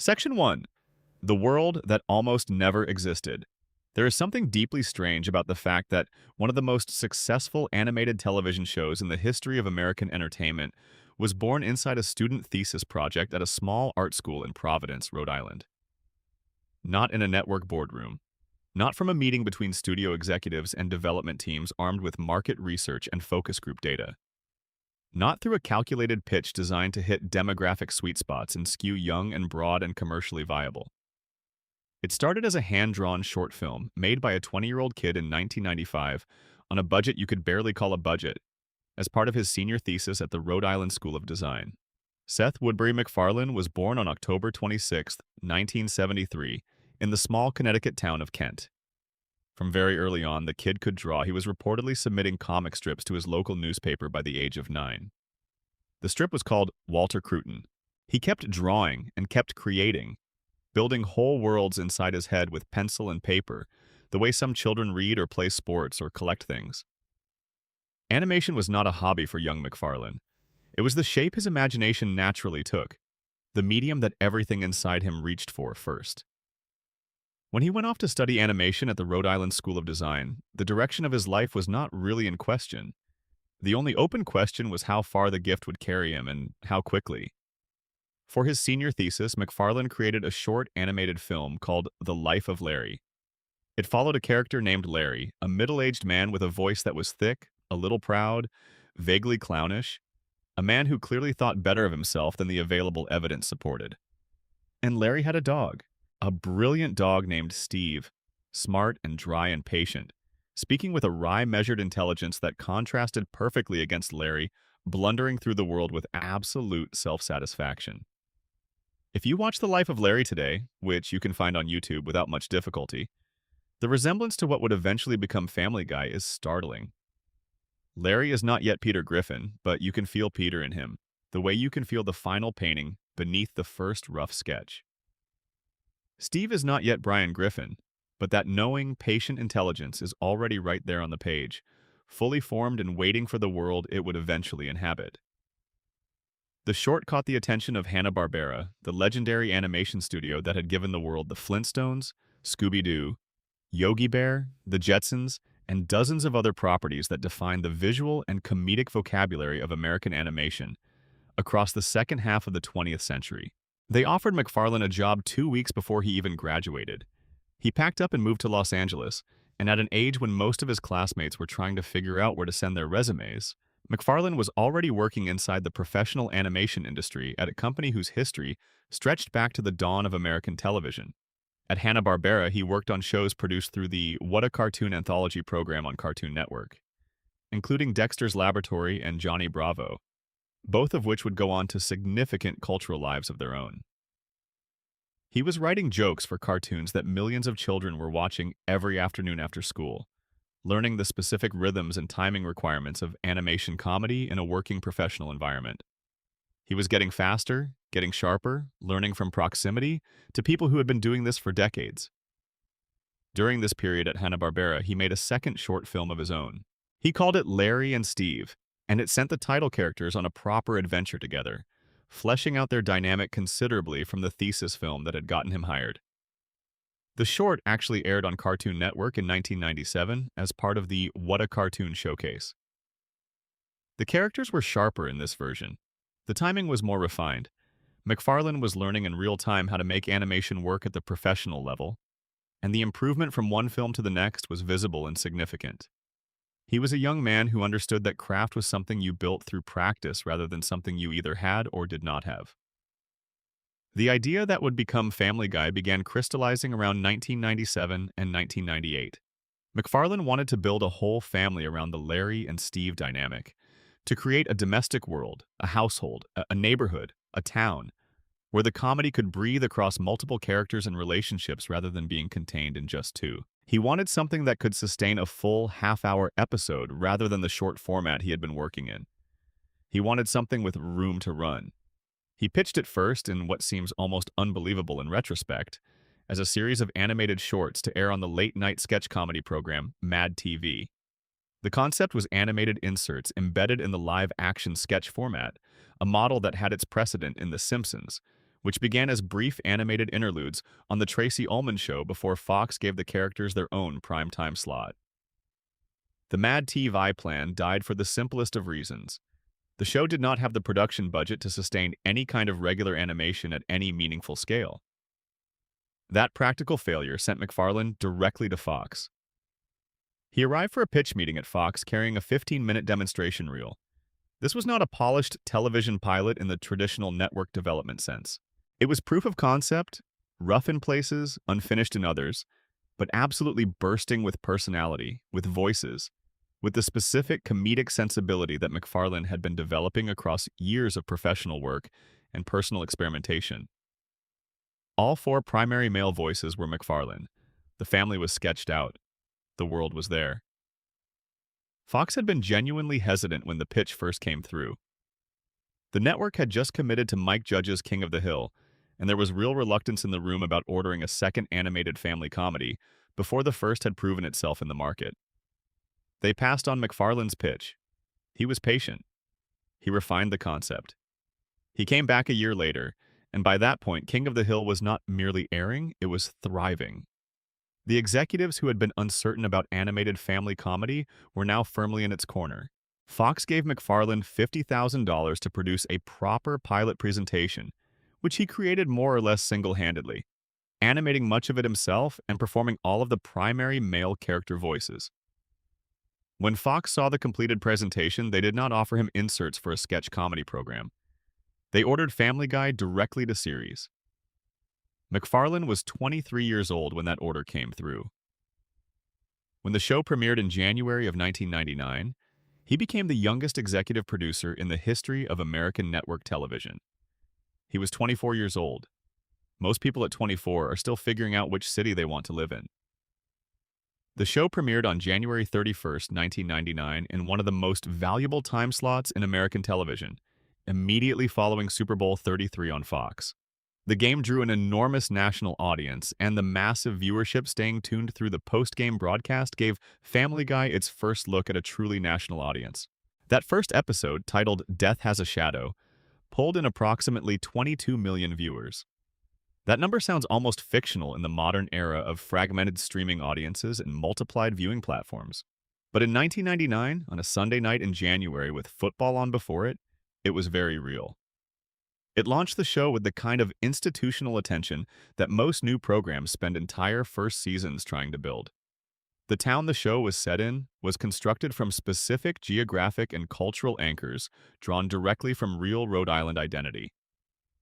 Section 1. The world that almost never existed. There is something deeply strange about the fact that one of the most successful animated television shows in the history of American entertainment was born inside a student thesis project at a small art school in Providence, Rhode Island. Not in a network boardroom. Not from a meeting between studio executives and development teams armed with market research and focus group data. Not through a calculated pitch designed to hit demographic sweet spots and skew young and broad and commercially viable. It started as a hand-drawn short film made by a 20-year-old kid in 1995 on a budget you could barely call a budget, as part of his senior thesis at the Rhode Island School of Design. Seth Woodbury MacFarlane was born on October 26, 1973, in the small Connecticut town of Kent. From very early on, the kid could draw. He was reportedly submitting comic strips to his local newspaper by the age of 9. The strip was called Walter Cruton. He kept drawing and kept creating, building whole worlds inside his head with pencil and paper, the way some children read or play sports or collect things. Animation was not a hobby for young MacFarlane. It was the shape his imagination naturally took, the medium that everything inside him reached for first. When he went off to study animation at the Rhode Island School of Design, the direction of his life was not really in question. The only open question was how far the gift would carry him and how quickly. For his senior thesis, MacFarlane created a short animated film called The Life of Larry. It followed a character named Larry, a middle-aged man with a voice that was thick, a little proud, vaguely clownish, a man who clearly thought better of himself than the available evidence supported. And Larry had a dog, a brilliant dog named Steve, smart and dry and patient, speaking with a wry, measured intelligence that contrasted perfectly against Larry, blundering through the world with absolute self-satisfaction. If you watch The Life of Larry today, which you can find on YouTube without much difficulty, the resemblance to what would eventually become Family Guy is startling. Larry is not yet Peter Griffin, but you can feel Peter in him, the way you can feel the final painting beneath the first rough sketch. Steve is not yet Brian Griffin, but that knowing, patient intelligence is already right there on the page, fully formed and waiting for the world it would eventually inhabit. The short caught the attention of Hanna-Barbera, the legendary animation studio that had given the world the Flintstones, Scooby-Doo, Yogi Bear, the Jetsons, and dozens of other properties that defined the visual and comedic vocabulary of American animation across the second half of the 20th century. They offered MacFarlane a job 2 weeks before he even graduated. He packed up and moved to Los Angeles, and at an age when most of his classmates were trying to figure out where to send their resumes, MacFarlane was already working inside the professional animation industry at a company whose history stretched back to the dawn of American television. At Hanna-Barbera, he worked on shows produced through the What a Cartoon anthology program on Cartoon Network, including Dexter's Laboratory and Johnny Bravo, both of which would go on to significant cultural lives of their own. He was writing jokes for cartoons that millions of children were watching every afternoon after school, learning the specific rhythms and timing requirements of animation comedy in a working professional environment. He was getting faster, getting sharper, learning from proximity to people who had been doing this for decades. During this period at Hanna-Barbera, he made a second short film of his own. He called it Larry and Steve, and it sent the title characters on a proper adventure together, fleshing out their dynamic considerably from the thesis film that had gotten him hired. The short actually aired on Cartoon Network in 1997 as part of the What a Cartoon showcase. The characters were sharper in this version. The timing was more refined. MacFarlane was learning in real time how to make animation work at the professional level, and the improvement from one film to the next was visible and significant. He was a young man who understood that craft was something you built through practice rather than something you either had or did not have. The idea that would become Family Guy began crystallizing around 1997 and 1998. MacFarlane wanted to build a whole family around the Larry and Steve dynamic, to create a domestic world, a household, a neighborhood, a town, where the comedy could breathe across multiple characters and relationships rather than being contained in just two. He wanted something that could sustain a full half-hour episode rather than the short format he had been working in. He wanted something with room to run. He pitched it first, in what seems almost unbelievable in retrospect, as a series of animated shorts to air on the late-night sketch comedy program Mad TV. The concept was animated inserts embedded in the live-action sketch format, a model that had its precedent in The Simpsons, which began as brief animated interludes on The Tracy Ullman Show before Fox gave the characters their own primetime slot. The Mad TV plan died for the simplest of reasons. The show did not have the production budget to sustain any kind of regular animation at any meaningful scale. That practical failure sent MacFarlane directly to Fox. He arrived for a pitch meeting at Fox carrying a 15-minute demonstration reel. This was not a polished television pilot in the traditional network development sense. It was proof of concept, rough in places, unfinished in others, but absolutely bursting with personality, with voices, with the specific comedic sensibility that MacFarlane had been developing across years of professional work and personal experimentation. All four primary male voices were MacFarlane. The family was sketched out. The world was there. Fox had been genuinely hesitant when the pitch first came through. The network had just committed to Mike Judge's King of the Hill, and there was real reluctance in the room about ordering a second animated family comedy before the first had proven itself in the market. They passed on MacFarlane's pitch. He was patient. He refined the concept. He came back a year later, and by that point, King of the Hill was not merely airing, it was thriving. The executives who had been uncertain about animated family comedy were now firmly in its corner. Fox gave MacFarlane $50,000 to produce a proper pilot presentation, which he created more or less single-handedly, animating much of it himself and performing all of the primary male character voices. When Fox saw the completed presentation, they did not offer him inserts for a sketch comedy program. They ordered Family Guy directly to series. MacFarlane was 23 years old when that order came through. When the show premiered in January of 1999, he became the youngest executive producer in the history of American network television. He was 24 years old. Most people at 24 are still figuring out which city they want to live in. The show premiered on January 31st, 1999, in one of the most valuable time slots in American television, immediately following Super Bowl 33 on Fox. The game drew an enormous national audience, and the massive viewership staying tuned through the post-game broadcast gave Family Guy its first look at a truly national audience. That first episode, titled Death Has a Shadow, pulled in approximately 22 million viewers. That number sounds almost fictional in the modern era of fragmented streaming audiences and multiplied viewing platforms. But in 1999, on a Sunday night in January with football on before it, it was very real. It launched the show with the kind of institutional attention that most new programs spend entire first seasons trying to build. The town the show was set in was constructed from specific geographic and cultural anchors drawn directly from real Rhode Island identity.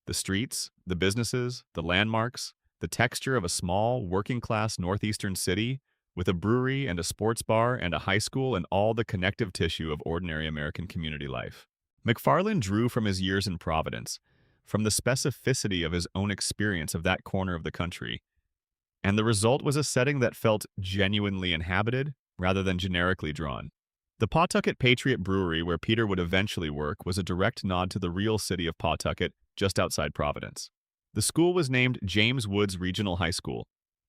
The streets, the businesses, the landmarks, the texture of a small, working-class northeastern city with a brewery and a sports bar and a high school and all the connective tissue of ordinary American community life. MacFarlane drew from his years in Providence, from the specificity of his own experience of that corner of the country, and the result was a setting that felt genuinely inhabited rather than generically drawn. The Pawtucket Patriot Brewery, where Peter would eventually work, was a direct nod to the real city of Pawtucket, just outside Providence. The school was named James Woods Regional High School,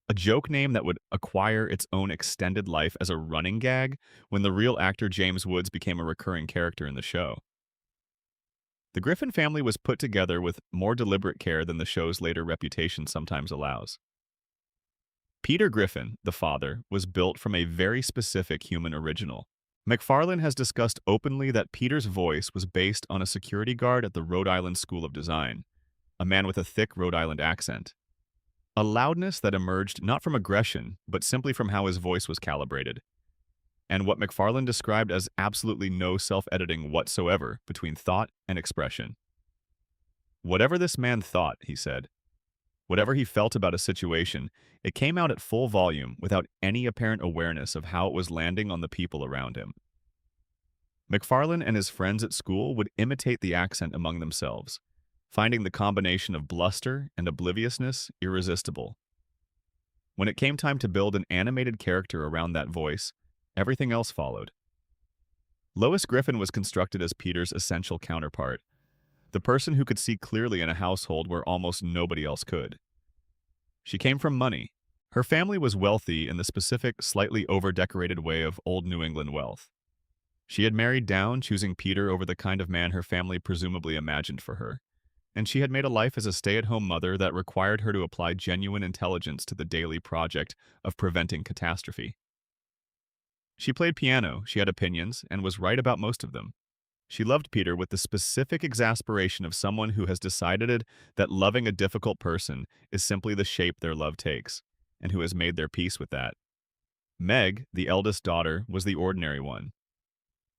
a joke name that would acquire its own extended life as a running gag when the real actor James Woods became a recurring character in the show. The Griffin family was put together with more deliberate care than the show's later reputation sometimes allows. Peter Griffin, the father, was built from a very specific human original. MacFarlane has discussed openly that Peter's voice was based on a security guard at the Rhode Island School of Design, a man with a thick Rhode Island accent. A loudness that emerged not from aggression, but simply from how his voice was calibrated, and what MacFarlane described as absolutely no self-editing whatsoever between thought and expression. Whatever this man thought, he said, whatever he felt about a situation, it came out at full volume without any apparent awareness of how it was landing on the people around him. MacFarlane and his friends at school would imitate the accent among themselves, finding the combination of bluster and obliviousness irresistible. When it came time to build an animated character around that voice, everything else followed. Lois Griffin was constructed as Peter's essential counterpart, the person who could see clearly in a household where almost nobody else could. She came from money. Her family was wealthy in the specific, slightly over-decorated way of old New England wealth. She had married down, choosing Peter over the kind of man her family presumably imagined for her. and she had made a life as a stay-at-home mother that required her to apply genuine intelligence to the daily project of preventing catastrophe. She played piano, she had opinions, and was right about most of them. She loved Peter with the specific exasperation of someone who has decided that loving a difficult person is simply the shape their love takes, and who has made their peace with that. Meg, the eldest daughter, was the ordinary one.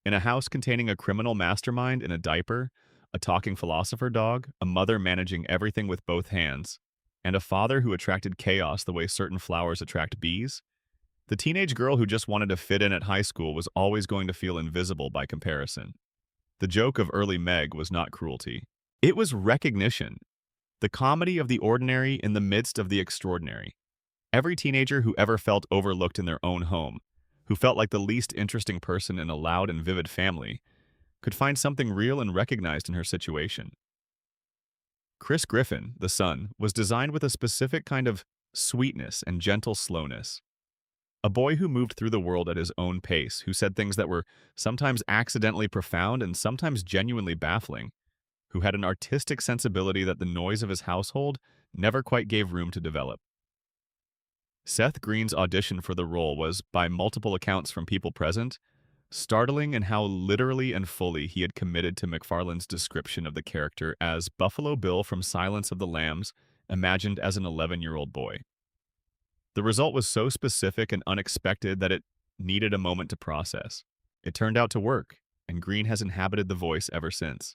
In a house containing a criminal mastermind in a diaper, a talking philosopher dog, a mother managing everything with both hands, and a father who attracted chaos the way certain flowers attract bees, the teenage girl who just wanted to fit in at high school was always going to feel invisible by comparison. The joke of early Meg was not cruelty. It was recognition, the comedy of the ordinary in the midst of the extraordinary. Every teenager who ever felt overlooked in their own home, who felt like the least interesting person in a loud and vivid family, could find something real and recognized in her situation. Chris Griffin, the son, was designed with a specific kind of sweetness and gentle slowness. A boy who moved through the world at his own pace, who said things that were sometimes accidentally profound and sometimes genuinely baffling, who had an artistic sensibility that the noise of his household never quite gave room to develop. Seth Green's audition for the role was, by multiple accounts from people present, startling in how literally and fully he had committed to McFarlane's description of the character as Buffalo Bill from Silence of the Lambs, imagined as an 11-year-old boy. The result was so specific and unexpected that it needed a moment to process. It turned out to work, and Green has inhabited the voice ever since.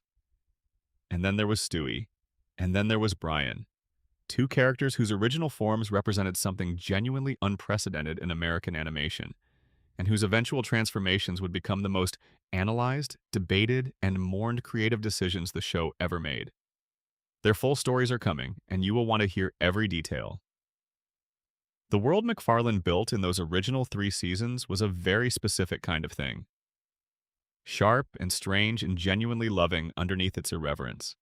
And then there was Stewie. And then there was Brian. Two characters whose original forms represented something genuinely unprecedented in American animation, and whose eventual transformations would become the most analyzed, debated, and mourned creative decisions the show ever made. Their full stories are coming, and you will want to hear every detail. The world McFarlane built in those original 3 seasons was a very specific kind of thing. Sharp and strange and genuinely loving underneath its irreverence.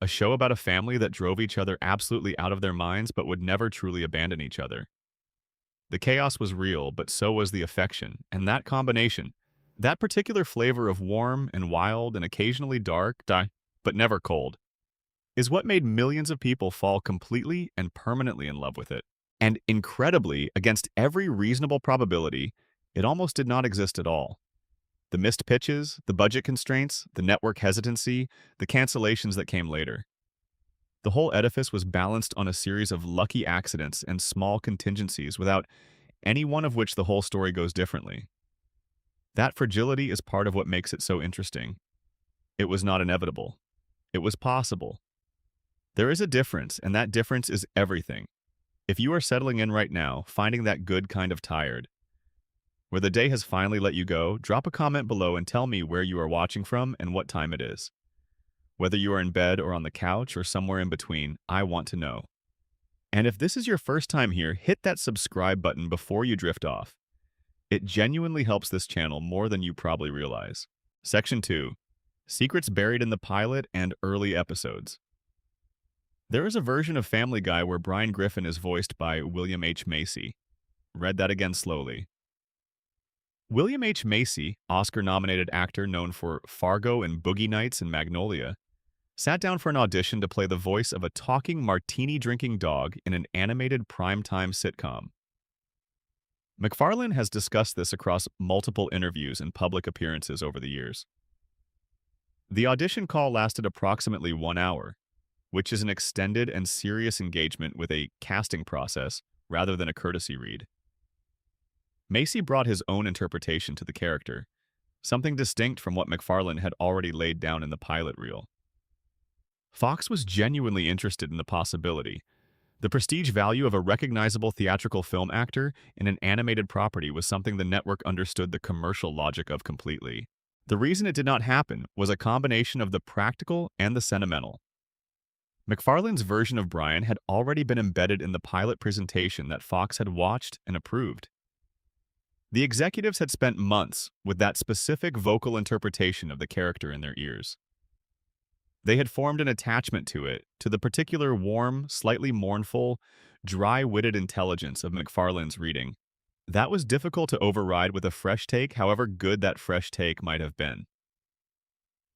A show about a family that drove each other absolutely out of their minds but would never truly abandon each other. The chaos was real, but so was the affection, and that combination, that particular flavor of warm and wild and occasionally dark, but never cold, is what made millions of people fall completely and permanently in love with it. And incredibly, against every reasonable probability, it almost did not exist at all. The missed pitches, the budget constraints, the network hesitancy, the cancellations that came later. The whole edifice was balanced on a series of lucky accidents and small contingencies without any one of which the whole story goes differently. That fragility is part of what makes it so interesting. It was not inevitable. It was possible. There is a difference, and that difference is everything. If you are settling in right now, finding that good kind of tired, where the day has finally let you go, drop a comment below and tell me where you are watching from and what time it is. Whether you are in bed or on the couch or somewhere in between, I want to know. And if this is your first time here, hit that subscribe button before you drift off. It genuinely helps this channel more than you probably realize. Section 2. Secrets buried in the pilot and early episodes. There is a version of Family Guy where Brian Griffin is voiced by William H. Macy. Read that again slowly. William H. Macy, Oscar-nominated actor known for Fargo and Boogie Nights and Magnolia, sat down for an audition to play the voice of a talking martini-drinking dog in an animated primetime sitcom. McFarlane has discussed this across multiple interviews and public appearances over the years. The audition call lasted approximately 1 hour, which is an extended and serious engagement with a casting process rather than a courtesy read. Macy brought his own interpretation to the character, something distinct from what McFarlane had already laid down in the pilot reel. Fox was genuinely interested in the possibility. The prestige value of a recognizable theatrical film actor in an animated property was something the network understood the commercial logic of completely. The reason it did not happen was a combination of the practical and the sentimental. McFarlane's version of Brian had already been embedded in the pilot presentation that Fox had watched and approved. The executives had spent months with that specific vocal interpretation of the character in their ears. They had formed an attachment to it, to the particular warm, slightly mournful, dry-witted intelligence of McFarlane's reading. That was difficult to override with a fresh take, however good that fresh take might have been.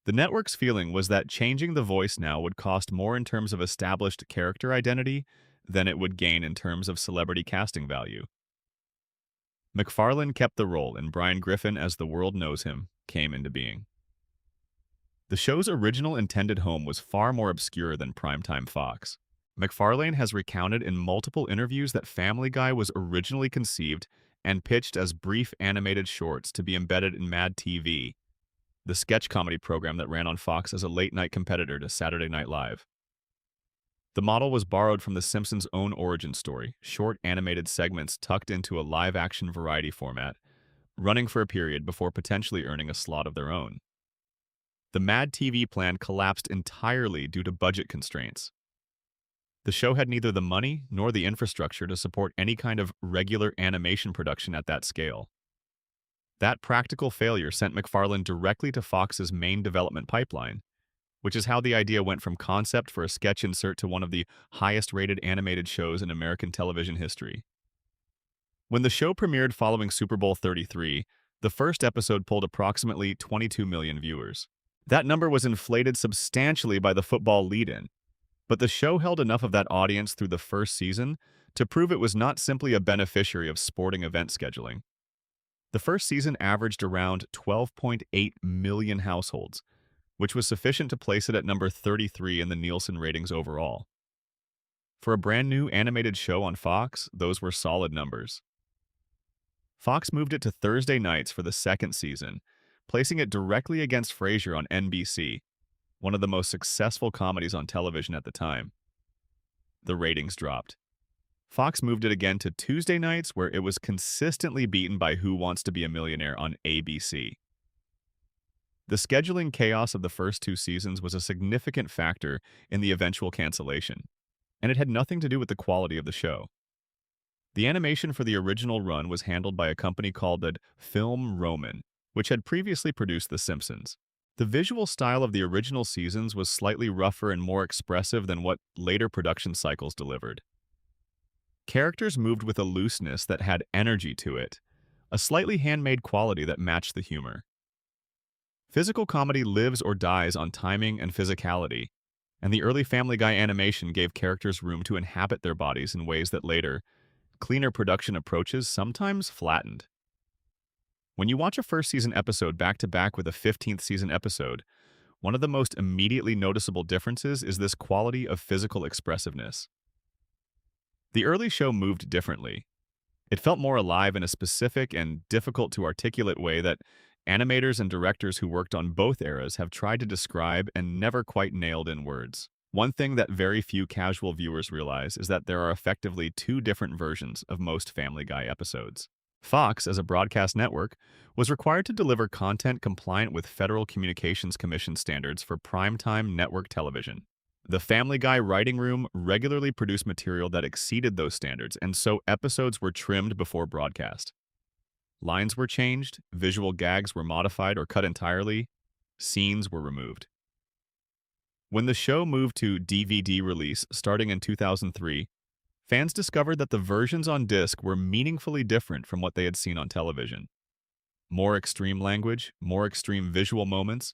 The network's feeling was that changing the voice now would cost more in terms of established character identity than it would gain in terms of celebrity casting value. McFarlane kept the role, and Brian Griffin, as the world knows him, came into being. The show's original intended home was far more obscure than primetime Fox. McFarlane has recounted in multiple interviews that Family Guy was originally conceived and pitched as brief animated shorts to be embedded in Mad TV, the sketch comedy program that ran on Fox as a late-night competitor to Saturday Night Live. The model was borrowed from The Simpsons' own origin story, short animated segments tucked into a live-action variety format, running for a period before potentially earning a slot of their own. The Mad TV plan collapsed entirely due to budget constraints. The show had neither the money nor the infrastructure to support any kind of regular animation production at that scale. That practical failure sent McFarlane directly to Fox's main development pipeline, which is how the idea went from concept for a sketch insert to one of the highest-rated animated shows in American television history. When the show premiered following Super Bowl 33, the first episode pulled approximately 22 million viewers. That number was inflated substantially by the football lead-in, but the show held enough of that audience through the first season to prove it was not simply a beneficiary of sporting event scheduling. The first season averaged around 12.8 million households, which was sufficient to place it at number 33 in the Nielsen ratings overall. For a brand new animated show on Fox, those were solid numbers. Fox moved it to Thursday nights for the second season, placing it directly against Frasier on NBC, one of the most successful comedies on television at the time. The ratings dropped. Fox moved it again to Tuesday nights, where it was consistently beaten by Who Wants to Be a Millionaire on ABC. The scheduling chaos of the first two seasons was a significant factor in the eventual cancellation, and it had nothing to do with the quality of the show. The animation for the original run was handled by a company called the Film Roman, which had previously produced The Simpsons. The visual style of the original seasons was slightly rougher and more expressive than what later production cycles delivered. Characters moved with a looseness that had energy to it, a slightly handmade quality that matched the humor. Physical comedy lives or dies on timing and physicality, and the early Family Guy animation gave characters room to inhabit their bodies in ways that later, cleaner production approaches sometimes flattened. When you watch a first-season episode back-to-back with a 15th season episode, one of the most immediately noticeable differences is this quality of physical expressiveness. The early show moved differently. It felt more alive in a specific and difficult-to-articulate way that animators and directors who worked on both eras have tried to describe and never quite nailed in words. One thing that very few casual viewers realize is that there are effectively two different versions of most Family Guy episodes. Fox, as a broadcast network, was required to deliver content compliant with Federal Communications Commission standards for primetime network television. The Family Guy writing room regularly produced material that exceeded those standards, and so episodes were trimmed before broadcast. Lines were changed, visual gags were modified or cut entirely, scenes were removed. When the show moved to DVD release starting in 2003, fans discovered that the versions on disc were meaningfully different from what they had seen on television. More extreme language, more extreme visual moments,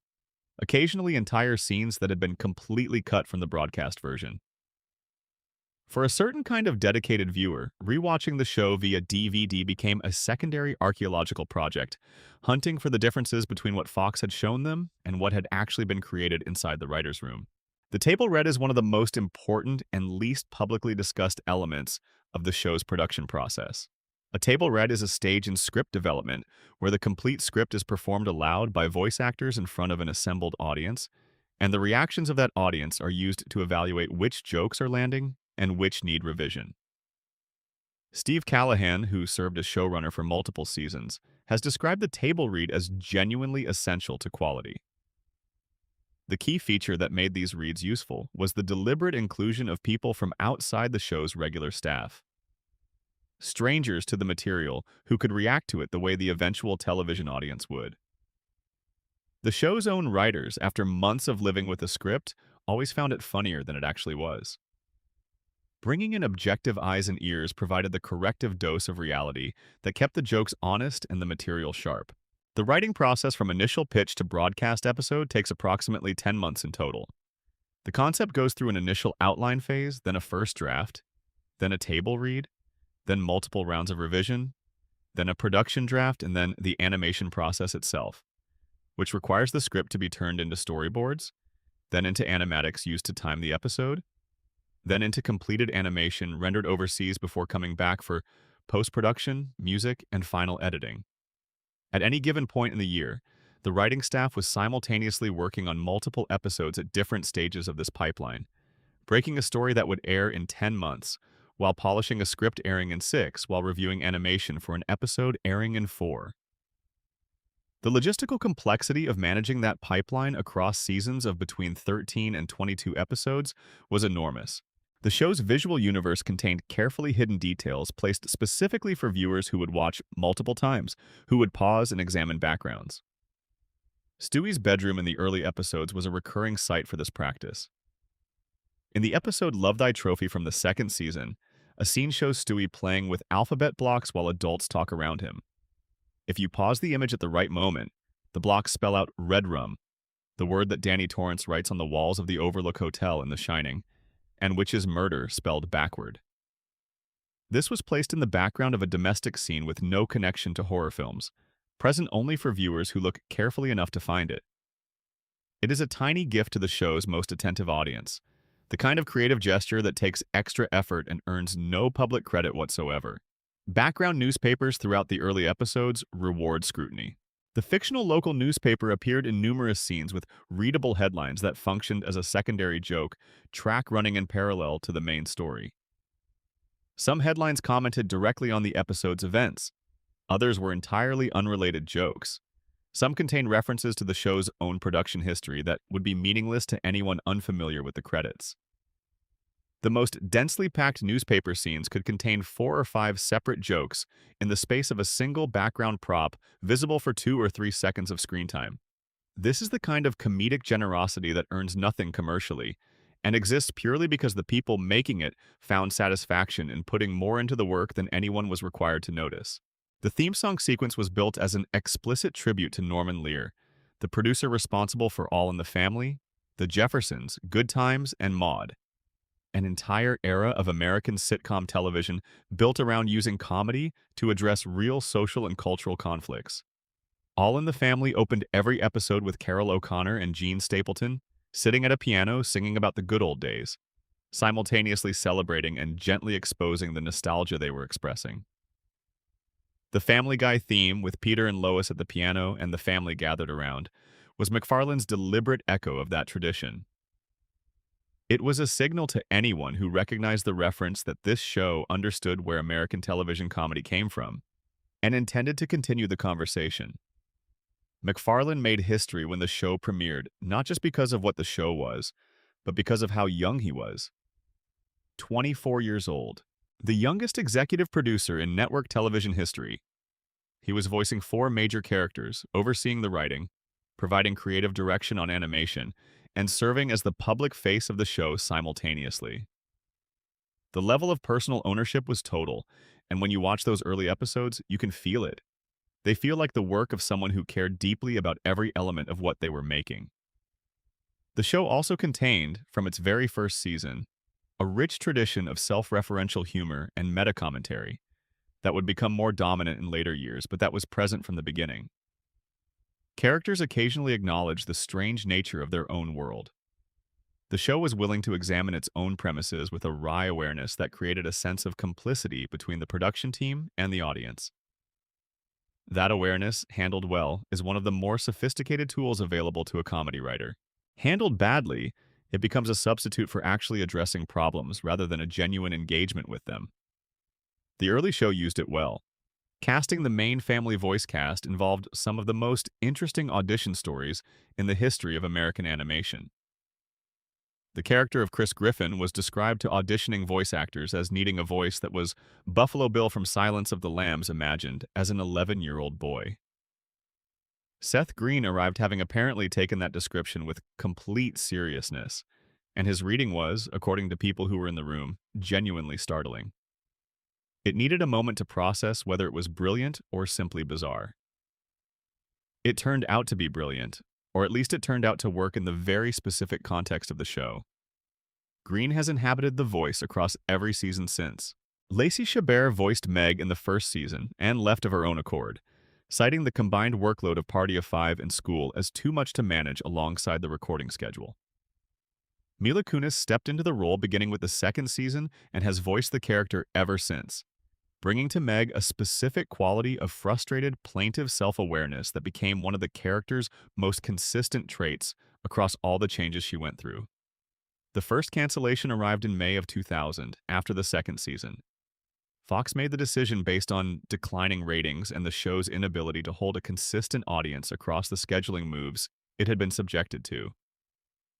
occasionally entire scenes that had been completely cut from the broadcast version. For a certain kind of dedicated viewer, rewatching the show via DVD became a secondary archaeological project, hunting for the differences between what Fox had shown them and what had actually been created inside the writer's room. The table read is one of the most important and least publicly discussed elements of the show's production process. A table read is a stage in script development where the complete script is performed aloud by voice actors in front of an assembled audience, and the reactions of that audience are used to evaluate which jokes are landing and which need revision. Steve Callahan, who served as showrunner for multiple seasons, has described the table read as genuinely essential to quality. The key feature that made these reads useful was the deliberate inclusion of people from outside the show's regular staff. Strangers to the material who could react to it the way the eventual television audience would. The show's own writers, after months of living with the script, always found it funnier than it actually was. Bringing in objective eyes and ears provided the corrective dose of reality that kept the jokes honest and the material sharp. The writing process from initial pitch to broadcast episode takes approximately 10 months in total. The concept goes through an initial outline phase, then a first draft, then a table read, then multiple rounds of revision, then a production draft, and then the animation process itself, which requires the script to be turned into storyboards, then into animatics used to time the episode, then into completed animation rendered overseas before coming back for post-production, music, and final editing. At any given point in the year, the writing staff was simultaneously working on multiple episodes at different stages of this pipeline, breaking a story that would air in 10 months, while polishing a script airing in 6, while reviewing animation for an episode airing in 4. The logistical complexity of managing that pipeline across seasons of between 13 and 22 episodes was enormous. The show's visual universe contained carefully hidden details placed specifically for viewers who would watch multiple times, who would pause and examine backgrounds. Stewie's bedroom in the early episodes was a recurring site for this practice. In the episode Love Thy Trophy from the second season, a scene shows Stewie playing with alphabet blocks while adults talk around him. If you pause the image at the right moment, the blocks spell out Red Rum, the word that Danny Torrance writes on the walls of the Overlook Hotel in The Shining, and which is murder spelled backward. This was placed in the background of a domestic scene with no connection to horror films, present only for viewers who look carefully enough to find it. It is a tiny gift to the show's most attentive audience, the kind of creative gesture that takes extra effort and earns no public credit whatsoever. Background newspapers throughout the early episodes reward scrutiny. The fictional local newspaper appeared in numerous scenes with readable headlines that functioned as a secondary joke, track running in parallel to the main story. Some headlines commented directly on the episode's events. Others were entirely unrelated jokes. Some contained references to the show's own production history that would be meaningless to anyone unfamiliar with the credits. The most densely packed newspaper scenes could contain 4 or 5 separate jokes in the space of a single background prop visible for 2 or 3 seconds of screen time. This is the kind of comedic generosity that earns nothing commercially and exists purely because the people making it found satisfaction in putting more into the work than anyone was required to notice. The theme song sequence was built as an explicit tribute to Norman Lear, the producer responsible for All in the Family, The Jeffersons, Good Times, and Maude. An entire era of American sitcom television built around using comedy to address real social and cultural conflicts. All in the Family opened every episode with Carol O'Connor and Gene Stapleton sitting at a piano singing about the good old days, simultaneously celebrating and gently exposing the nostalgia they were expressing. The Family Guy theme, with Peter and Lois at the piano and the family gathered around, was MacFarlane's deliberate echo of that tradition. It was a signal to anyone who recognized the reference that this show understood where American television comedy came from and intended to continue the conversation. MacFarlane made history when the show premiered, not just because of what the show was, but because of how young he was. 24 years old, the youngest executive producer in network television history. He was voicing 4 major characters, overseeing the writing, providing creative direction on animation, and serving as the public face of the show simultaneously. The level of personal ownership was total, and when you watch those early episodes, you can feel it. They feel like the work of someone who cared deeply about every element of what they were making. The show also contained, from its very first season, a rich tradition of self-referential humor and meta-commentary that would become more dominant in later years, but that was present from the beginning. Characters occasionally acknowledge the strange nature of their own world. The show was willing to examine its own premises with a wry awareness that created a sense of complicity between the production team and the audience. That awareness, handled well, is one of the more sophisticated tools available to a comedy writer. Handled badly, it becomes a substitute for actually addressing problems rather than a genuine engagement with them. The early show used it well. Casting the main family voice cast involved some of the most interesting audition stories in the history of American animation. The character of Chris Griffin was described to auditioning voice actors as needing a voice that was Buffalo Bill from Silence of the Lambs imagined as an 11-year-old boy. Seth Green arrived having apparently taken that description with complete seriousness, and his reading was, according to people who were in the room, genuinely startling. It needed a moment to process whether it was brilliant or simply bizarre. It turned out to be brilliant, or at least it turned out to work in the very specific context of the show. Green has inhabited the voice across every season since. Lacey Chabert voiced Meg in the first season and left of her own accord, citing the combined workload of Party of Five and school as too much to manage alongside the recording schedule. Mila Kunis stepped into the role beginning with the second season and has voiced the character ever since, bringing to Meg a specific quality of frustrated, plaintive self-awareness that became one of the character's most consistent traits across all the changes she went through. The first cancellation arrived in May of 2000, after the second season. Fox made the decision based on declining ratings and the show's inability to hold a consistent audience across the scheduling moves it had been subjected to.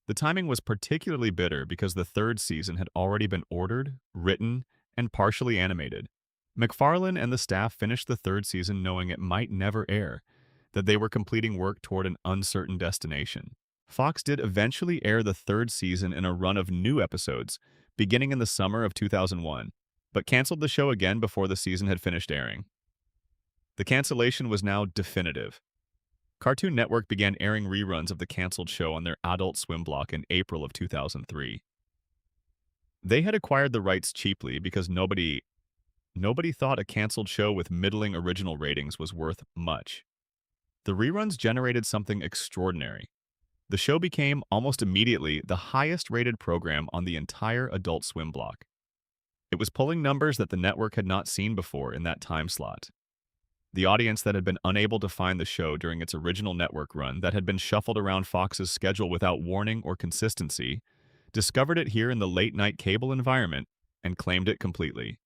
The timing was particularly bitter because the third season had already been ordered, written, and partially animated. MacFarlane and the staff finished the third season knowing it might never air, that they were completing work toward an uncertain destination. Fox did eventually air the third season in a run of new episodes, beginning in the summer of 2001, but canceled the show again before the season had finished airing. The cancellation was now definitive. Cartoon Network began airing reruns of the canceled show on their Adult Swim block in April of 2003. They had acquired the rights cheaply because nobody thought a canceled show with middling original ratings was worth much. The reruns generated something extraordinary. The show became, almost immediately, the highest-rated program on the entire Adult Swim block. It was pulling numbers that the network had not seen before in that time slot. The audience that had been unable to find the show during its original network run, that had been shuffled around Fox's schedule without warning or consistency, discovered it here in the late-night cable environment and claimed it completely.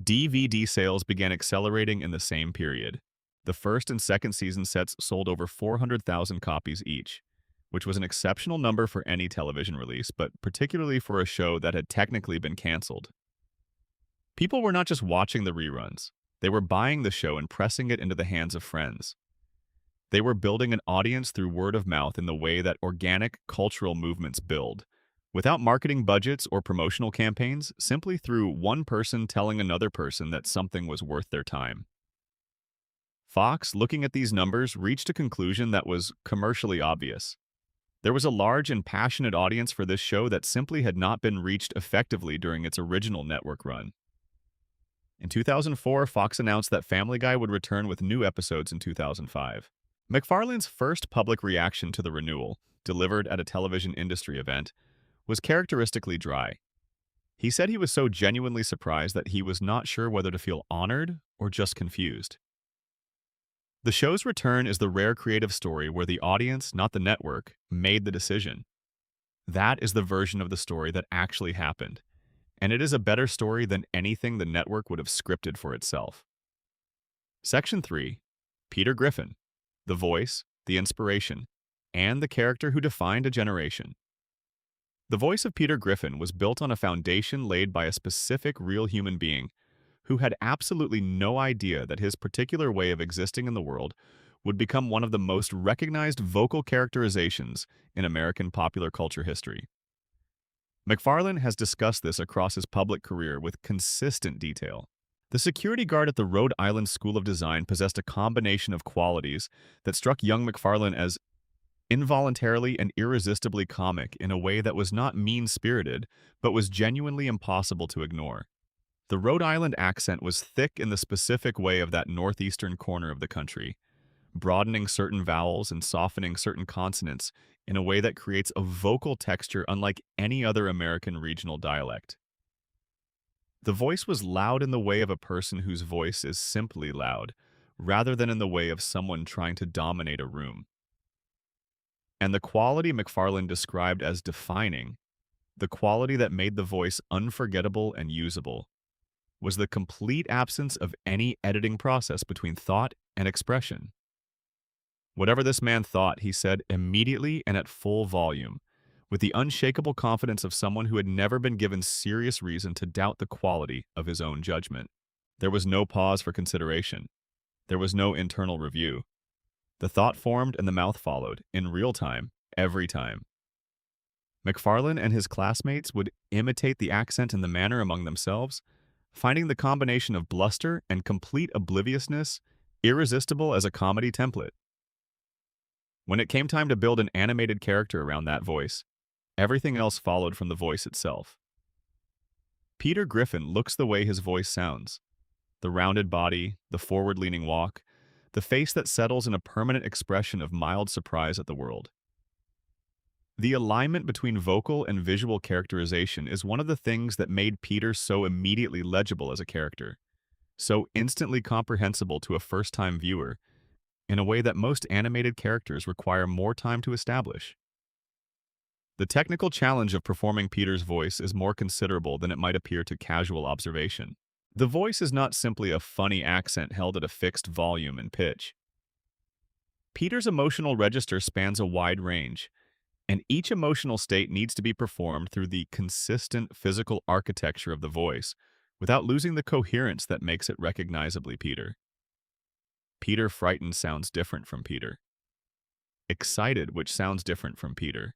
DVD sales began accelerating in the same period. The first and second season sets sold over 400,000 copies each, which was an exceptional number for any television release, but particularly for a show that had technically been canceled. People were not just watching the reruns. They were buying the show and pressing it into the hands of friends. They were building an audience through word of mouth in the way that organic cultural movements build, without marketing budgets or promotional campaigns, simply through one person telling another person that something was worth their time. Fox, looking at these numbers, reached a conclusion that was commercially obvious. There was a large and passionate audience for this show that simply had not been reached effectively during its original network run. In 2004, Fox announced that Family Guy would return with new episodes in 2005. MacFarlane's first public reaction to the renewal, delivered at a television industry event, was characteristically dry. He said he was so genuinely surprised that he was not sure whether to feel honored or just confused. The show's return is the rare creative story where the audience, not the network, made the decision. That is the version of the story that actually happened, and it is a better story than anything the network would have scripted for itself. Section 3. Peter Griffin. The voice, the inspiration, and the character who defined a generation. The voice of Peter Griffin was built on a foundation laid by a specific real human being who had absolutely no idea that his particular way of existing in the world would become one of the most recognized vocal characterizations in American popular culture history. MacFarlane has discussed this across his public career with consistent detail. The security guard at the Rhode Island School of Design possessed a combination of qualities that struck young MacFarlane as involuntarily and irresistibly comic in a way that was not mean-spirited, but was genuinely impossible to ignore. The Rhode Island accent was thick in the specific way of that northeastern corner of the country, broadening certain vowels and softening certain consonants in a way that creates a vocal texture unlike any other American regional dialect. The voice was loud in the way of a person whose voice is simply loud, rather than in the way of someone trying to dominate a room. And the quality MacFarlane described as defining, the quality that made the voice unforgettable and usable, was the complete absence of any editing process between thought and expression. Whatever this man thought, he said immediately and at full volume, with the unshakable confidence of someone who had never been given serious reason to doubt the quality of his own judgment. There was no pause for consideration. There was no internal review. The thought formed and the mouth followed, in real time, every time. MacFarlane and his classmates would imitate the accent and the manner among themselves, finding the combination of bluster and complete obliviousness irresistible as a comedy template. When it came time to build an animated character around that voice, everything else followed from the voice itself. Peter Griffin looks the way his voice sounds. The rounded body, the forward-leaning walk, the face that settles in a permanent expression of mild surprise at the world. The alignment between vocal and visual characterization is one of the things that made Peter so immediately legible as a character, so instantly comprehensible to a first-time viewer, in a way that most animated characters require more time to establish. The technical challenge of performing Peter's voice is more considerable than it might appear to casual observation. The voice is not simply a funny accent held at a fixed volume and pitch. Peter's emotional register spans a wide range, and each emotional state needs to be performed through the consistent physical architecture of the voice, without losing the coherence that makes it recognizably Peter. Peter frightened sounds different from Peter. Excited, which sounds different from Peter.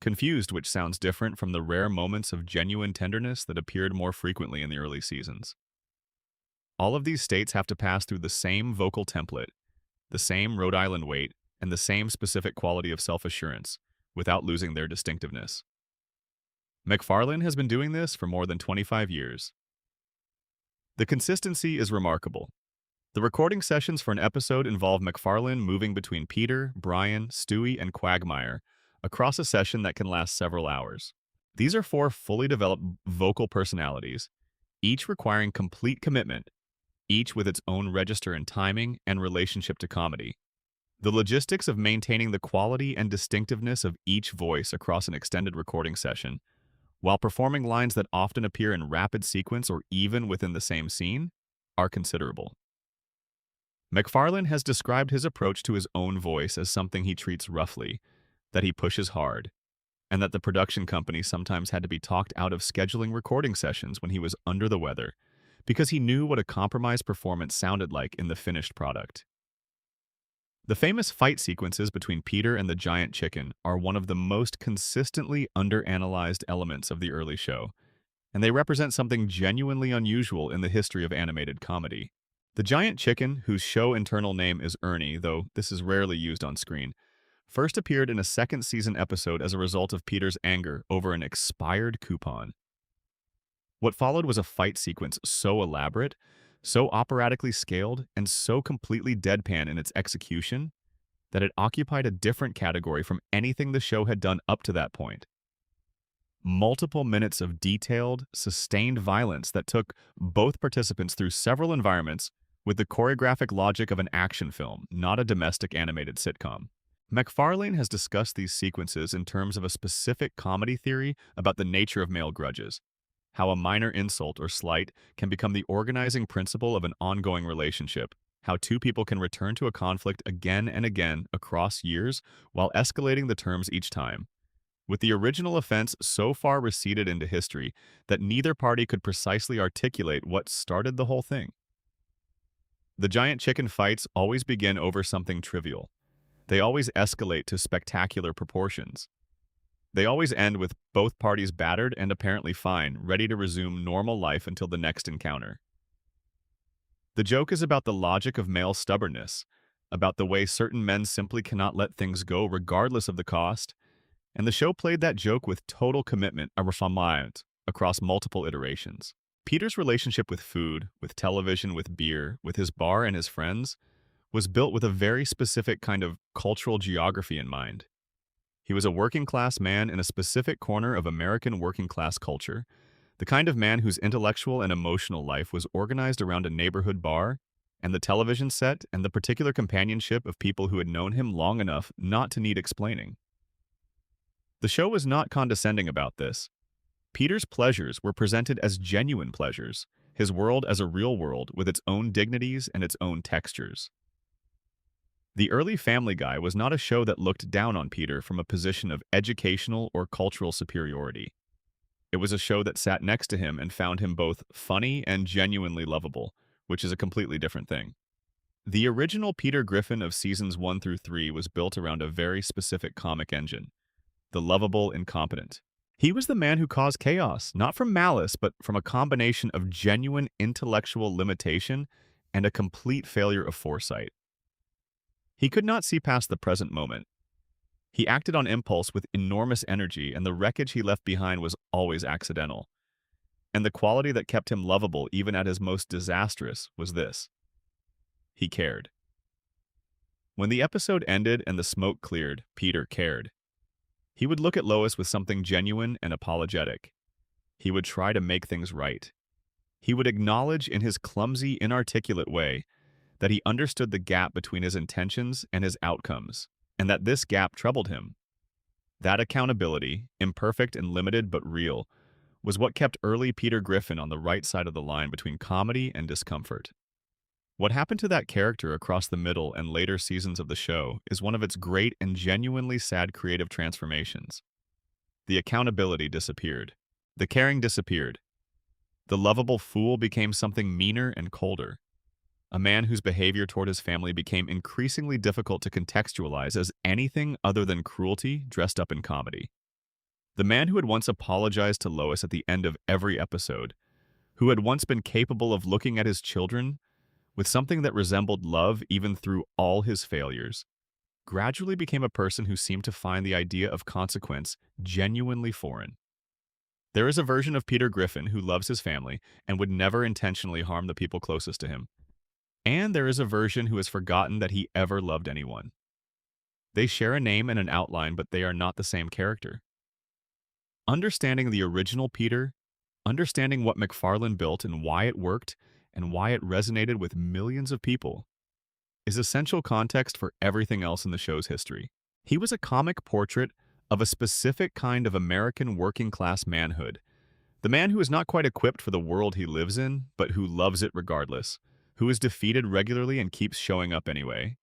Confused, which sounds different from the rare moments of genuine tenderness that appeared more frequently in the early seasons. All of these states have to pass through the same vocal template, the same Rhode Island weight, and the same specific quality of self-assurance, without losing their distinctiveness. McFarlane has been doing this for more than 25 years. The consistency is remarkable. The recording sessions for an episode involve McFarlane moving between Peter, Brian, Stewie, and Quagmire across a session that can last several hours. These are four fully developed vocal personalities, each requiring complete commitment, each with its own register and timing and relationship to comedy. The logistics of maintaining the quality and distinctiveness of each voice across an extended recording session, while performing lines that often appear in rapid sequence or even within the same scene, are considerable. McFarlane has described his approach to his own voice as something he treats roughly, that he pushes hard, and that the production company sometimes had to be talked out of scheduling recording sessions when he was under the weather, because he knew what a compromised performance sounded like in the finished product. The famous fight sequences between Peter and the giant chicken are one of the most consistently underanalyzed elements of the early show, and they represent something genuinely unusual in the history of animated comedy. The giant chicken, whose show internal name is Ernie, though this is rarely used on screen, first appeared in a second season episode as a result of Peter's anger over an expired coupon. What followed was a fight sequence so elaborate, so operatically scaled, and so completely deadpan in its execution that it occupied a different category from anything the show had done up to that point. Multiple minutes of detailed, sustained violence that took both participants through several environments with the choreographic logic of an action film, not a domestic animated sitcom. McFarlane has discussed these sequences in terms of a specific comedy theory about the nature of male grudges, how a minor insult or slight can become the organizing principle of an ongoing relationship, how two people can return to a conflict again and again across years while escalating the terms each time, with the original offense so far receded into history that neither party could precisely articulate what started the whole thing. The giant chicken fights always begin over something trivial. They always escalate to spectacular proportions. They always end with both parties battered and apparently fine, ready to resume normal life until the next encounter. The joke is about the logic of male stubbornness, about the way certain men simply cannot let things go regardless of the cost, and the show played that joke with total commitment across multiple iterations. Peter's relationship with food, with television, with beer, with his bar and his friends, was built with a very specific kind of cultural geography in mind. He was a working-class man in a specific corner of American working-class culture, the kind of man whose intellectual and emotional life was organized around a neighborhood bar, and the television set, and the particular companionship of people who had known him long enough not to need explaining. The show was not condescending about this. Peter's pleasures were presented as genuine pleasures, his world as a real world with its own dignities and its own textures. The early Family Guy was not a show that looked down on Peter from a position of educational or cultural superiority. It was a show that sat next to him and found him both funny and genuinely lovable, which is a completely different thing. The original Peter Griffin of seasons 1 through 3 was built around a very specific comic engine, the lovable incompetent. He was the man who caused chaos, not from malice, but from a combination of genuine intellectual limitation and a complete failure of foresight. He could not see past the present moment. He acted on impulse with enormous energy, and the wreckage he left behind was always accidental. And the quality that kept him lovable even at his most disastrous was this: he cared. When the episode ended and the smoke cleared, Peter cared. He would look at Lois with something genuine and apologetic. He would try to make things right. He would acknowledge in his clumsy, inarticulate way that he understood the gap between his intentions and his outcomes, and that this gap troubled him. That accountability, imperfect and limited but real, was what kept early Peter Griffin on the right side of the line between comedy and discomfort. What happened to that character across the middle and later seasons of the show is one of its great and genuinely sad creative transformations. The accountability disappeared. The caring disappeared. The lovable fool became something meaner and colder. A man whose behavior toward his family became increasingly difficult to contextualize as anything other than cruelty dressed up in comedy. The man who had once apologized to Lois at the end of every episode, who had once been capable of looking at his children with something that resembled love even through all his failures, gradually became a person who seemed to find the idea of consequence genuinely foreign. There is a version of Peter Griffin who loves his family and would never intentionally harm the people closest to him. And there is a version who has forgotten that he ever loved anyone. They share a name and an outline, but they are not the same character. Understanding the original Peter, understanding what McFarlane built and why it worked, and why it resonated with millions of people, is essential context for everything else in the show's history. He was a comic portrait of a specific kind of American working-class manhood, the man who is not quite equipped for the world he lives in, but who loves it regardless, who is defeated regularly and keeps showing up anyway,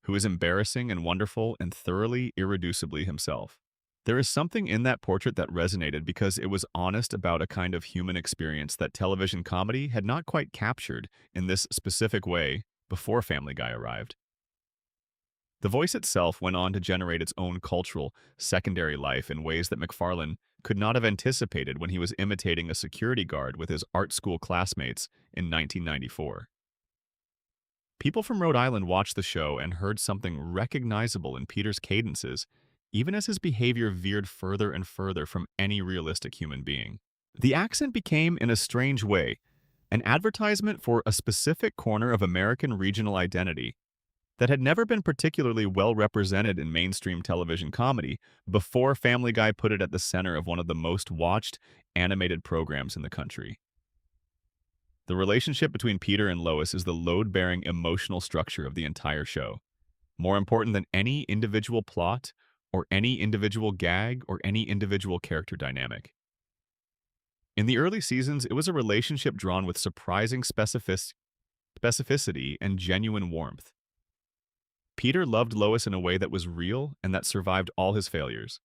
who is embarrassing and wonderful and thoroughly, irreducibly himself. There is something in that portrait that resonated because it was honest about a kind of human experience that television comedy had not quite captured in this specific way before Family Guy arrived. The voice itself went on to generate its own cultural, secondary life in ways that McFarlane could not have anticipated when he was imitating a security guard with his art school classmates in 1994. People from Rhode Island watched the show and heard something recognizable in Peter's cadences, even as his behavior veered further and further from any realistic human being. The accent became, in a strange way, an advertisement for a specific corner of American regional identity that had never been particularly well represented in mainstream television comedy before Family Guy put it at the center of one of the most watched animated programs in the country. The relationship between Peter and Lois is the load-bearing emotional structure of the entire show, more important than any individual plot or any individual gag or any individual character dynamic. In the early seasons, it was a relationship drawn with surprising specificity and genuine warmth. Peter loved Lois in a way that was real and that survived all his failures.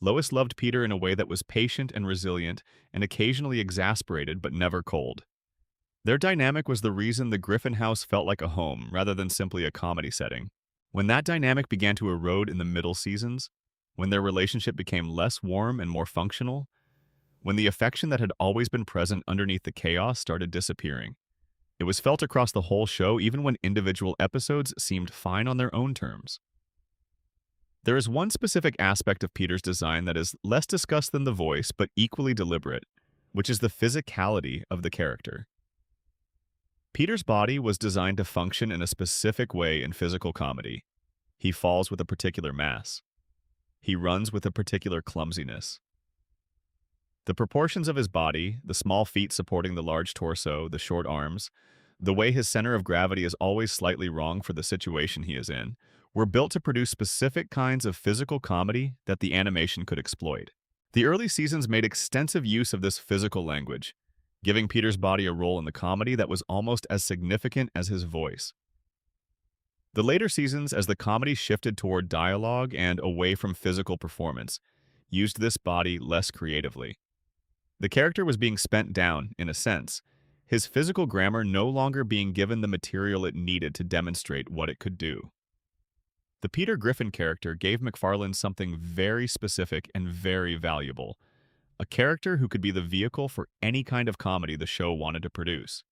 Lois loved Peter in a way that was patient and resilient and occasionally exasperated but never cold. Their dynamic was the reason the Griffin house felt like a home rather than simply a comedy setting. When that dynamic began to erode in the middle seasons, when their relationship became less warm and more functional, when the affection that had always been present underneath the chaos started disappearing, it was felt across the whole show even when individual episodes seemed fine on their own terms. There is one specific aspect of Peter's design that is less discussed than the voice but equally deliberate, which is the physicality of the character. Peter's body was designed to function in a specific way in physical comedy. He falls with a particular mass. He runs with a particular clumsiness. The proportions of his body, the small feet supporting the large torso, the short arms, the way his center of gravity is always slightly wrong for the situation he is in, were built to produce specific kinds of physical comedy that the animation could exploit. The early seasons made extensive use of this physical language, giving Peter's body a role in the comedy that was almost as significant as his voice. The later seasons, as the comedy shifted toward dialogue and away from physical performance, used this body less creatively. The character was being spent down, in a sense, his physical grammar no longer being given the material it needed to demonstrate what it could do. The Peter Griffin character gave McFarlane something very specific and very valuable, a character who could be the vehicle for any kind of comedy the show wanted to produce.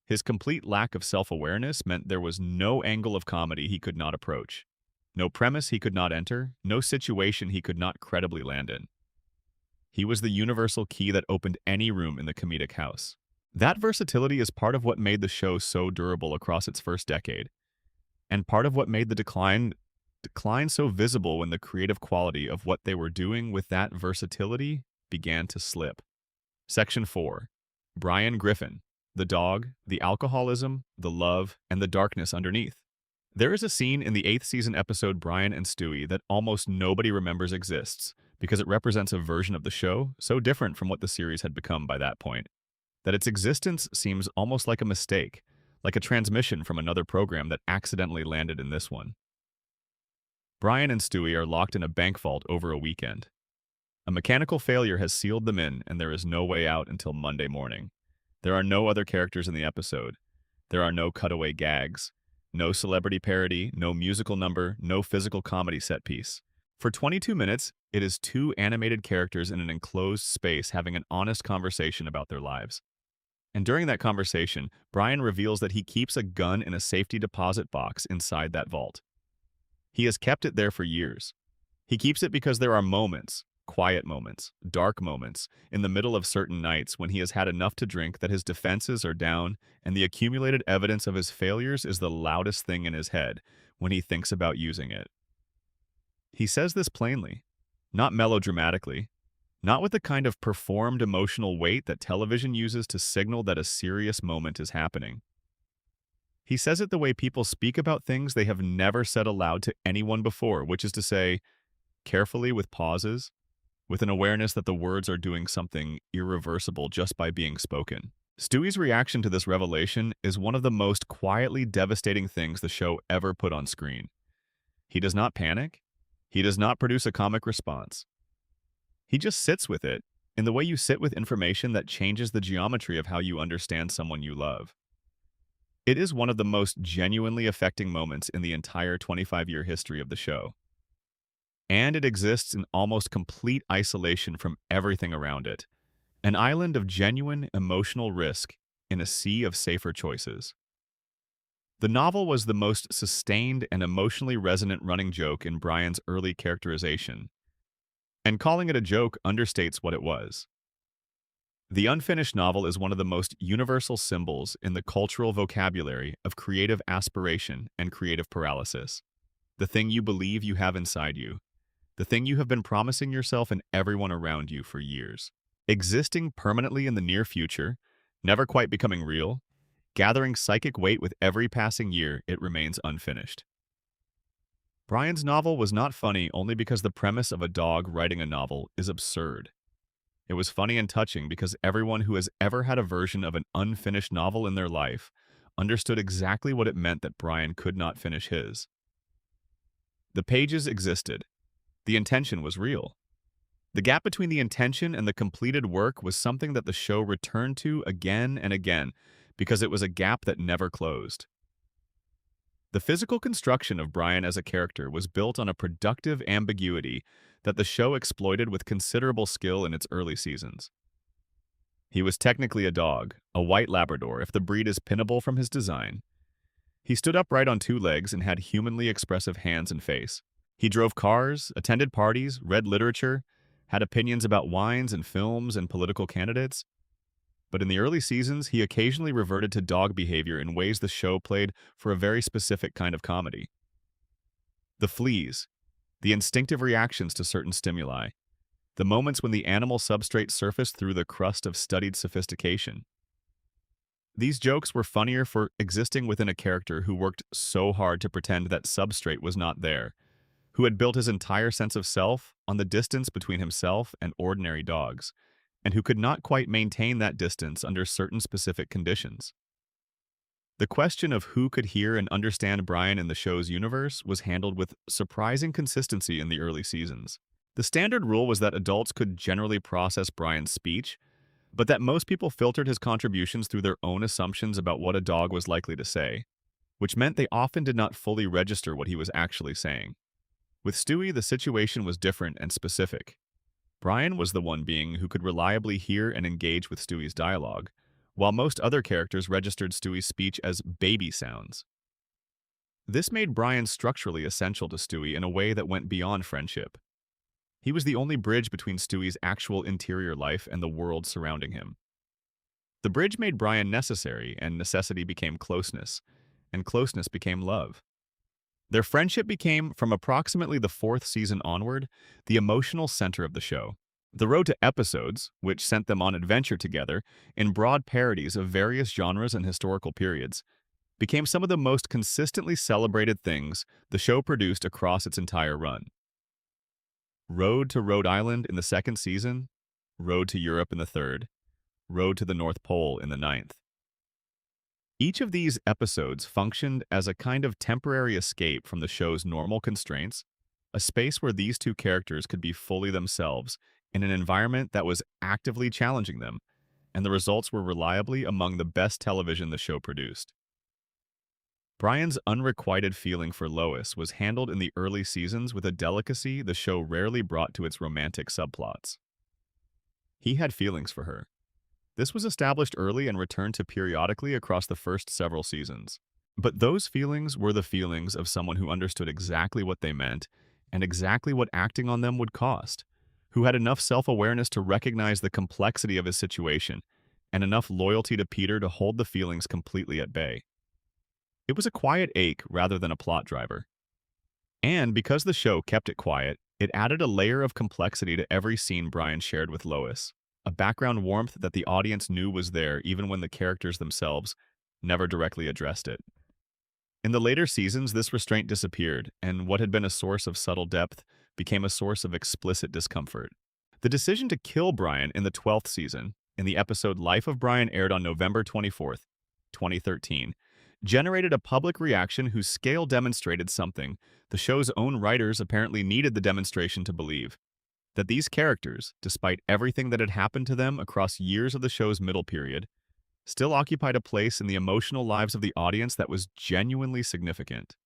His complete lack of self-awareness meant there was no angle of comedy he could not approach, no premise he could not enter, no situation he could not credibly land in. He was the universal key that opened any room in the comedic house. That versatility is part of what made the show so durable across its first decade, and part of what made the decline so visible when the creative quality of what they were doing with that versatility began to slip. Section 4. Brian Griffin. The dog, the alcoholism, the love, and the darkness underneath. There is a scene in the 8th season episode Brian and Stewie that almost nobody remembers exists because it represents a version of the show so different from what the series had become by that point, that its existence seems almost like a mistake, like a transmission from another program that accidentally landed in this one. Brian and Stewie are locked in a bank vault over a weekend. A mechanical failure has sealed them in, and there is no way out until Monday morning. There are no other characters in the episode. There are no cutaway gags, no celebrity parody, no musical number, no physical comedy set piece. For 22 minutes, it is two animated characters in an enclosed space having an honest conversation about their lives. And during that conversation, Brian reveals that he keeps a gun in a safety deposit box inside that vault. He has kept it there for years. He keeps it because there are moments, quiet moments, dark moments, in the middle of certain nights when he has had enough to drink that his defenses are down and the accumulated evidence of his failures is the loudest thing in his head when he thinks about using it. He says this plainly, not melodramatically, not with the kind of performed emotional weight that television uses to signal that a serious moment is happening. He says it the way people speak about things they have never said aloud to anyone before, which is to say, carefully with pauses, with an awareness that the words are doing something irreversible just by being spoken. Stewie's reaction to this revelation is one of the most quietly devastating things the show ever put on screen. He does not panic. He does not produce a comic response. He just sits with it, in the way you sit with information that changes the geometry of how you understand someone you love. It is one of the most genuinely affecting moments in the entire 25-year history of the show. And it exists in almost complete isolation from everything around it, an island of genuine emotional risk in a sea of safer choices. The novel was the most sustained and emotionally resonant running joke in Brian's early characterization, and calling it a joke understates what it was. The unfinished novel is one of the most universal symbols in the cultural vocabulary of creative aspiration and creative paralysis. The thing you believe you have inside you, the thing you have been promising yourself and everyone around you for years. Existing permanently in the near future, never quite becoming real, gathering psychic weight with every passing year, it remains unfinished. Brian's novel was not funny only because the premise of a dog writing a novel is absurd. It was funny and touching because everyone who has ever had a version of an unfinished novel in their life understood exactly what it meant that Brian could not finish his. The pages existed. The intention was real. The gap between the intention and the completed work was something that the show returned to again and again because it was a gap that never closed. The physical construction of Brian as a character was built on a productive ambiguity that the show exploited with considerable skill in its early seasons. He was technically a dog, a white Labrador if the breed is pinnable from his design. He stood upright on two legs and had humanly expressive hands and face. He drove cars, attended parties, read literature, had opinions about wines and films and political candidates. But in the early seasons, he occasionally reverted to dog behavior in ways the show played for a very specific kind of comedy. The fleas, the instinctive reactions to certain stimuli, the moments when the animal substrate surfaced through the crust of studied sophistication. These jokes were funnier for existing within a character who worked so hard to pretend that substrate was not there, who had built his entire sense of self on the distance between himself and ordinary dogs, and who could not quite maintain that distance under certain specific conditions. The question of who could hear and understand Brian in the show's universe was handled with surprising consistency in the early seasons. The standard rule was that adults could generally process Brian's speech, but that most people filtered his contributions through their own assumptions about what a dog was likely to say, which meant they often did not fully register what he was actually saying. With Stewie, the situation was different and specific. Brian was the one being who could reliably hear and engage with Stewie's dialogue, while most other characters registered Stewie's speech as baby sounds. This made Brian structurally essential to Stewie in a way that went beyond friendship. He was the only bridge between Stewie's actual interior life and the world surrounding him. The bridge made Brian necessary, and necessity became closeness, and closeness became love. Their friendship became, from approximately the fourth season onward, the emotional center of the show. The road to episodes, which sent them on adventure together in broad parodies of various genres and historical periods, became some of the most consistently celebrated things the show produced across its entire run. Road to Rhode Island in the second season, Road to Europe in the third, Road to the North Pole in the ninth. Each of these episodes functioned as a kind of temporary escape from the show's normal constraints, a space where these two characters could be fully themselves in an environment that was actively challenging them, and the results were reliably among the best television the show produced. Brian's unrequited feeling for Lois was handled in the early seasons with a delicacy the show rarely brought to its romantic subplots. He had feelings for her. This was established early and returned to periodically across the first several seasons. But those feelings were the feelings of someone who understood exactly what they meant and exactly what acting on them would cost, who had enough self-awareness to recognize the complexity of his situation and enough loyalty to Peter to hold the feelings completely at bay. It was a quiet ache rather than a plot driver. And because the show kept it quiet, it added a layer of complexity to every scene Brian shared with Lois, a background warmth that the audience knew was there even when the characters themselves never directly addressed it. In the later seasons, this restraint disappeared, and what had been a source of subtle depth became a source of explicit discomfort. The decision to kill Brian in the 12th season, in the episode Life of Brian aired on November 24th, 2013, generated a public reaction whose scale demonstrated something the show's own writers apparently needed the demonstration to believe, that these characters, despite everything that had happened to them across years of the show's middle period, still occupied a place in the emotional lives of the audience that was genuinely significant.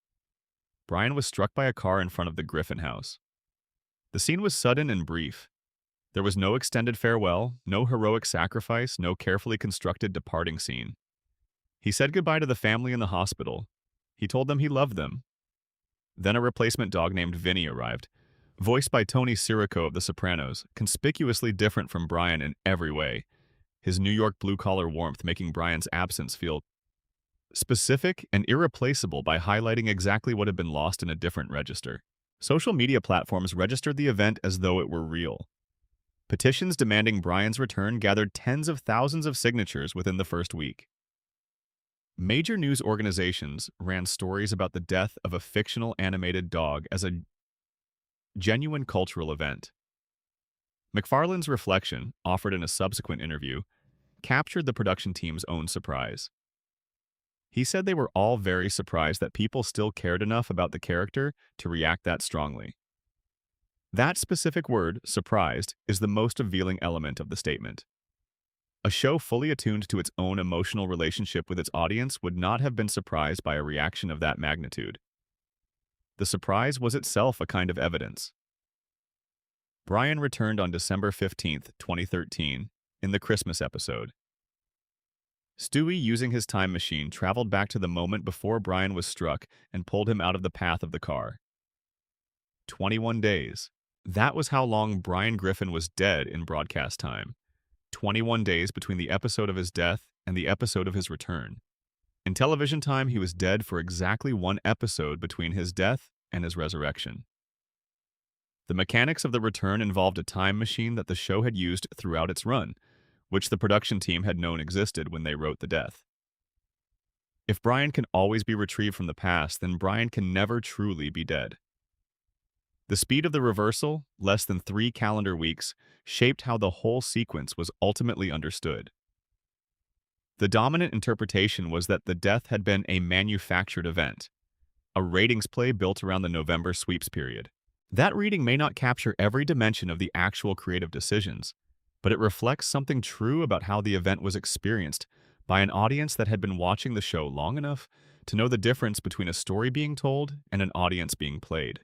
Brian was struck by a car in front of the Griffin house. The scene was sudden and brief. There was no extended farewell, no heroic sacrifice, no carefully constructed departing scene. He said goodbye to the family in the hospital. He told them he loved them. Then a replacement dog named Vinny arrived, voiced by Tony Sirico of The Sopranos, conspicuously different from Brian in every way, his New York blue-collar warmth making Brian's absence feel specific and irreplaceable by highlighting exactly what had been lost in a different register. Social media platforms registered the event as though it were real. Petitions demanding Brian's return gathered tens of thousands of signatures within the first week. Major news organizations ran stories about the death of a fictional animated dog as a genuine cultural event. McFarlane's reflection, offered in a subsequent interview, captured the production team's own surprise. He said they were all very surprised that people still cared enough about the character to react that strongly. That specific word, surprised, is the most revealing element of the statement. A show fully attuned to its own emotional relationship with its audience would not have been surprised by a reaction of that magnitude. The surprise was itself a kind of evidence. Brian returned on December 15, 2013, in the Christmas episode. Stewie, using his time machine, traveled back to the moment before Brian was struck and pulled him out of the path of the car. 21 days. That was how long Brian Griffin was dead in broadcast time. 21 days between the episode of his death and the episode of his return. In television time, he was dead for exactly one episode between his death and his resurrection. The mechanics of the return involved a time machine that the show had used throughout its run, which the production team had known existed when they wrote the death. If Brian can always be retrieved from the past, then Brian can never truly be dead. The speed of the reversal, less than 3 calendar weeks, shaped how the whole sequence was ultimately understood. The dominant interpretation was that the death had been a manufactured event, a ratings play built around the November sweeps period. That reading may not capture every dimension of the actual creative decisions, but it reflects something true about how the event was experienced by an audience that had been watching the show long enough to know the difference between a story being told and an audience being played.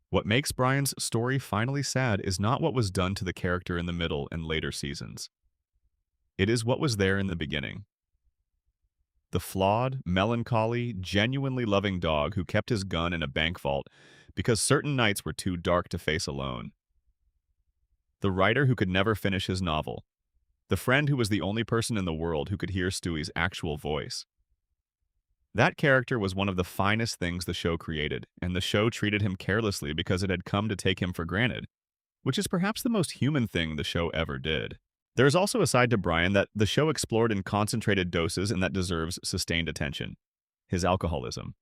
What makes Brian's story finally sad is not what was done to the character in the middle and later seasons. It is what was there in the beginning. The flawed, melancholy, genuinely loving dog who kept his gun in a bank vault because certain nights were too dark to face alone. The writer who could never finish his novel. The friend who was the only person in the world who could hear Stewie's actual voice. That character was one of the finest things the show created, and the show treated him carelessly because it had come to take him for granted, which is perhaps the most human thing the show ever did. There is also a side to Brian that the show explored in concentrated doses and that deserves sustained attention: his alcoholism.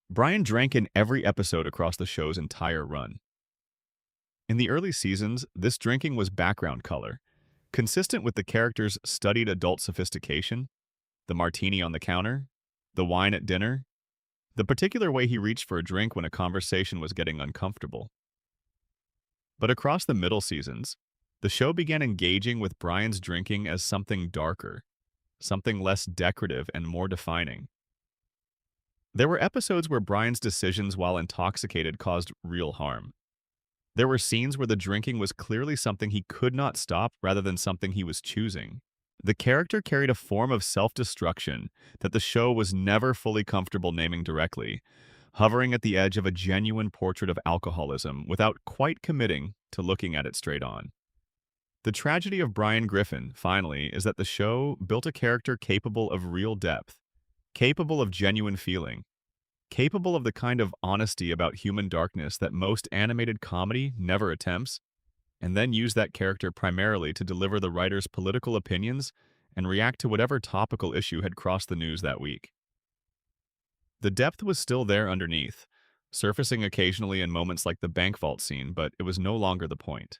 Brian drank in every episode across the show's entire run. In the early seasons, this drinking was background color, consistent with the character's studied adult sophistication: the martini on the counter, the wine at dinner, the particular way he reached for a drink when a conversation was getting uncomfortable. But across the middle seasons, the show began engaging with Brian's drinking as something darker, something less decorative and more defining. There were episodes where Brian's decisions while intoxicated caused real harm. There were scenes where the drinking was clearly something he could not stop rather than something he was choosing. The character carried a form of self-destruction that the show was never fully comfortable naming directly, hovering at the edge of a genuine portrait of alcoholism without quite committing to looking at it straight on. The tragedy of Brian Griffin, finally, is that the show built a character capable of real depth, capable of genuine feeling, capable of the kind of honesty about human darkness that most animated comedy never attempts, and then used that character primarily to deliver the writer's political opinions and react to whatever topical issue had crossed the news that week. The depth was still there underneath, surfacing occasionally in moments like the bank vault scene, but it was no longer the point.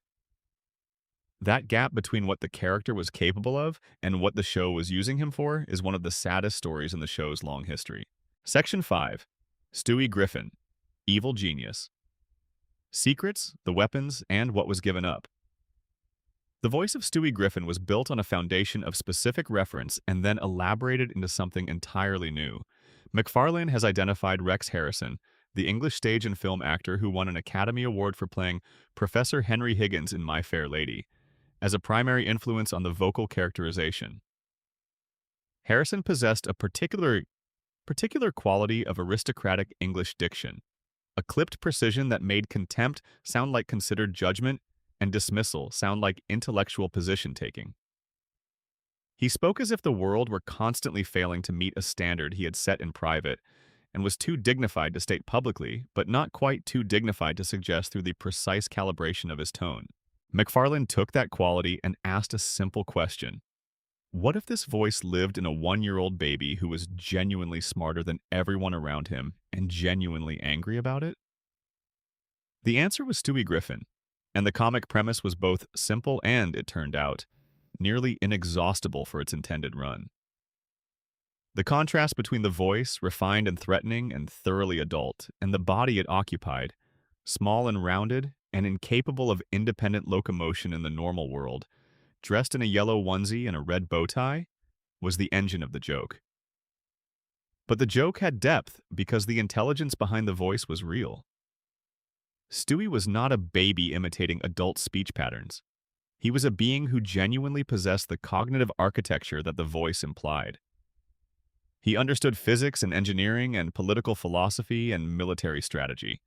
That gap between what the character was capable of and what the show was using him for is one of the saddest stories in the show's long history. Section 5. Stewie Griffin, Evil Genius. Secrets, the weapons, and what was given up. The voice of Stewie Griffin was built on a foundation of specific reference and then elaborated into something entirely new. MacFarlane has identified Rex Harrison, the English stage and film actor who won an Academy Award for playing Professor Henry Higgins in My Fair Lady, as a primary influence on the vocal characterization. Harrison possessed a particular quality of aristocratic English diction, a clipped precision that made contempt sound like considered judgment and dismissal sound like intellectual position-taking. He spoke as if the world were constantly failing to meet a standard he had set in private and was too dignified to state publicly, but not quite too dignified to suggest through the precise calibration of his tone. MacFarlane took that quality and asked a simple question. What if this voice lived in a 1-year-old baby who was genuinely smarter than everyone around him and genuinely angry about it? The answer was Stewie Griffin, and the comic premise was both simple and, it turned out, nearly inexhaustible for its intended run. The contrast between the voice, refined and threatening and thoroughly adult, and the body it occupied, small and rounded and incapable of independent locomotion in the normal world, dressed in a yellow onesie and a red bow tie, was the engine of the joke. But the joke had depth because the intelligence behind the voice was real. Stewie was not a baby imitating adult speech patterns. He was a being who genuinely possessed the cognitive architecture that the voice implied. He understood physics and engineering and political philosophy and military strategy.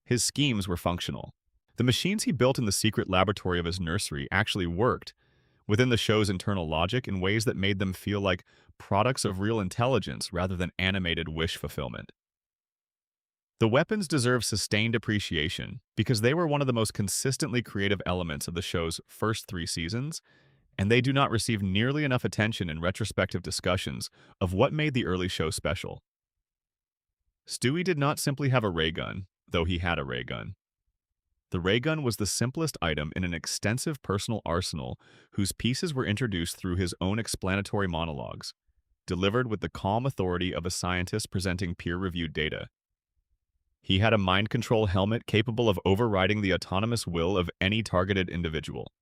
His schemes were functional. The machines he built in the secret laboratory of his nursery actually worked within the show's internal logic in ways that made them feel like products of real intelligence rather than animated wish fulfillment. The weapons deserve sustained appreciation because they were one of the most consistently creative elements of the show's first 3 seasons, and they do not receive nearly enough attention in retrospective discussions of what made the early show special. Stewie did not simply have a ray gun, though he had a ray gun. The ray gun was the simplest item in an extensive personal arsenal whose pieces were introduced through his own explanatory monologues, delivered with the calm authority of a scientist presenting peer-reviewed data. He had a mind control helmet capable of overriding the autonomous will of any targeted individual.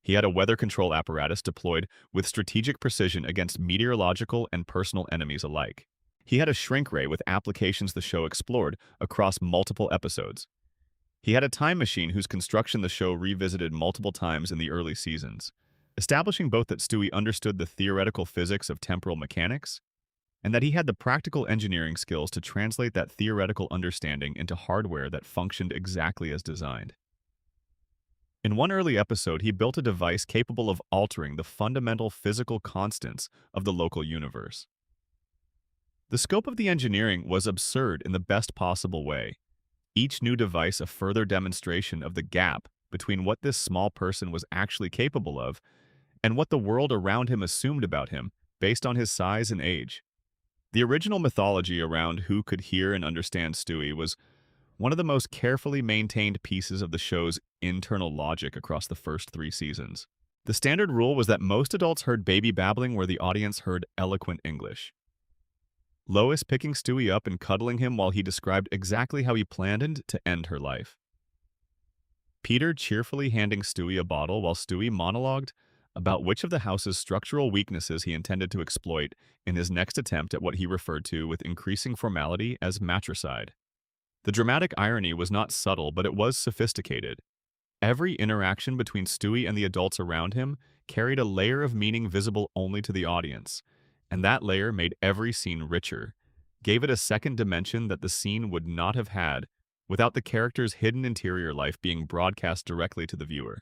He had a weather control apparatus deployed with strategic precision against meteorological and personal enemies alike. He had a shrink ray with applications the show explored across multiple episodes. He had a time machine whose construction the show revisited multiple times in the early seasons. establishing both that Stewie understood the theoretical physics of temporal mechanics and that he had the practical engineering skills to translate that theoretical understanding into hardware that functioned exactly as designed. In one early episode, he built a device capable of altering the fundamental physical constants of the local universe. The scope of the engineering was absurd in the best possible way, each new device a further demonstration of the gap between what this small person was actually capable of and what the world around him assumed about him based on his size and age. The original mythology around who could hear and understand Stewie was one of the most carefully maintained pieces of the show's internal logic across the first 3 seasons. The standard rule was that most adults heard baby babbling where the audience heard eloquent English. Lois picking Stewie up and cuddling him while he described exactly how he planned to end her life. Peter cheerfully handing Stewie a bottle while Stewie monologued about which of the house's structural weaknesses he intended to exploit in his next attempt at what he referred to with increasing formality as matricide. The dramatic irony was not subtle, but it was sophisticated. Every interaction between Stewie and the adults around him carried a layer of meaning visible only to the audience, and that layer made every scene richer, gave it a second dimension that the scene would not have had without the character's hidden interior life being broadcast directly to the viewer.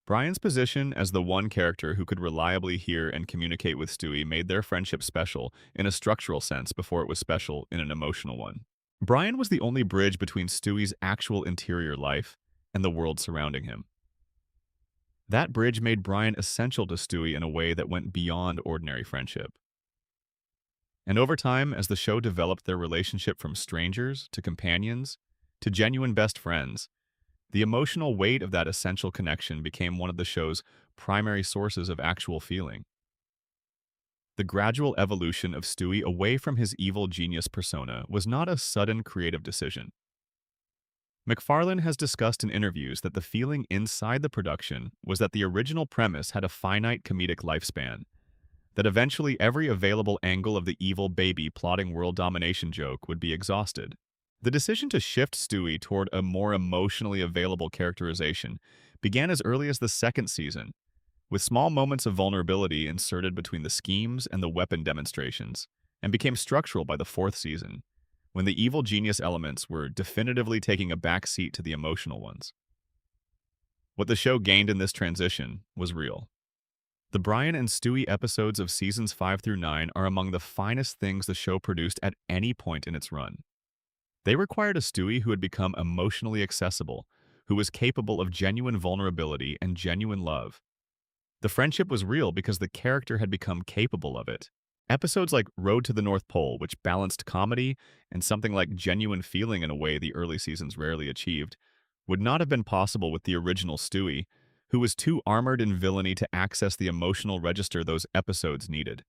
Brian's position as the one character who could reliably hear and communicate with Stewie made their friendship special in a structural sense before it was special in an emotional one. Brian was the only bridge between Stewie's actual interior life and the world surrounding him. That bridge made Brian essential to Stewie in a way that went beyond ordinary friendship. And over time, as the show developed their relationship from strangers to companions to genuine best friends, the emotional weight of that essential connection became one of the show's primary sources of actual feeling. The gradual evolution of Stewie away from his evil genius persona was not a sudden creative decision. MacFarlane has discussed in interviews that the feeling inside the production was that the original premise had a finite comedic lifespan, that eventually every available angle of the evil baby plotting world domination joke would be exhausted. The decision to shift Stewie toward a more emotionally available characterization began as early as the second season, with small moments of vulnerability inserted between the schemes and the weapon demonstrations, and became structural by the fourth season, when the evil genius elements were definitively taking a back seat to the emotional ones. What the show gained in this transition was real. The Brian and Stewie episodes of seasons 5 through 9 are among the finest things the show produced at any point in its run. They required a Stewie who had become emotionally accessible, who was capable of genuine vulnerability and genuine love. The friendship was real because the character had become capable of it. Episodes like Road to the North Pole, which balanced comedy and something like genuine feeling in a way the early seasons rarely achieved, would not have been possible with the original Stewie, who was too armored in villainy to access the emotional register those episodes needed.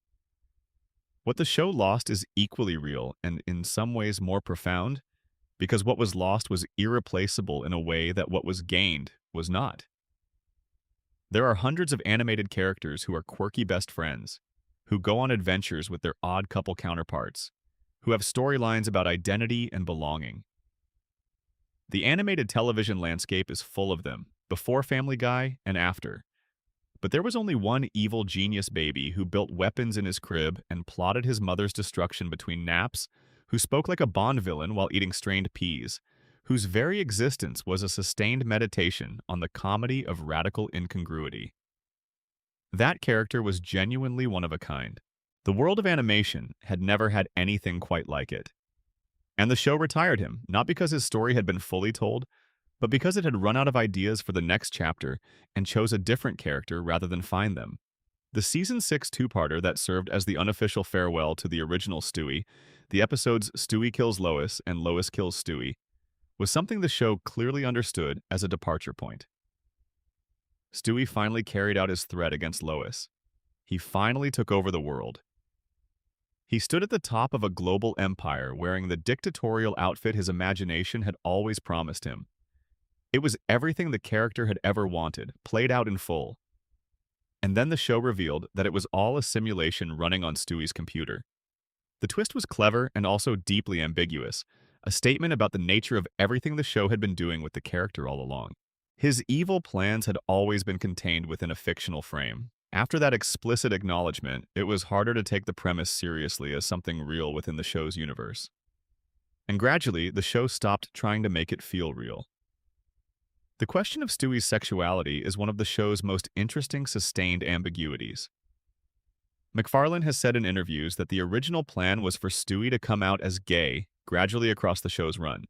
What the show lost is equally real and in some ways more profound, because what was lost was irreplaceable in a way that what was gained was not. There are hundreds of animated characters who are quirky best friends, who go on adventures with their odd couple counterparts, who have storylines about identity and belonging. The animated television landscape is full of them, before Family Guy and after. But there was only one evil genius baby who built weapons in his crib and plotted his mother's destruction between naps, who spoke like a Bond villain while eating strained peas, whose very existence was a sustained meditation on the comedy of radical incongruity. That character was genuinely one of a kind. The world of animation had never had anything quite like it. And the show retired him, not because his story had been fully told, but because it had run out of ideas for the next chapter and chose a different character rather than find them. The Season 6 two-parter that served as the unofficial farewell to the original Stewie, the episodes Stewie Kills Lois and Lois Kills Stewie, was something the show clearly understood as a departure point. Stewie finally carried out his threat against Lois. He finally took over the world. He stood at the top of a global empire wearing the dictatorial outfit his imagination had always promised him. It was everything the character had ever wanted, played out in full. And then the show revealed that it was all a simulation running on Stewie's computer. The twist was clever and also deeply ambiguous, a statement about the nature of everything the show had been doing with the character all along. His evil plans had always been contained within a fictional frame. After that explicit acknowledgement, it was harder to take the premise seriously as something real within the show's universe. And gradually, the show stopped trying to make it feel real. The question of Stewie's sexuality is one of the show's most interesting sustained ambiguities. MacFarlane has said in interviews that the original plan was for Stewie to come out as gay gradually across the show's run,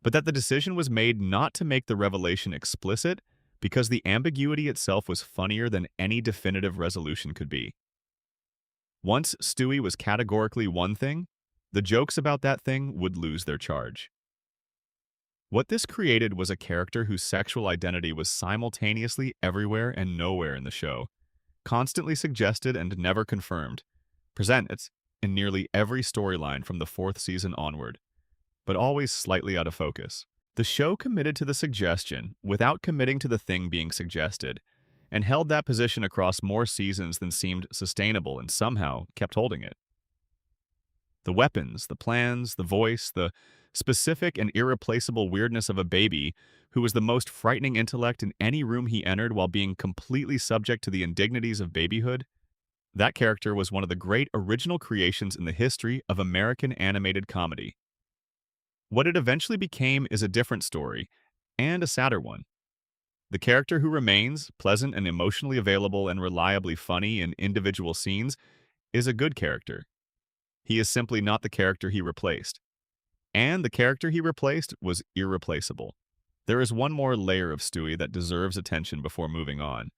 but that the decision was made not to make the revelation explicit because the ambiguity itself was funnier than any definitive resolution could be. Once Stewie was categorically one thing, the jokes about that thing would lose their charge. What this created was a character whose sexual identity was simultaneously everywhere and nowhere in the show, constantly suggested and never confirmed, presented in nearly every storyline from the fourth season onward, but always slightly out of focus. The show committed to the suggestion without committing to the thing being suggested, and held that position across more seasons than seemed sustainable and somehow kept holding it. The weapons, the plans, the voice, the specific and irreplaceable weirdness of a baby who was the most frightening intellect in any room he entered while being completely subject to the indignities of babyhood, that character was one of the great original creations in the history of American animated comedy. What it eventually became is a different story, and a sadder one. The character who remains, pleasant and emotionally available and reliably funny in individual scenes, is a good character. He is simply not the character he replaced. And the character he replaced was irreplaceable. There is one more layer of Stewie that deserves attention before moving on,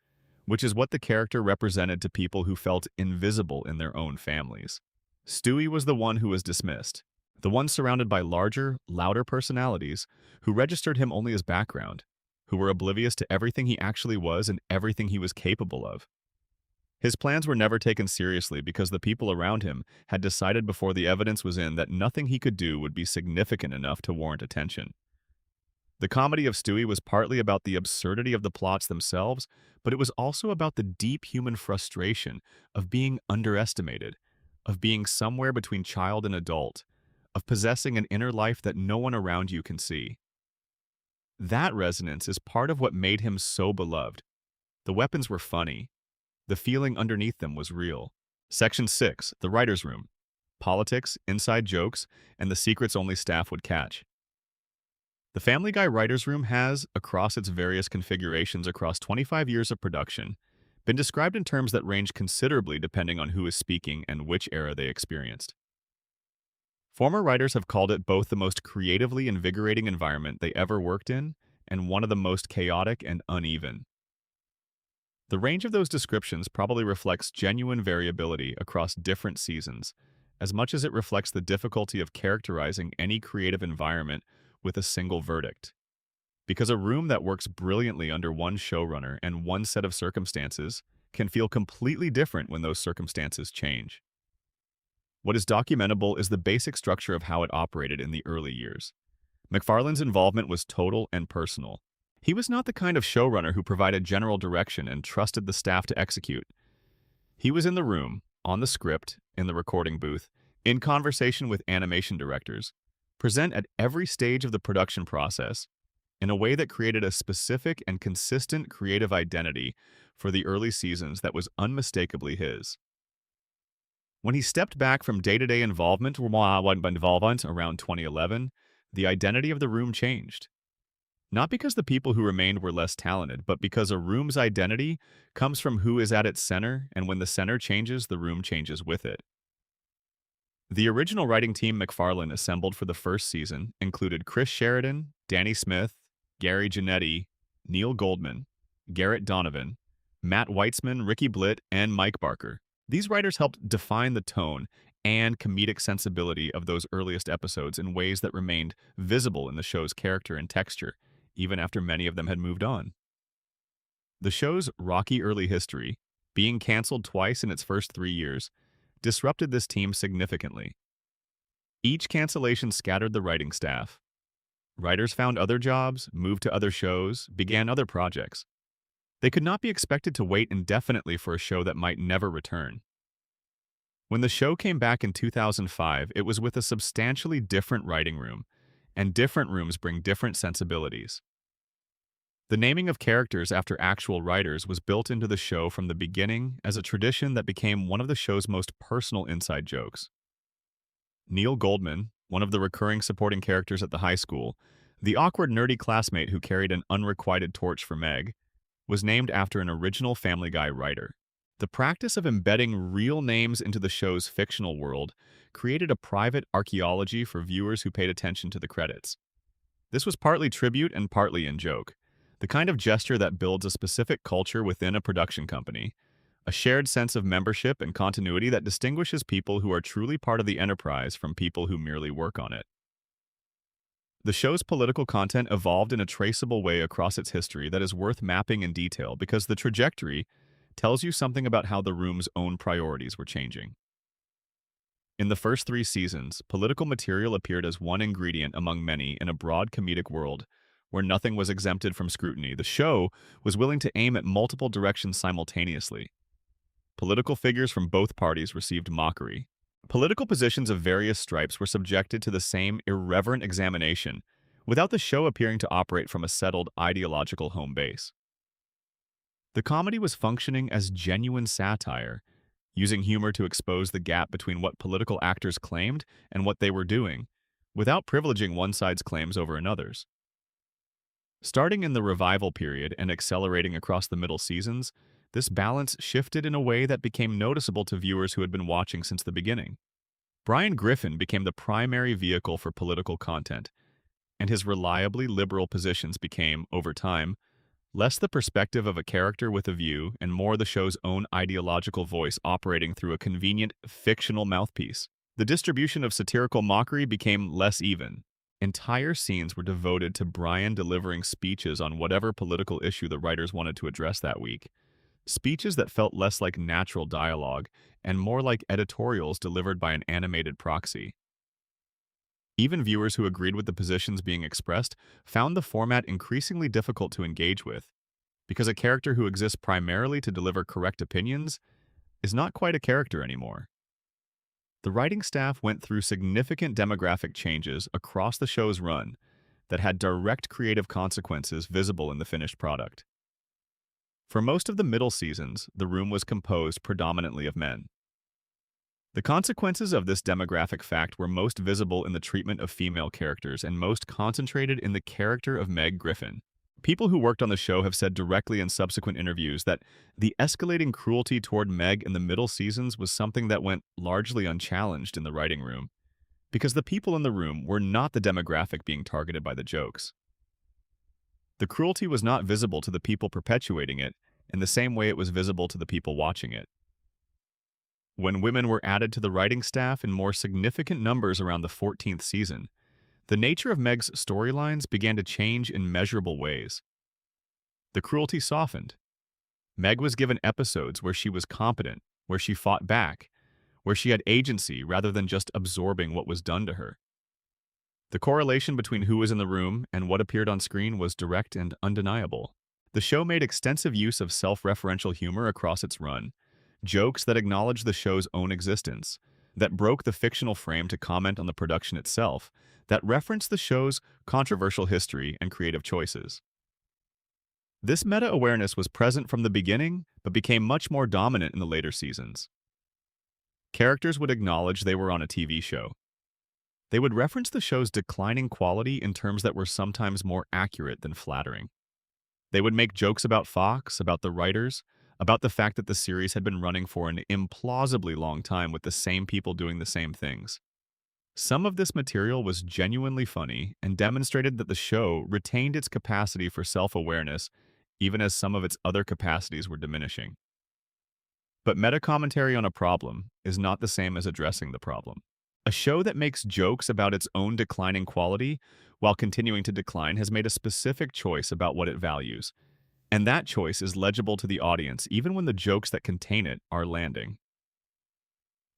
which is what the character represented to people who felt invisible in their own families. Stewie was the one who was dismissed, the one surrounded by larger, louder personalities who registered him only as background, who were oblivious to everything he actually was and everything he was capable of. His plans were never taken seriously because the people around him had decided before the evidence was in that nothing he could do would be significant enough to warrant attention. The comedy of Stewie was partly about the absurdity of the plots themselves, but it was also about the deep human frustration of being underestimated, of being somewhere between child and adult, of possessing an inner life that no one around you can see. That resonance is part of what made him so beloved. The weapons were funny. The feeling underneath them was real. Section 6, the writer's room. Politics, inside jokes, and the secrets only staff would catch. The Family Guy writer's room has, across its various configurations across 25 years of production, been described in terms that range considerably depending on who is speaking and which era they experienced. Former writers have called it both the most creatively invigorating environment they ever worked in and one of the most chaotic and uneven. The range of those descriptions probably reflects genuine variability across different seasons, as much as it reflects the difficulty of characterizing any creative environment with a single verdict. Because a room that works brilliantly under one showrunner and one set of circumstances can feel completely different when those circumstances change. What is documentable is the basic structure of how it operated in the early years. MacFarlane's involvement was total and personal. He was not the kind of showrunner who provided general direction and trusted the staff to execute. He was in the room, on the script, in the recording booth, in conversation with animation directors, present at every stage of the production process, in a way that created a specific and consistent creative identity for the early seasons that was unmistakably his. When he stepped back from day-to-day involvement around 2011, the identity of the room changed. Not because the people who remained were less talented, but because a room's identity comes from who is at its center, and when the center changes, the room changes with it. The original writing team MacFarlane assembled for the first season included Chris Sheridan, Danny Smith, Gary Janetti, Neil Goldman, Garrett Donovan, Matt Weitzman, Ricky Blitt, and Mike Barker. These writers helped define the tone and comedic sensibility of those earliest episodes in ways that remained visible in the show's character and texture, even after many of them had moved on. The show's rocky early history, being canceled twice in its first 3 years, disrupted this team significantly. Each cancellation scattered the writing staff. Writers found other jobs, moved to other shows, began other projects. They could not be expected to wait indefinitely for a show that might never return. When the show came back in 2005, it was with a substantially different writing room, and different rooms bring different sensibilities. The naming of characters after actual writers was built into the show from the beginning as a tradition that became one of the show's most personal inside jokes. Neil Goldman, one of the recurring supporting characters at the high school, the awkward nerdy classmate who carried an unrequited torch for Meg, was named after an original Family Guy writer. The practice of embedding real names into the show's fictional world created a private archaeology for viewers who paid attention to the credits. This was partly tribute and partly in joke, the kind of gesture that builds a specific culture within a production company, a shared sense of membership and continuity that distinguishes people who are truly part of the enterprise from people who merely work on it. The show's political content evolved in a traceable way across its history that is worth mapping in detail because the trajectory tells you something about how the room's own priorities were changing. In the first 3 seasons, political material appeared as one ingredient among many in a broad comedic world where nothing was exempted from scrutiny. The show was willing to aim at multiple directions simultaneously. Political figures from both parties received mockery. Political positions of various stripes were subjected to the same irreverent examination, without the show appearing to operate from a settled ideological home base. The comedy was functioning as genuine satire, using humor to expose the gap between what political actors claimed and what they were doing, without privileging one side's claims over another's. Starting in the revival period and accelerating across the middle seasons, this balance shifted in a way that became noticeable to viewers who had been watching since the beginning. Brian Griffin became the primary vehicle for political content, and his reliably liberal positions became, over time, less the perspective of a character with a view and more the show's own ideological voice operating through a convenient, fictional mouthpiece. The distribution of satirical mockery became less even. Entire scenes were devoted to Brian delivering speeches on whatever political issue the writers wanted to address that week. Speeches that felt less like natural dialogue and more like editorials delivered by an animated proxy. Even viewers who agreed with the positions being expressed found the format increasingly difficult to engage with, because a character who exists primarily to deliver correct opinions is not quite a character anymore. The writing staff went through significant demographic changes across the show's run that had direct creative consequences visible in the finished product. For most of the middle seasons, the room was composed predominantly of men. The consequences of this demographic fact were most visible in the treatment of female characters and most concentrated in the character of Meg Griffin. People who worked on the show have said directly in subsequent interviews that the escalating cruelty toward Meg in the middle seasons was something that went largely unchallenged in the writing room, because the people in the room were not the demographic being targeted by the jokes. The cruelty was not visible to the people perpetuating it in the same way it was visible to the people watching it. When women were added to the writing staff in more significant numbers around the 14th season, the nature of Meg's storylines began to change in measurable ways. The cruelty softened. Meg was given episodes where she was competent, where she fought back, where she had agency rather than just absorbing what was done to her. The correlation between who was in the room and what appeared on screen was direct and undeniable. The show made extensive use of self-referential humor across its run, jokes that acknowledged the show's own existence, that broke the fictional frame to comment on the production itself, that referenced the show's controversial history and creative choices. This meta-awareness was present from the beginning, but became much more dominant in the later seasons. Characters would acknowledge they were on a TV show. They would reference the show's declining quality in terms that were sometimes more accurate than flattering. They would make jokes about Fox, about the writers, about the fact that the series had been running for an implausibly long time with the same people doing the same things. Some of this material was genuinely funny and demonstrated that the show retained its capacity for self-awareness even as some of its other capacities were diminishing. But meta-commentary on a problem is not the same as addressing the problem. A show that makes jokes about its own declining quality while continuing to decline has made a specific choice about what it values, and that choice is legible to the audience even when the jokes that contain it are landing.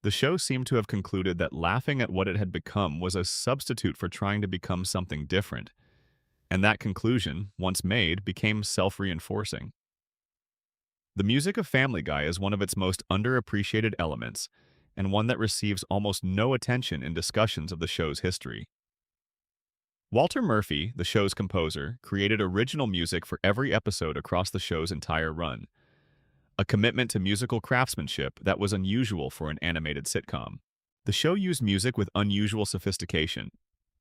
The show seemed to have concluded that laughing at what it had become was a substitute for trying to become something different, and that conclusion, once made, became self-reinforcing. The music of Family Guy is one of its most underappreciated elements, and one that receives almost no attention in discussions of the show's history. Walter Murphy, the show's composer, created original music for every episode across the show's entire run, a commitment to musical craftsmanship that was unusual for an animated sitcom. The show used music with unusual sophistication,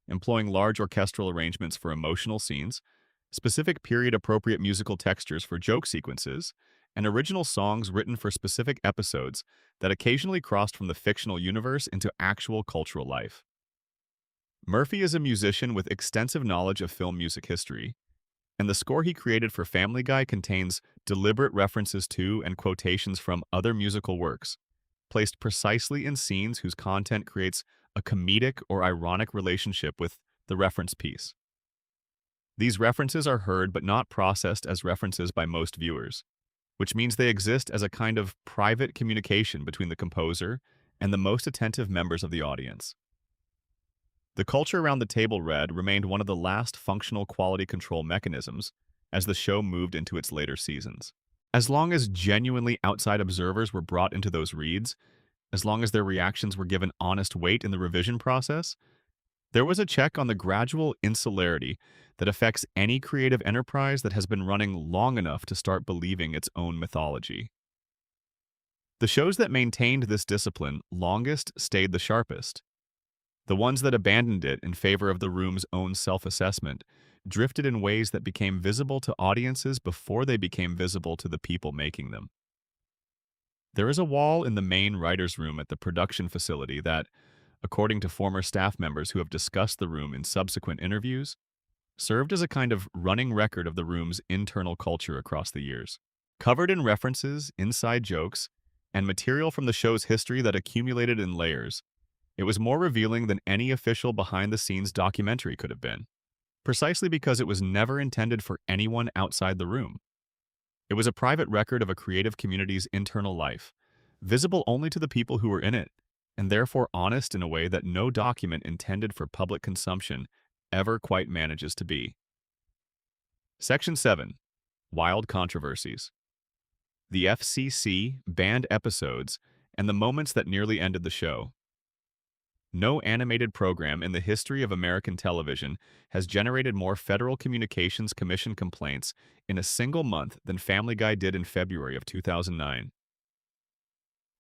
employing large orchestral arrangements for emotional scenes, specific period-appropriate musical textures for joke sequences, and original songs written for specific episodes that occasionally crossed from the fictional universe into actual cultural life. Murphy is a musician with extensive knowledge of film music history, and the score he created for Family Guy contains deliberate references to and quotations from other musical works, placed precisely in scenes whose content creates a comedic or ironic relationship with the reference piece. These references are heard but not processed as references by most viewers, which means they exist as a kind of private communication between the composer and the most attentive members of the audience. The culture around the table read remained one of the last functional quality control mechanisms as the show moved into its later seasons. As long as genuinely outside observers were brought into those reads, as long as their reactions were given honest weight in the revision process, there was a check on the gradual insularity that affects any creative enterprise that has been running long enough to start believing its own mythology. The shows that maintained this discipline longest stayed the sharpest. The ones that abandoned it in favor of the room's own self-assessment drifted in ways that became visible to audiences before they became visible to the people making them. There is a wall in the main writer's room at the production facility that, according to former staff members who have discussed the room in subsequent interviews, served as a kind of running record of the room's internal culture across the years. Covered in references, inside jokes, and material from the show's history that accumulated in layers, it was more revealing than any official behind-the-scenes documentary could have been, precisely because it was never intended for anyone outside the room. It was a private record of a creative community's internal life, visible only to the people who were in it, and therefore honest in a way that no document intended for public consumption ever quite manages to be. Section 7. Wild Controversies. The FCC banned episodes and the moments that nearly ended the show. No animated program in the history of American television has generated more Federal Communications Commission complaints in a single month than Family Guy did in February of 2009.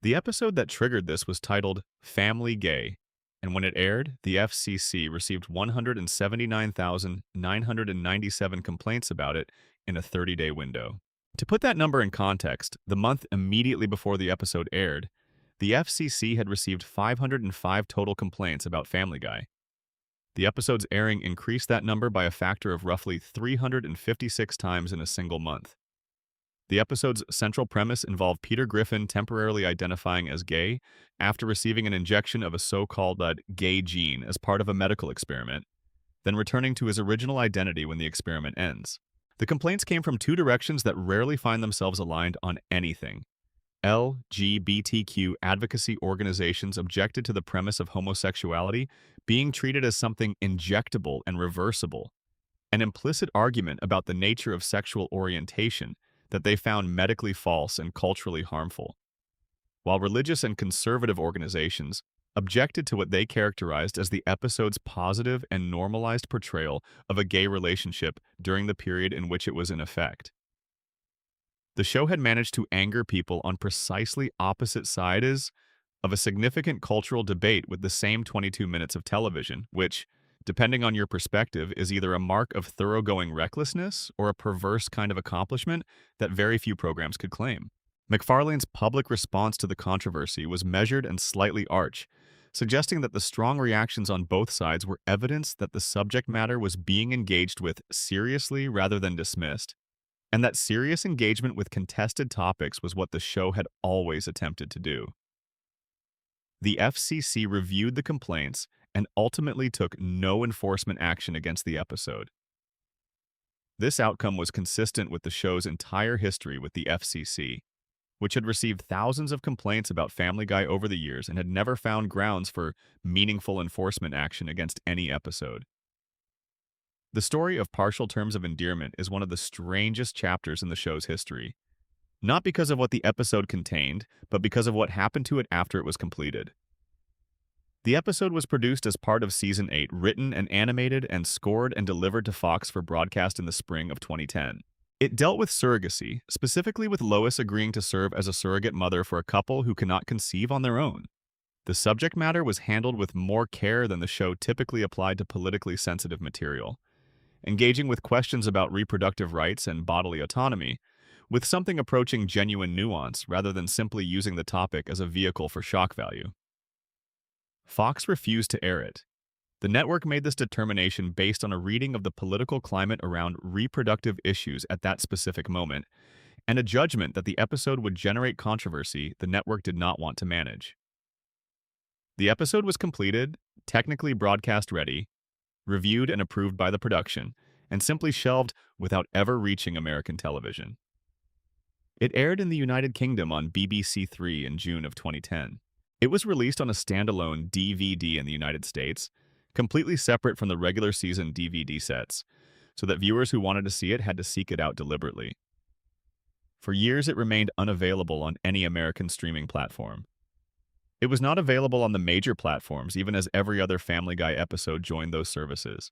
The episode that triggered this was titled Family Gay, and when it aired, the FCC received 179,997 complaints about it in a 30-day window. To put that number in context, the month immediately before the episode aired, the FCC had received 505 total complaints about Family Guy. The episode's airing increased that number by a factor of roughly 356 times in a single month. The episode's central premise involved Peter Griffin temporarily identifying as gay after receiving an injection of a so-called gay gene as part of a medical experiment, then returning to his original identity when the experiment ends. The complaints came from two directions that rarely find themselves aligned on anything. LGBTQ advocacy organizations objected to the premise of homosexuality being treated as something injectable and reversible, an implicit argument about the nature of sexual orientation that they found medically false and culturally harmful, while religious and conservative organizations objected to what they characterized as the episode's positive and normalized portrayal of a gay relationship during the period in which it was in effect. The show had managed to anger people on precisely opposite sides of a significant cultural debate with the same 22 minutes of television, which, depending on your perspective, is either a mark of thoroughgoing recklessness or a perverse kind of accomplishment that very few programs could claim. MacFarlane's public response to the controversy was measured and slightly arch, suggesting that the strong reactions on both sides were evidence that the subject matter was being engaged with seriously rather than dismissed, and that serious engagement with contested topics was what the show had always attempted to do. The FCC reviewed the complaints and ultimately took no enforcement action against the episode. This outcome was consistent with the show's entire history with the FCC, which had received thousands of complaints about Family Guy over the years and had never found grounds for meaningful enforcement action against any episode. The story of partial terms of endearment is one of the strangest chapters in the show's history, not because of what the episode contained, but because of what happened to it after it was completed. The episode was produced as part of Season 8, written and animated and scored and delivered to Fox for broadcast in the spring of 2010. It dealt with surrogacy, specifically with Lois agreeing to serve as a surrogate mother for a couple who cannot conceive on their own. The subject matter was handled with more care than the show typically applied to politically sensitive material, engaging with questions about reproductive rights and bodily autonomy, with something approaching genuine nuance rather than simply using the topic as a vehicle for shock value. Fox refused to air it. The network made this determination based on a reading of the political climate around reproductive issues at that specific moment, and a judgment that the episode would generate controversy the network did not want to manage. The episode was completed, technically broadcast ready, reviewed and approved by the production, and simply shelved without ever reaching American television. It aired in the United Kingdom on BBC Three in June of 2010. It was released on a standalone DVD in the United States, completely separate from the regular season DVD sets, so that viewers who wanted to see it had to seek it out deliberately. For years, it remained unavailable on any American streaming platform. It was not available on the major platforms, even as every other Family Guy episode joined those services.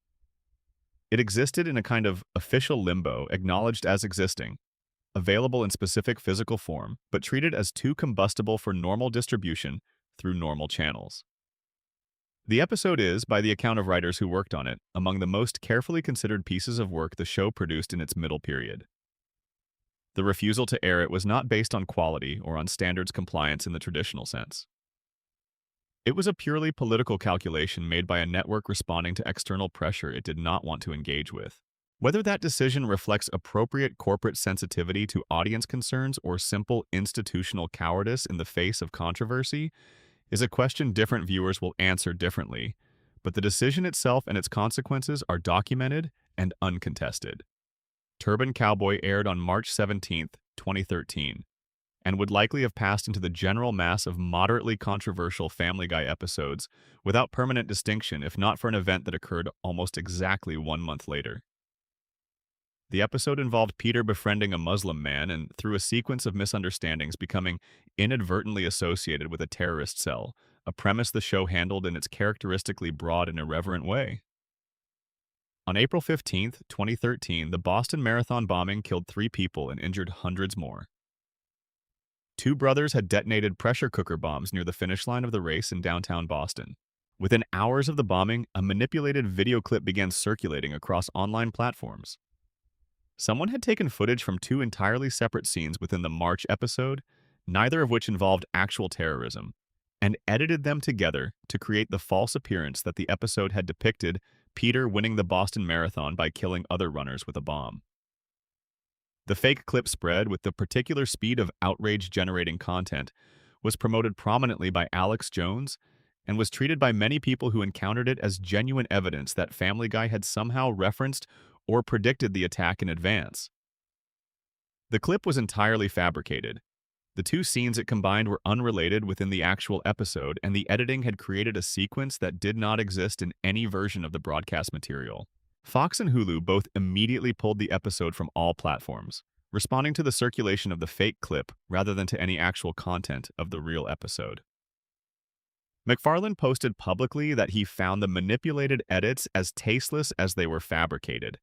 It existed in a kind of official limbo, acknowledged as existing, available in specific physical form, but treated as too combustible for normal distribution through normal channels. The episode is, by the account of writers who worked on it, among the most carefully considered pieces of work the show produced in its middle period. The refusal to air it was not based on quality or on standards compliance in the traditional sense. It was a purely political calculation made by a network responding to external pressure it did not want to engage with. Whether that decision reflects appropriate corporate sensitivity to audience concerns or simple institutional cowardice in the face of controversy is a question different viewers will answer differently, but the decision itself and its consequences are documented and uncontested. Turban Cowboy aired on March 17, 2013, and would likely have passed into the general mass of moderately controversial Family Guy episodes without permanent distinction if not for an event that occurred almost exactly 1 month later. The episode involved Peter befriending a Muslim man and, through a sequence of misunderstandings, becoming inadvertently associated with a terrorist cell, a premise the show handled in its characteristically broad and irreverent way. On April 15, 2013, the Boston Marathon bombing killed 3 people and injured hundreds more. 2 brothers had detonated pressure cooker bombs near the finish line of the race in downtown Boston. Within hours of the bombing, a manipulated video clip began circulating across online platforms. Someone had taken footage from 2 entirely separate scenes within the March episode, neither of which involved actual terrorism, and edited them together to create the false appearance that the episode had depicted Peter winning the Boston Marathon by killing other runners with a bomb. The fake clip spread with the particular speed of outrage-generating content, was promoted prominently by Alex Jones, and was treated by many people who encountered it as genuine evidence that Family Guy had somehow referenced or predicted the attack in advance. The clip was entirely fabricated. The 2 scenes it combined were unrelated within the actual episode, and the editing had created a sequence that did not exist in any version of the broadcast material. Fox and Hulu both immediately pulled the episode from all platforms, responding to the circulation of the fake clip rather than to any actual content of the real episode. McFarlane posted publicly that he found the manipulated edits as tasteless as they were fabricated,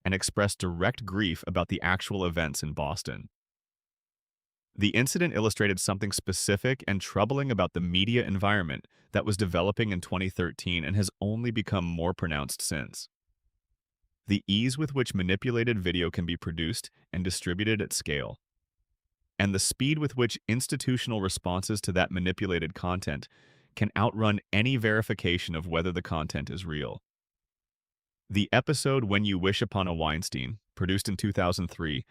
and expressed direct grief about the actual events in Boston. The incident illustrated something specific and troubling about the media environment that was developing in 2013 and has only become more pronounced since. The ease with which manipulated video can be produced and distributed at scale, and the speed with which institutional responses to that manipulated content can outrun any verification of whether the content is real. The episode When You Wish Upon a Weinstein, produced in 2003,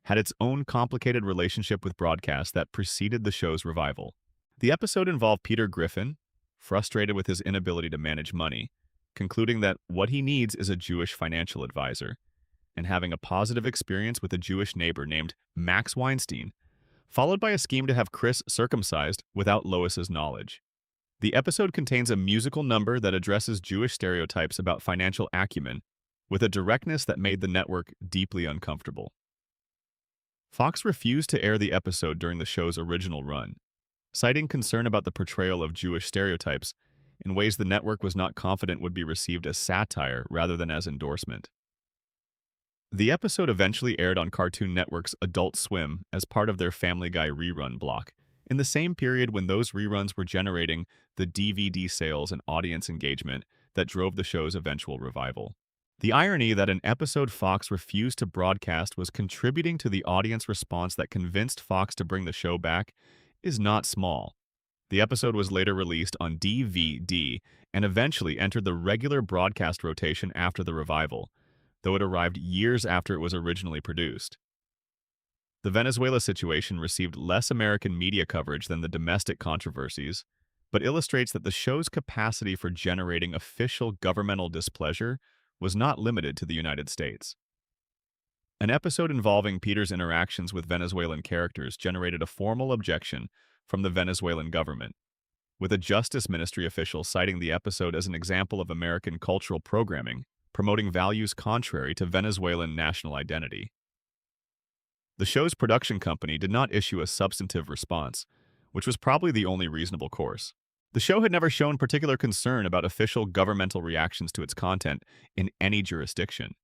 had its own complicated relationship with broadcast that preceded the show's revival. The episode involved Peter Griffin, frustrated with his inability to manage money, concluding that what he needs is a Jewish financial advisor, and having a positive experience with a Jewish neighbor named Max Weinstein, followed by a scheme to have Chris circumcised without Lois's knowledge. The episode contains a musical number that addresses Jewish stereotypes about financial acumen with a directness that made the network deeply uncomfortable. Fox refused to air the episode during the show's original run, citing concern about the portrayal of Jewish stereotypes in ways the network was not confident would be received as satire rather than as endorsement. The episode eventually aired on Cartoon Network's Adult Swim as part of their Family Guy rerun block, in the same period when those reruns were generating the DVD sales and audience engagement that drove the show's eventual revival. The irony that an episode Fox refused to broadcast was contributing to the audience response that convinced Fox to bring the show back is not small. The episode was later released on DVD and eventually entered the regular broadcast rotation after the revival, though it arrived years after it was originally produced. The Venezuela situation received less American media coverage than the domestic controversies, but illustrates that the show's capacity for generating official governmental displeasure was not limited to the United States. An episode involving Peter's interactions with Venezuelan characters generated a formal objection from the Venezuelan government, with a Justice Ministry official citing the episode as an example of American cultural programming, promoting values contrary to Venezuelan national identity. The show's production company did not issue a substantive response, which was probably the only reasonable course. The show had never shown particular concern about official governmental reactions to its content in any jurisdiction.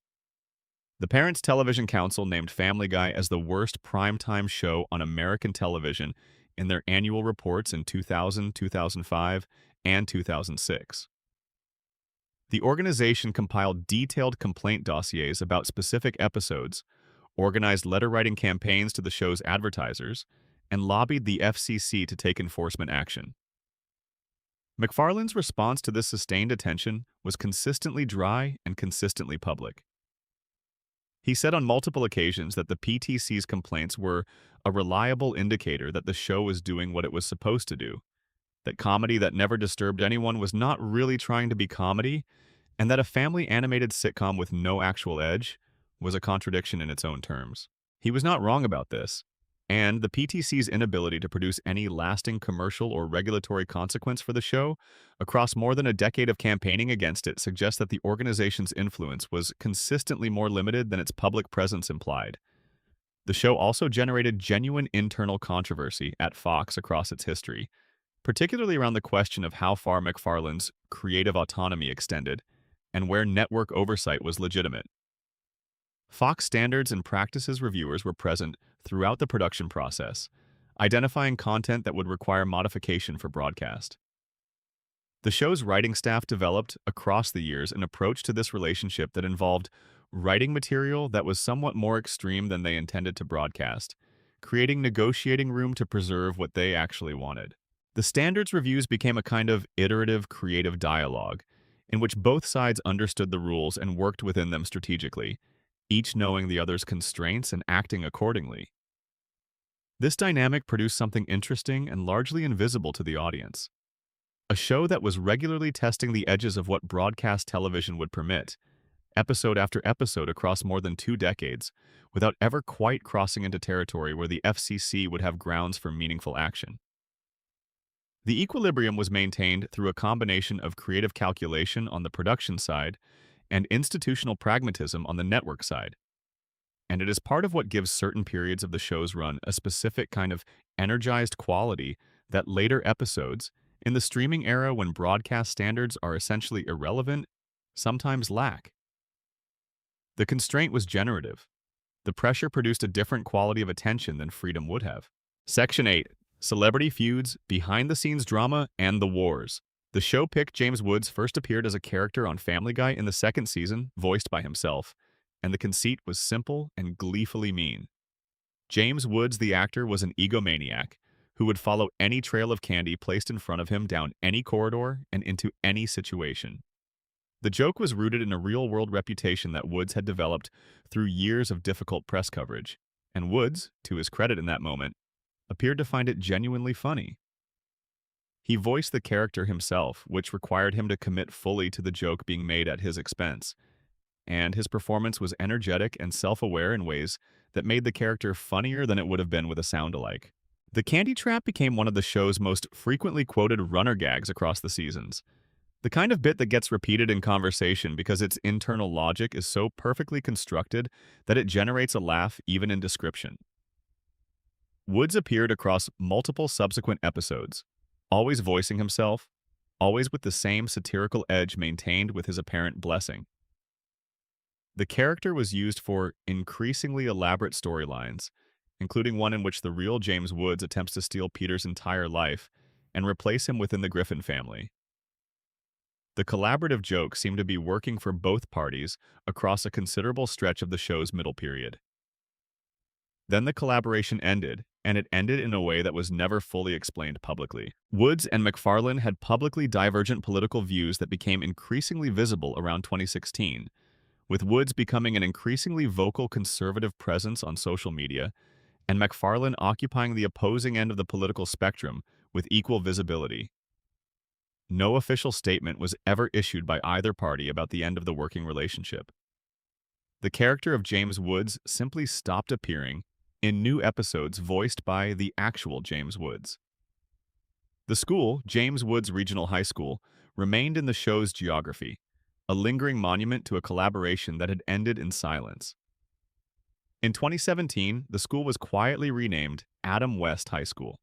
The Parents Television Council named Family Guy as the worst primetime show on American television in their annual reports in 2000, 2005, and 2006. The organization compiled detailed complaint dossiers about specific episodes, organized letter-writing campaigns to the show's advertisers, and lobbied the FCC to take enforcement action. McFarlane's response to this sustained attention was consistently dry and consistently public. He said on multiple occasions that the PTC's complaints were a reliable indicator that the show was doing what it was supposed to do, that comedy that never disturbed anyone was not really trying to be comedy, and that a family animated sitcom with no actual edge was a contradiction in its own terms. He was not wrong about this, and the PTC's inability to produce any lasting commercial or regulatory consequence for the show across more than a decade of campaigning against it suggests that the organization's influence was consistently more limited than its public presence implied. The show also generated genuine internal controversy at Fox across its history, particularly around the question of how far McFarlane's creative autonomy extended and where network oversight was legitimate. Fox standards and practices reviewers were present throughout the production process, identifying content that would require modification for broadcast. The show's writing staff developed, across the years, an approach to this relationship that involved writing material that was somewhat more extreme than they intended to broadcast, creating negotiating room to preserve what they actually wanted. The standards reviews became a kind of iterative creative dialogue, in which both sides understood the rules and worked within them strategically, each knowing the other's constraints and acting accordingly. This dynamic produced something interesting and largely invisible to the audience. A show that was regularly testing the edges of what broadcast television would permit, episode after episode across more than 2 decades, without ever quite crossing into territory where the FCC would have grounds for meaningful action. The equilibrium was maintained through a combination of creative calculation on the production side and institutional pragmatism on the network side. And it is part of what gives certain periods of the show's run a specific kind of energized quality that later episodes, in the streaming era when broadcast standards are essentially irrelevant, sometimes lack. The constraint was generative. The pressure produced a different quality of attention than freedom would have. Section 8. Celebrity feuds, behind-the-scenes drama, and the wars. The show picked James Woods first appeared as a character on Family Guy in the 2nd season, voiced by himself, and the conceit was simple and gleefully mean. James Woods, the actor, was an egomaniac who would follow any trail of candy placed in front of him down any corridor and into any situation. The joke was rooted in a real-world reputation that Woods had developed through years of difficult press coverage, and Woods, to his credit in that moment, appeared to find it genuinely funny. He voiced the character himself, which required him to commit fully to the joke being made at his expense, and his performance was energetic and self-aware in ways that made the character funnier than it would have been with a sound-alike. The candy trap became one of the show's most frequently quoted runner gags across the seasons, the kind of bit that gets repeated in conversation because its internal logic is so perfectly constructed that it generates a laugh even in description. Woods appeared across multiple subsequent episodes, always voicing himself, always with the same satirical edge maintained with his apparent blessing. The character was used for increasingly elaborate storylines, including one in which the real James Woods attempts to steal Peter's entire life and replace him within the Griffin family. The collaborative joke seemed to be working for both parties across a considerable stretch of the show's middle period. Then the collaboration ended, and it ended in a way that was never fully explained publicly. Woods and MacFarlane had publicly divergent political views that became increasingly visible around 2016, with Woods becoming an increasingly vocal conservative presence on social media, and MacFarlane occupying the opposing end of the political spectrum with equal visibility. No official statement was ever issued by either party about the end of the working relationship. The character of James Woods simply stopped appearing in new episodes voiced by the actual James Woods. The school, James Woods Regional High School, remained in the show's geography, a lingering monument to a collaboration that had ended in silence. In 2017, the school was quietly renamed Adam West High School.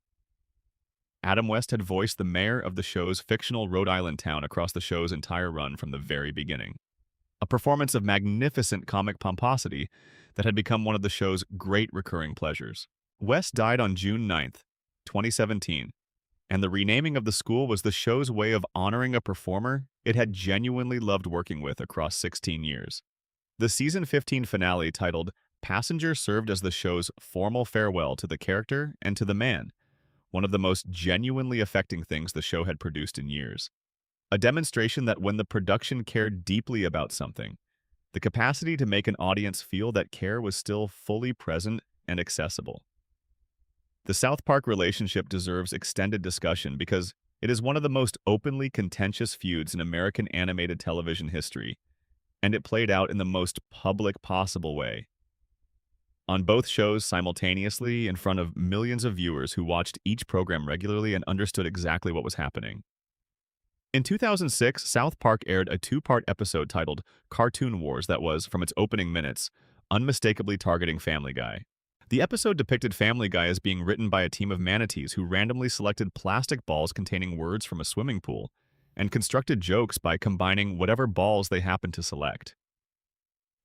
Adam West had voiced the mayor of the show's fictional Rhode Island town across the show's entire run from the very beginning. A performance of magnificent comic pomposity that had become one of the show's great recurring pleasures. West died on June 9th, 2017, and the renaming of the school was the show's way of honoring a performer it had genuinely loved working with across 16 years. The season 15 finale, titled Passenger, served as the show's formal farewell to the character and to the man, one of the most genuinely affecting things the show had produced in years. A demonstration that when the production cared deeply about something, the capacity to make an audience feel that care was still fully present and accessible. The South Park relationship deserves extended discussion because it is one of the most openly contentious feuds in American animated television history, and it played out in the most public possible way. On both shows simultaneously in front of millions of viewers who watched each program regularly and understood exactly what was happening. In 2006, South Park aired a two-part episode titled Cartoon Wars that was, from its opening minutes, unmistakably targeting Family Guy. The episode depicted Family Guy as being written by a team of manatees who randomly selected plastic balls containing words from a swimming pool and constructed jokes by combining whatever balls they happened to select.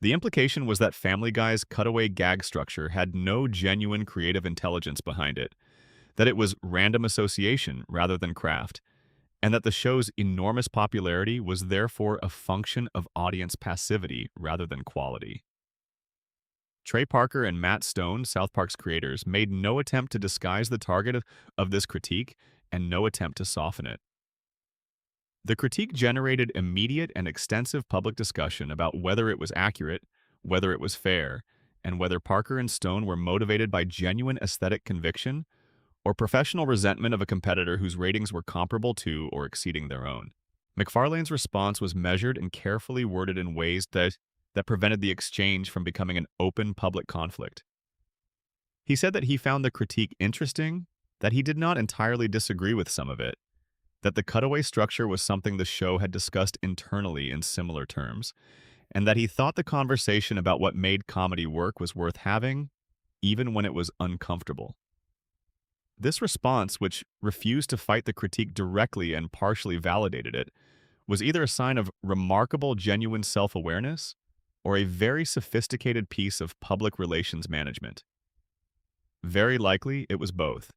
The implication was that Family Guy's cutaway gag structure had no genuine creative intelligence behind it, that it was random association rather than craft, and that the show's enormous popularity was therefore a function of audience passivity rather than quality. Trey Parker and Matt Stone, South Park's creators, made no attempt to disguise the target of this critique and no attempt to soften it. The critique generated immediate and extensive public discussion about whether it was accurate, whether it was fair, and whether Parker and Stone were motivated by genuine aesthetic conviction or professional resentment of a competitor whose ratings were comparable to or exceeding their own. MacFarlane's response was measured and carefully worded in ways that prevented the exchange from becoming an open public conflict. He said that he found the critique interesting, that he did not entirely disagree with some of it, that the cutaway structure was something the show had discussed internally in similar terms, and that he thought the conversation about what made comedy work was worth having, even when it was uncomfortable. This response, which refused to fight the critique directly and partially validated it, was either a sign of remarkable genuine self-awareness or a very sophisticated piece of public relations management. Very likely, it was both.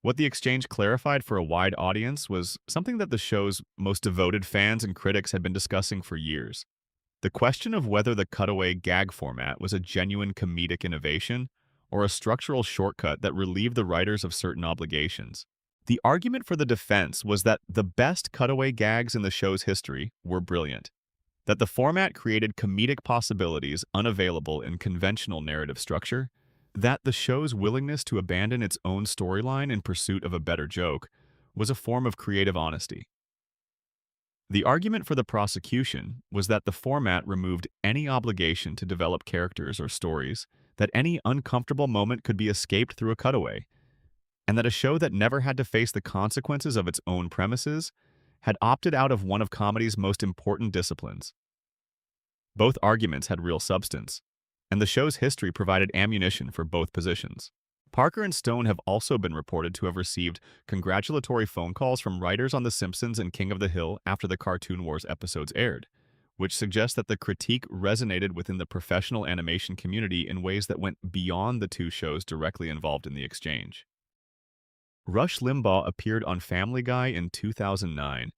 What the exchange clarified for a wide audience was something that the show's most devoted fans and critics had been discussing for years. The question of whether the cutaway gag format was a genuine comedic innovation or a structural shortcut that relieved the writers of certain obligations. The argument for the defense was that the best cutaway gags in the show's history were brilliant, that the format created comedic possibilities unavailable in conventional narrative structure, that the show's willingness to abandon its own storyline in pursuit of a better joke was a form of creative honesty. The argument for the prosecution was that the format removed any obligation to develop characters or stories, that any uncomfortable moment could be escaped through a cutaway, and that a show that never had to face the consequences of its own premises had opted out of one of comedy's most important disciplines. Both arguments had real substance, and the show's history provided ammunition for both positions. Parker and Stone have also been reported to have received congratulatory phone calls from writers on The Simpsons and King of the Hill after the Cartoon Wars episodes aired, which suggests that the critique resonated within the professional animation community in ways that went beyond the two shows directly involved in the exchange. Rush Limbaugh appeared on Family Guy in 2009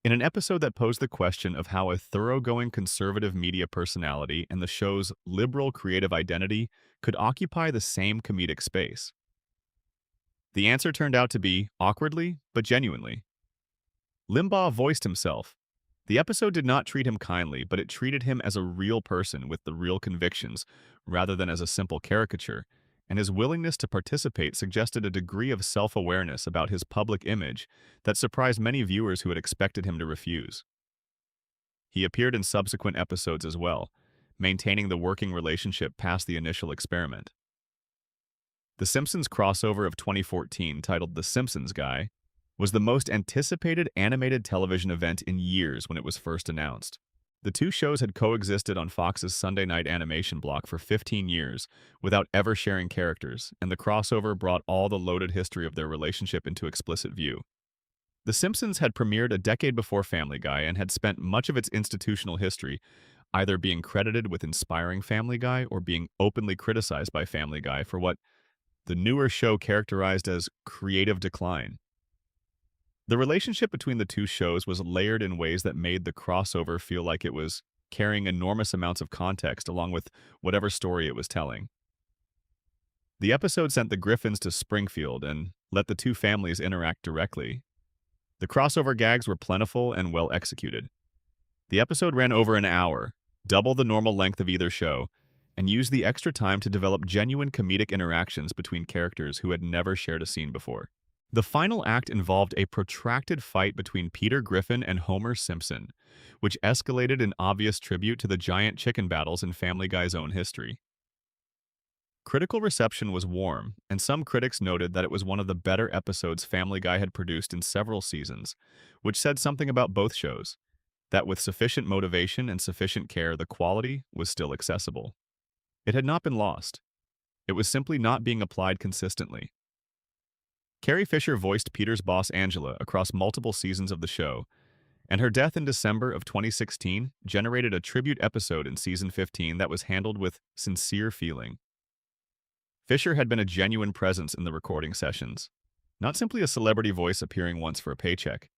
in an episode that posed the question of how a thoroughgoing conservative media personality and the show's liberal creative identity could occupy the same comedic space. The answer turned out to be awkwardly, but genuinely. Limbaugh voiced himself. The episode did not treat him kindly, but it treated him as a real person with the real convictions, rather than as a simple caricature, and his willingness to participate suggested a degree of self-awareness about his public image that surprised many viewers who had expected him to refuse. He appeared in subsequent episodes as well, maintaining the working relationship past the initial experiment. The Simpsons crossover of 2014, titled The Simpsons Guy, was the most anticipated animated television event in years when it was first announced. The two shows had coexisted on Fox's Sunday night animation block for 15 years without ever sharing characters, and the crossover brought all the loaded history of their relationship into explicit view. The Simpsons had premiered a decade before Family Guy and had spent much of its institutional history either being credited with inspiring Family Guy or being openly criticized by Family Guy for what the newer show characterized as creative decline. The relationship between the two shows was layered in ways that made the crossover feel like it was carrying enormous amounts of context along with whatever story it was telling. The episode sent the Griffins to Springfield and let the two families interact directly. The crossover gags were plentiful and well executed. The episode ran over an hour, double the normal length of either show, and used the extra time to develop genuine comedic interactions between characters who had never shared a scene before. The final act involved a protracted fight between Peter Griffin and Homer Simpson, which escalated in obvious tribute to the giant chicken battles in Family Guy's own history. Critical reception was warm, and some critics noted that it was one of the better episodes Family Guy had produced in several seasons, which said something about both shows, that with sufficient motivation and sufficient care, the quality was still accessible. It had not been lost. It was simply not being applied consistently. Carrie Fisher voiced Peter's boss Angela across multiple seasons of the show, and her death in December of 2016 generated a tribute episode in season 15 that was handled with sincere feeling. Fisher had been a genuine presence in the recording sessions, not simply a celebrity voice appearing once for a paycheck,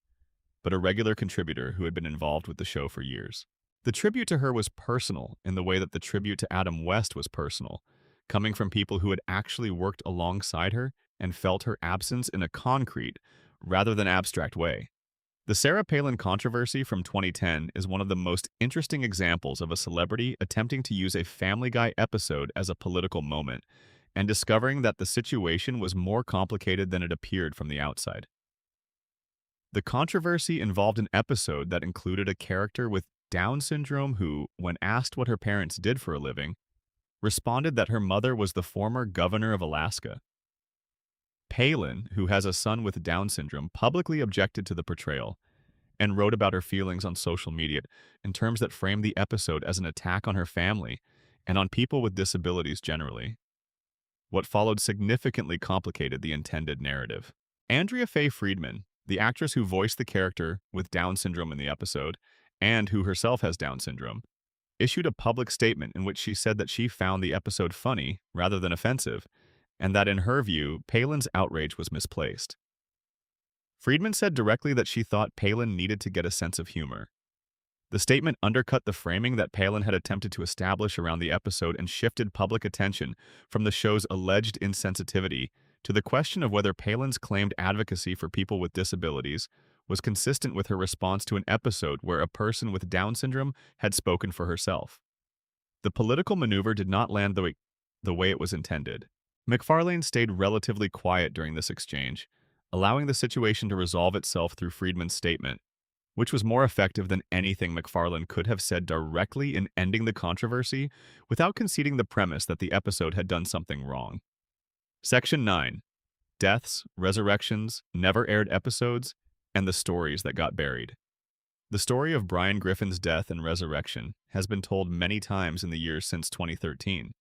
but a regular contributor who had been involved with the show for years. The tribute to her was personal in the way that the tribute to Adam West was personal, coming from people who had actually worked alongside her and felt her absence in a concrete, rather than abstract way. The Sarah Palin controversy from 2010 is one of the most interesting examples of a celebrity attempting to use a Family Guy episode as a political moment, and discovering that the situation was more complicated than it appeared from the outside. The controversy involved an episode that included a character with Down syndrome who, when asked what her parents did for a living, responded that her mother was the former governor of Alaska. Palin, who has a son with Down syndrome, publicly objected to the portrayal and wrote about her feelings on social media in terms that framed the episode as an attack on her family and on people with disabilities generally. What followed significantly complicated the intended narrative. Andrea Faye Friedman, the actress who voiced the character with Down syndrome in the episode, and who herself has Down syndrome, issued a public statement in which she said that she found the episode funny rather than offensive, and that in her view, Palin's outrage was misplaced. Friedman said directly that she thought Palin needed to get a sense of humor. The statement undercut the framing that Palin had attempted to establish around the episode and shifted public attention from the show's alleged insensitivity to the question of whether Palin's claimed advocacy for people with disabilities was consistent with her response to an episode where a person with Down syndrome had spoken for herself. The political maneuver did not land the way it was intended. MacFarlane stayed relatively quiet during this exchange, allowing the situation to resolve itself through Friedman's statement, which was more effective than anything MacFarlane could have said directly in ending the controversy without conceding the premise that the episode had done something wrong. Section 9. Deaths, Resurrections, Never Aired Episodes, and the Stories That Got Buried. The story of Brian Griffin's death and resurrection has been told many times in the years since 2013.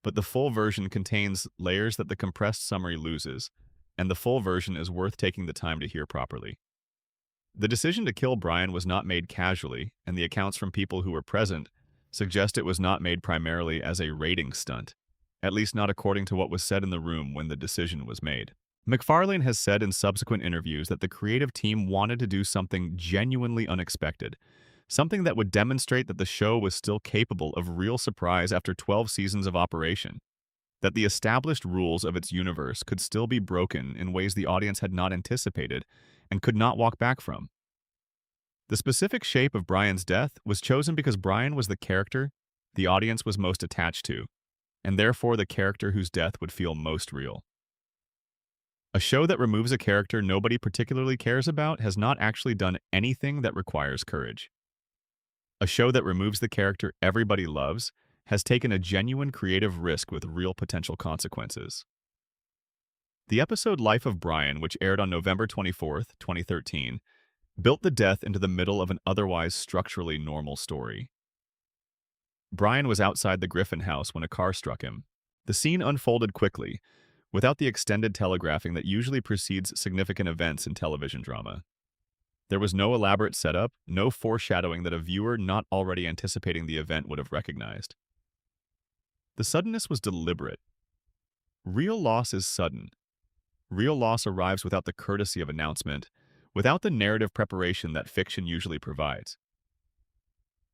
but the full version contains layers that the compressed summary loses, and the full version is worth taking the time to hear properly. The decision to kill Brian was not made casually, and the accounts from people who were present suggest it was not made primarily as a rating stunt, at least not according to what was said in the room when the decision was made. MacFarlane has said in subsequent interviews that the creative team wanted to do something genuinely unexpected, something that would demonstrate that the show was still capable of real surprise after 12 seasons of operation, that the established rules of its universe could still be broken in ways the audience had not anticipated and could not walk back from. The specific shape of Brian's death was chosen because Brian was the character the audience was most attached to, and therefore the character whose death would feel most real. A show that removes a character nobody particularly cares about has not actually done anything that requires courage. A show that removes the character everybody loves has taken a genuine creative risk with real potential consequences. The episode Life of Brian, which aired on November 24th, 2013, built the death into the middle of an otherwise structurally normal story. Brian was outside the Griffin house when a car struck him. The scene unfolded quickly, without the extended telegraphing that usually precedes significant events in television drama. There was no elaborate setup, no foreshadowing that a viewer not already anticipating the event would have recognized. The suddenness was deliberate. Real loss is sudden. Real loss arrives without the courtesy of announcement, without the narrative preparation that fiction usually provides.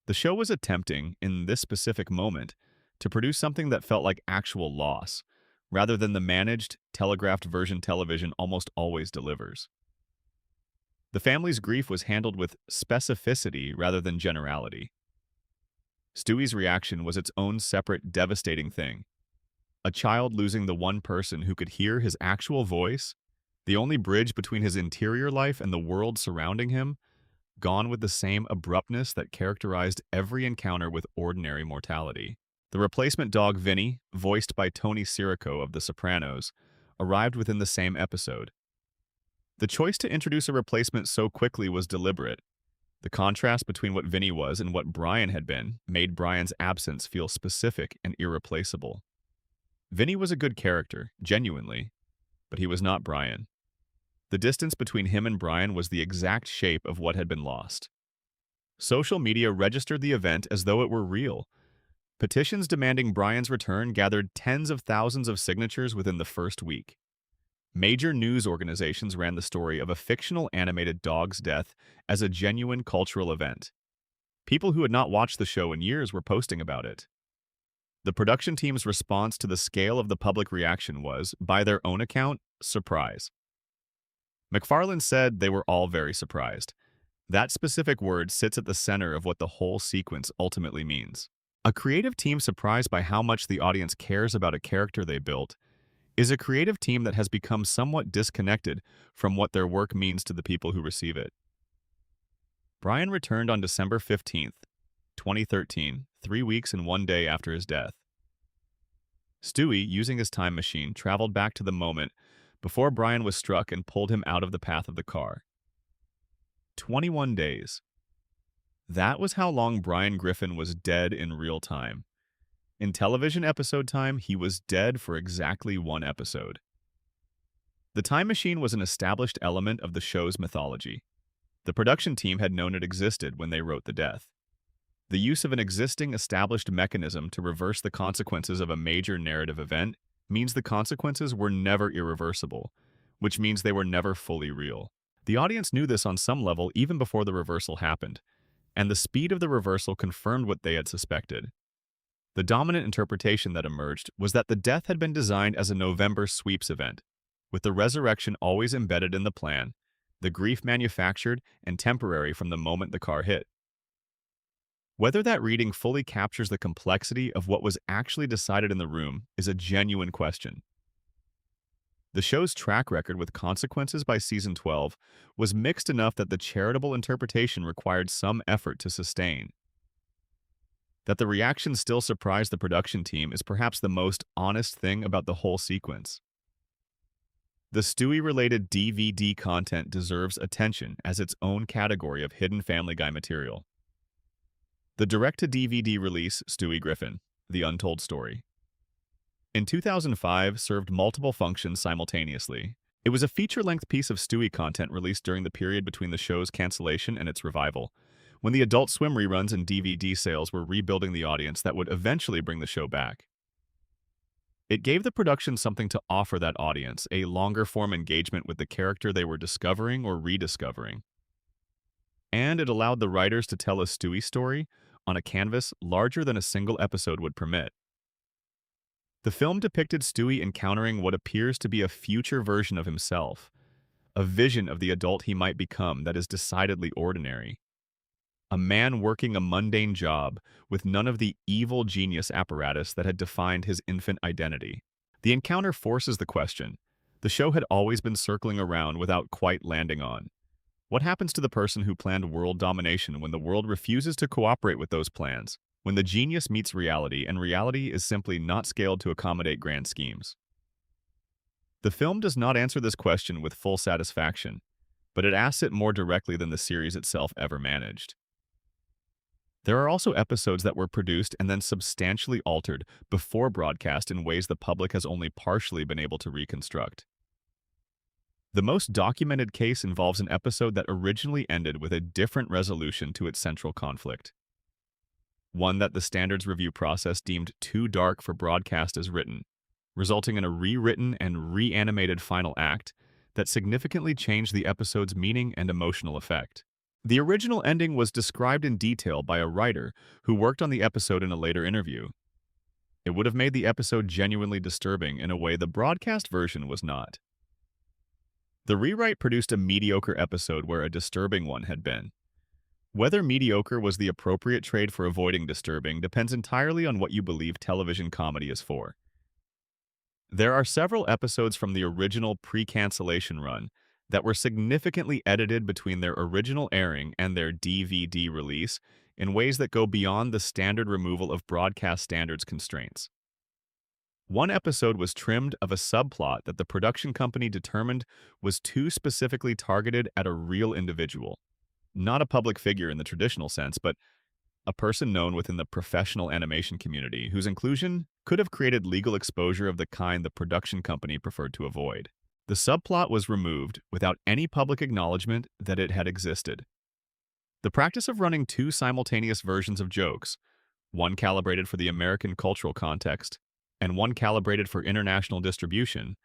The show was attempting, in this specific moment, to produce something that felt like actual loss, rather than the managed, telegraphed version television almost always delivers. The family's grief was handled with specificity rather than generality. Stewie's reaction was its own separate, devastating thing. A child losing the one person who could hear his actual voice, the only bridge between his interior life and the world surrounding him, gone with the same abruptness that characterized every encounter with ordinary mortality. The replacement dog Vinny, voiced by Tony Sirico of The Sopranos, arrived within the same episode. The choice to introduce a replacement so quickly was deliberate. The contrast between what Vinny was and what Brian had been made Brian's absence feel specific and irreplaceable. Vinny was a good character, genuinely, but he was not Brian. The distance between him and Brian was the exact shape of what had been lost. Social media registered the event as though it were real. Petitions demanding Brian's return gathered tens of thousands of signatures within the first week. Major news organizations ran the story of a fictional animated dog's death as a genuine cultural event. People who had not watched the show in years were posting about it. The production team's response to the scale of the public reaction was, by their own account, surprise. MacFarlane said they were all very surprised. That specific word sits at the center of what the whole sequence ultimately means. A creative team surprised by how much the audience cares about a character they built is a creative team that has become somewhat disconnected from what their work means to the people who receive it. Brian returned on December 15th, 2013, 3 weeks and 1 day after his death. Stewie, using his time machine, traveled back to the moment before Brian was struck and pulled him out of the path of the car. 21 days. That was how long Brian Griffin was dead in real time. In television episode time, he was dead for exactly 1 episode. The time machine was an established element of the show's mythology. The production team had known it existed when they wrote the death. The use of an existing established mechanism to reverse the consequences of a major narrative event means the consequences were never irreversible, which means they were never fully real. The audience knew this on some level even before the reversal happened, and the speed of the reversal confirmed what they had suspected. The dominant interpretation that emerged was that the death had been designed as a November sweeps event, with the resurrection always embedded in the plan, the grief manufactured and temporary from the moment the car hit. Whether that reading fully captures the complexity of what was actually decided in the room is a genuine question. The show's track record with consequences by season 12 was mixed enough that the charitable interpretation required some effort to sustain. That the reaction still surprised the production team is perhaps the most honest thing about the whole sequence. The Stewie-related DVD content deserves attention as its own category of hidden Family Guy material. The direct-to-DVD release, Stewie Griffin, The Untold Story. in 2005 served multiple functions simultaneously. It was a feature-length piece of Stewie content released during the period between the show's cancellation and its revival, when the Adult Swim reruns and DVD sales were rebuilding the audience that would eventually bring the show back. It gave the production something to offer that audience, a longer-form engagement with the character they were discovering or rediscovering. And it allowed the writers to tell a Stewie story on a canvas larger than a single episode would permit. The film depicted Stewie encountering what appears to be a future version of himself, a vision of the adult he might become that is decidedly ordinary. A man working a mundane job with none of the evil genius apparatus that had defined his infant identity. The encounter forces the question the show had always been circling around without quite landing on. What happens to the person who planned world domination when the world refuses to cooperate with those plans? When the genius meets reality and reality is simply not scaled to accommodate grand schemes? The film does not answer this question with full satisfaction, but it asks it more directly than the series itself ever managed. There are also episodes that were produced and then substantially altered before broadcast in ways the public has only partially been able to reconstruct. The most documented case involves an episode that originally ended with a different resolution to its central conflict. One that the standards review process deemed too dark for broadcast as written, resulting in a rewritten and reanimated final act that significantly changed the episode's meaning and emotional effect. The original ending was described in detail by a writer who worked on the episode in a later interview. It would have made the episode genuinely disturbing in a way the broadcast version was not. The rewrite produced a mediocre episode where a disturbing one had been. Whether mediocre was the appropriate trade for avoiding disturbing depends entirely on what you believe television comedy is for. There are several episodes from the original pre-cancellation run that were significantly edited between their original airing and their DVD release in ways that go beyond the standard removal of broadcast standards constraints. One episode was trimmed of a subplot that the production company determined was too specifically targeted at a real individual. Not a public figure in the traditional sense, but a person known within the professional animation community whose inclusion could have created legal exposure of the kind the production company preferred to avoid. The subplot was removed without any public acknowledgement that it had existed. The practice of running two simultaneous versions of jokes, one calibrated for the American cultural context and one calibrated for international distribution,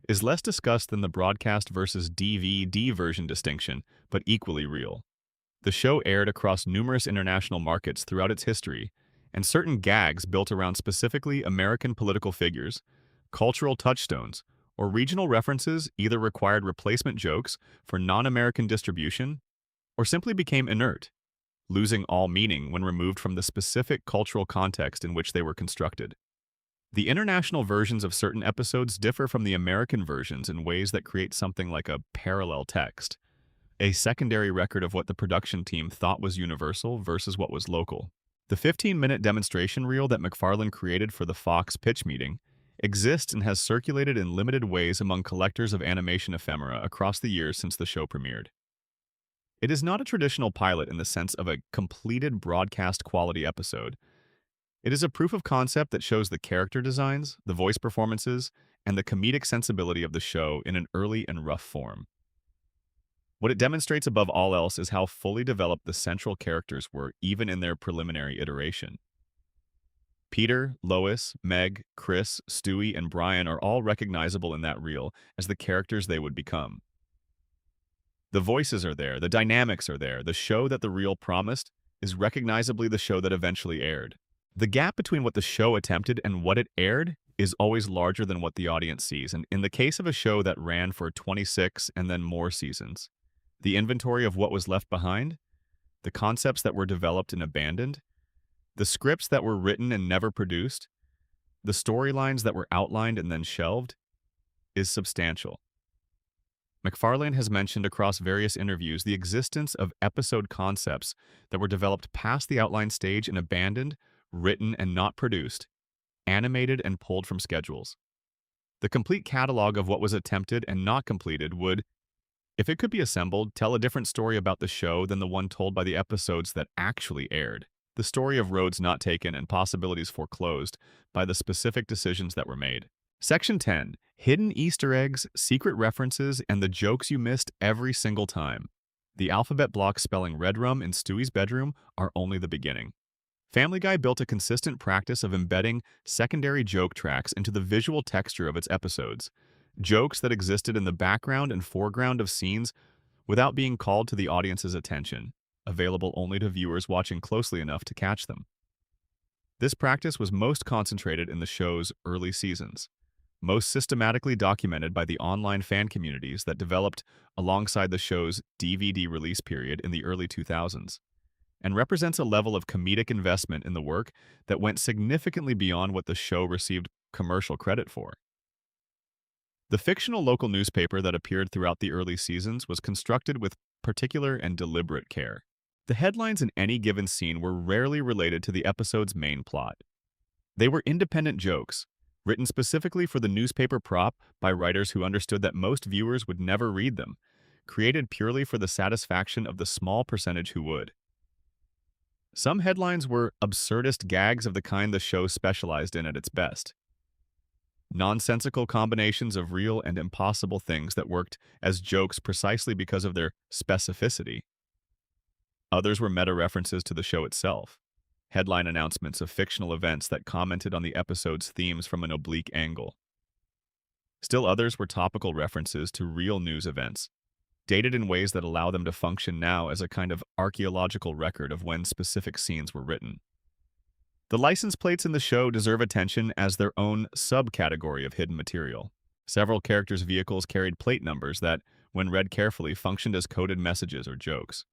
is less discussed than the broadcast versus DVD version distinction, but equally real. The show aired across numerous international markets throughout its history, and certain gags built around specifically American political figures, cultural touchstones, or regional references either required replacement jokes for non-American distribution or simply became inert, losing all meaning when removed from the specific cultural context in which they were constructed. The international versions of certain episodes differ from the American versions in ways that create something like a parallel text, a secondary record of what the production team thought was universal versus what was local. The 15-minute demonstration reel that McFarlane created for the Fox pitch meeting exists and has circulated in limited ways among collectors of animation ephemera across the years since the show premiered. It is not a traditional pilot in the sense of a completed broadcast quality episode. It is a proof of concept that shows the character designs, the voice performances, and the comedic sensibility of the show in an early and rough form. What it demonstrates above all else is how fully developed the central characters were even in their preliminary iteration. Peter, Lois, Meg, Chris, Stewie, and Brian are all recognizable in that reel as the characters they would become. The voices are there, the dynamics are there, the show that the reel promised is recognizably the show that eventually aired. The gap between what the show attempted and what it aired is always larger than what the audience sees, and in the case of a show that ran for 26 and then more seasons, the inventory of what was left behind, the concepts that were developed and abandoned, the scripts that were written and never produced, the storylines that were outlined and then shelved, is substantial. McFarlane has mentioned across various interviews the existence of episode concepts that were developed past the outline stage and abandoned, written and not produced, animated and pulled from schedules. The complete catalog of what was attempted and not completed would, if it could be assembled, tell a different story about the show than the one told by the episodes that actually aired. the story of roads not taken and possibilities foreclosed by the specific decisions that were made. Section 10. Hidden Easter eggs, secret references, and the jokes you missed every single time. The alphabet blocks spelling red rum in Stewie's bedroom are only the beginning. Family Guy built a consistent practice of embedding secondary joke tracks into the visual texture of its episodes, jokes that existed in the background and foreground of scenes without being called to the audience's attention, available only to viewers watching closely enough to catch them. This practice was most concentrated in the show's early seasons, most systematically documented by the online fan communities that developed alongside the show's DVD release period in the early 2000s, and represents a level of comedic investment in the work that went significantly beyond what the show received commercial credit for. The fictional local newspaper that appeared throughout the early seasons was constructed with particular and deliberate care. The headlines in any given scene were rarely related to the episode's main plot. They were independent jokes, written specifically for the newspaper prop by writers who understood that most viewers would never read them, created purely for the satisfaction of the small percentage who would. Some headlines were absurdist gags of the kind the show specialized in at its best. Nonsensical combinations of real and impossible things that worked as jokes precisely because of their specificity. Others were meta-references to the show itself, headline announcements of fictional events that commented on the episode's themes from an oblique angle. Still others were topical references to real news events, dated in ways that allow them to function now as a kind of archaeological record of when specific scenes were written. The license plates in the show deserve attention as their own subcategory of hidden material. Several characters' vehicles carried plate numbers that, when read carefully, functioned as coded messages or jokes.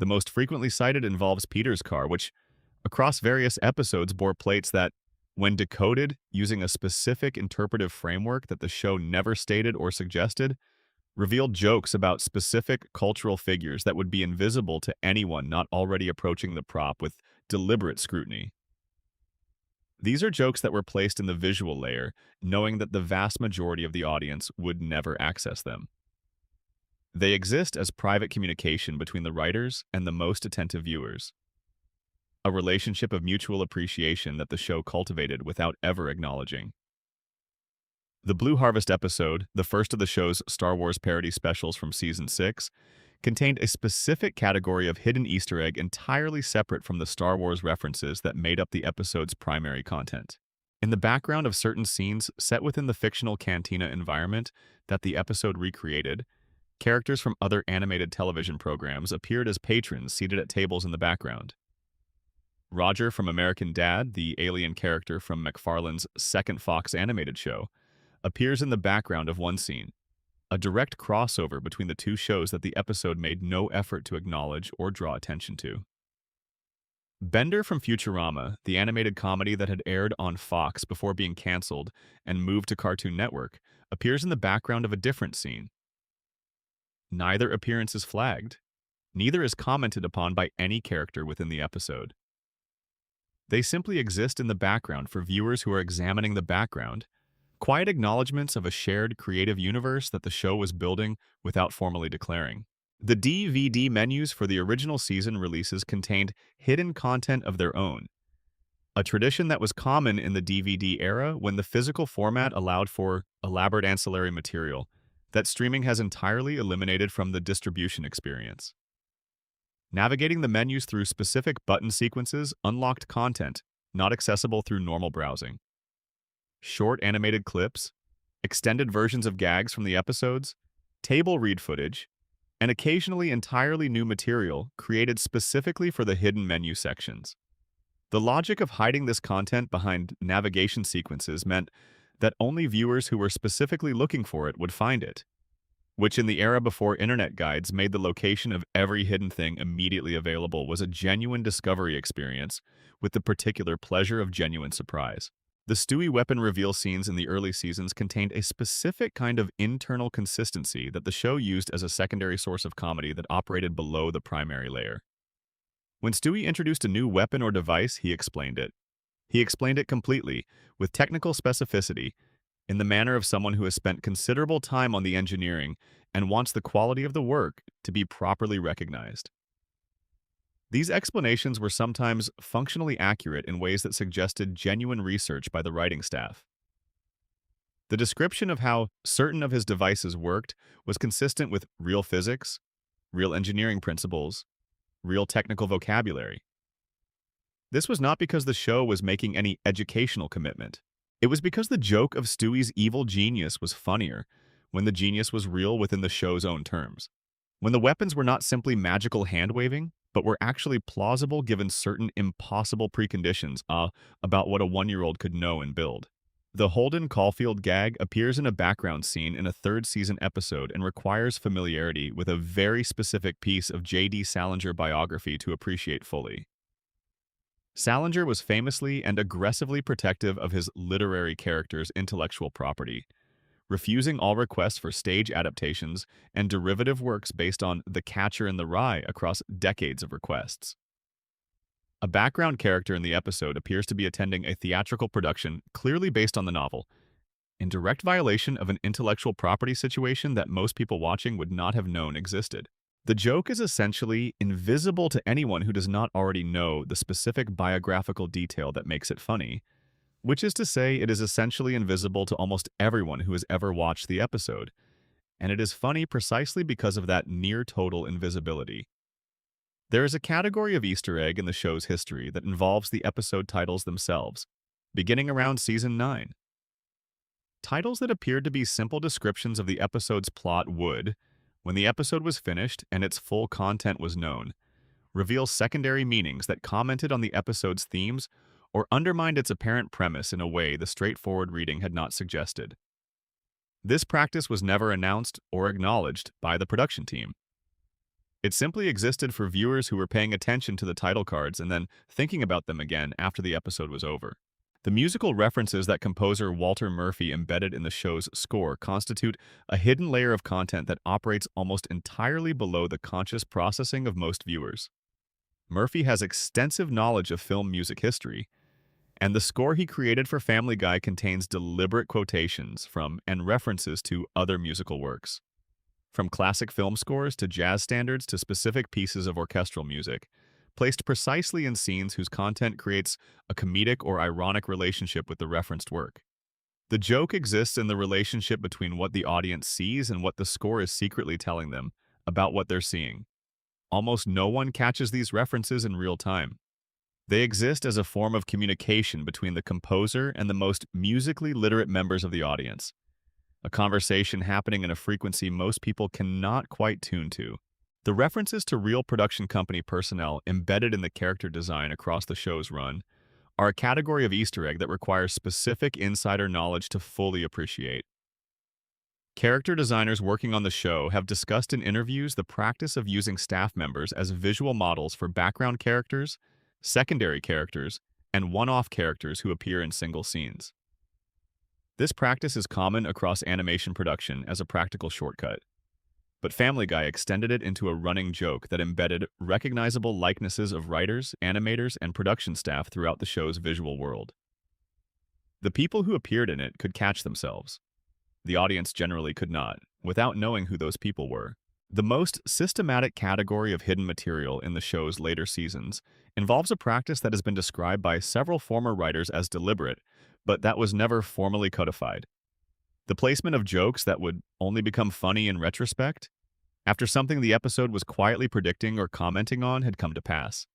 The most frequently cited involves Peter's car, which, across various episodes, bore plates that, when decoded using a specific interpretive framework that the show never stated or suggested, revealed jokes about specific cultural figures that would be invisible to anyone not already approaching the prop with deliberate scrutiny. These are jokes that were placed in the visual layer, knowing that the vast majority of the audience would never access them. They exist as private communication between the writers and the most attentive viewers, a relationship of mutual appreciation that the show cultivated without ever acknowledging. The Blue Harvest episode, the first of the show's Star Wars parody specials from Season 6, contained a specific category of hidden Easter egg entirely separate from the Star Wars references that made up the episode's primary content. In the background of certain scenes set within the fictional cantina environment that the episode recreated, characters from other animated television programs appeared as patrons seated at tables in the background. Roger from American Dad, the alien character from McFarlane's second Fox animated show, appears in the background of one scene, a direct crossover between the two shows that the episode made no effort to acknowledge or draw attention to. Bender from Futurama, the animated comedy that had aired on Fox before being canceled and moved to Cartoon Network, appears in the background of a different scene. Neither appearance is flagged. Neither is commented upon by any character within the episode. They simply exist in the background for viewers who are examining the background, quiet acknowledgments of a shared creative universe that the show was building without formally declaring. The DVD menus for the original season releases contained hidden content of their own, a tradition that was common in the DVD era when the physical format allowed for elaborate ancillary material that streaming has entirely eliminated from the distribution experience. Navigating the menus through specific button sequences unlocked content not accessible through normal browsing. Short animated clips, extended versions of gags from the episodes, table read footage, and occasionally entirely new material created specifically for the hidden menu sections. The logic of hiding this content behind navigation sequences meant that only viewers who were specifically looking for it would find it, which in the era before internet guides made the location of every hidden thing immediately available was a genuine discovery experience with the particular pleasure of genuine surprise. The Stewie weapon reveal scenes in the early seasons contained a specific kind of internal consistency that the show used as a secondary source of comedy that operated below the primary layer. When Stewie introduced a new weapon or device, he explained it. He explained it completely, with technical specificity, in the manner of someone who has spent considerable time on the engineering and wants the quality of the work to be properly recognized. These explanations were sometimes functionally accurate in ways that suggested genuine research by the writing staff. The description of how certain of his devices worked was consistent with real physics, real engineering principles, real technical vocabulary. This was not because the show was making any educational commitment. It was because the joke of Stewie's evil genius was funnier when the genius was real within the show's own terms. When the weapons were not simply magical hand-waving, but were actually plausible given certain impossible preconditions about what a one-year-old could know and build. The Holden Caulfield gag appears in a background scene in a third-season episode and requires familiarity with a very specific piece of J.D. Salinger biography to appreciate fully. Salinger was famously and aggressively protective of his literary character's intellectual property, refusing all requests for stage adaptations and derivative works based on The Catcher in the Rye across decades of requests. A background character in the episode appears to be attending a theatrical production clearly based on the novel, in direct violation of an intellectual property situation that most people watching would not have known existed. The joke is essentially invisible to anyone who does not already know the specific biographical detail that makes it funny, which is to say it is essentially invisible to almost everyone who has ever watched the episode, and it is funny precisely because of that near-total invisibility. There is a category of Easter egg in the show's history that involves the episode titles themselves, beginning around Season 9. Titles that appeared to be simple descriptions of the episode's plot would, when the episode was finished and its full content was known, reveal secondary meanings that commented on the episode's themes or undermined its apparent premise in a way the straightforward reading had not suggested. This practice was never announced or acknowledged by the production team. It simply existed for viewers who were paying attention to the title cards and then thinking about them again after the episode was over. The musical references that composer Walter Murphy embedded in the show's score constitute a hidden layer of content that operates almost entirely below the conscious processing of most viewers. Murphy has extensive knowledge of film music history, and the score he created for Family Guy contains deliberate quotations from and references to other musical works. From classic film scores to jazz standards to specific pieces of orchestral music, placed precisely in scenes whose content creates a comedic or ironic relationship with the referenced work. The joke exists in the relationship between what the audience sees and what the score is secretly telling them about what they're seeing. Almost no one catches these references in real time. They exist as a form of communication between the composer and the most musically literate members of the audience, a conversation happening in a frequency most people cannot quite tune to. The references to real production company personnel embedded in the character design across the show's run are a category of Easter egg that requires specific insider knowledge to fully appreciate. Character designers working on the show have discussed in interviews the practice of using staff members as visual models for background characters, secondary characters, and one-off characters who appear in single scenes. This practice is common across animation production as a practical shortcut, but Family Guy extended it into a running joke that embedded recognizable likenesses of writers, animators, and production staff throughout the show's visual world. The people who appeared in it could catch themselves. The audience generally could not, without knowing who those people were. The most systematic category of hidden material in the show's later seasons involves a practice that has been described by several former writers as deliberate, but that was never formally codified. The placement of jokes that would only become funny in retrospect, after something the episode was quietly predicting or commenting on had come to pass.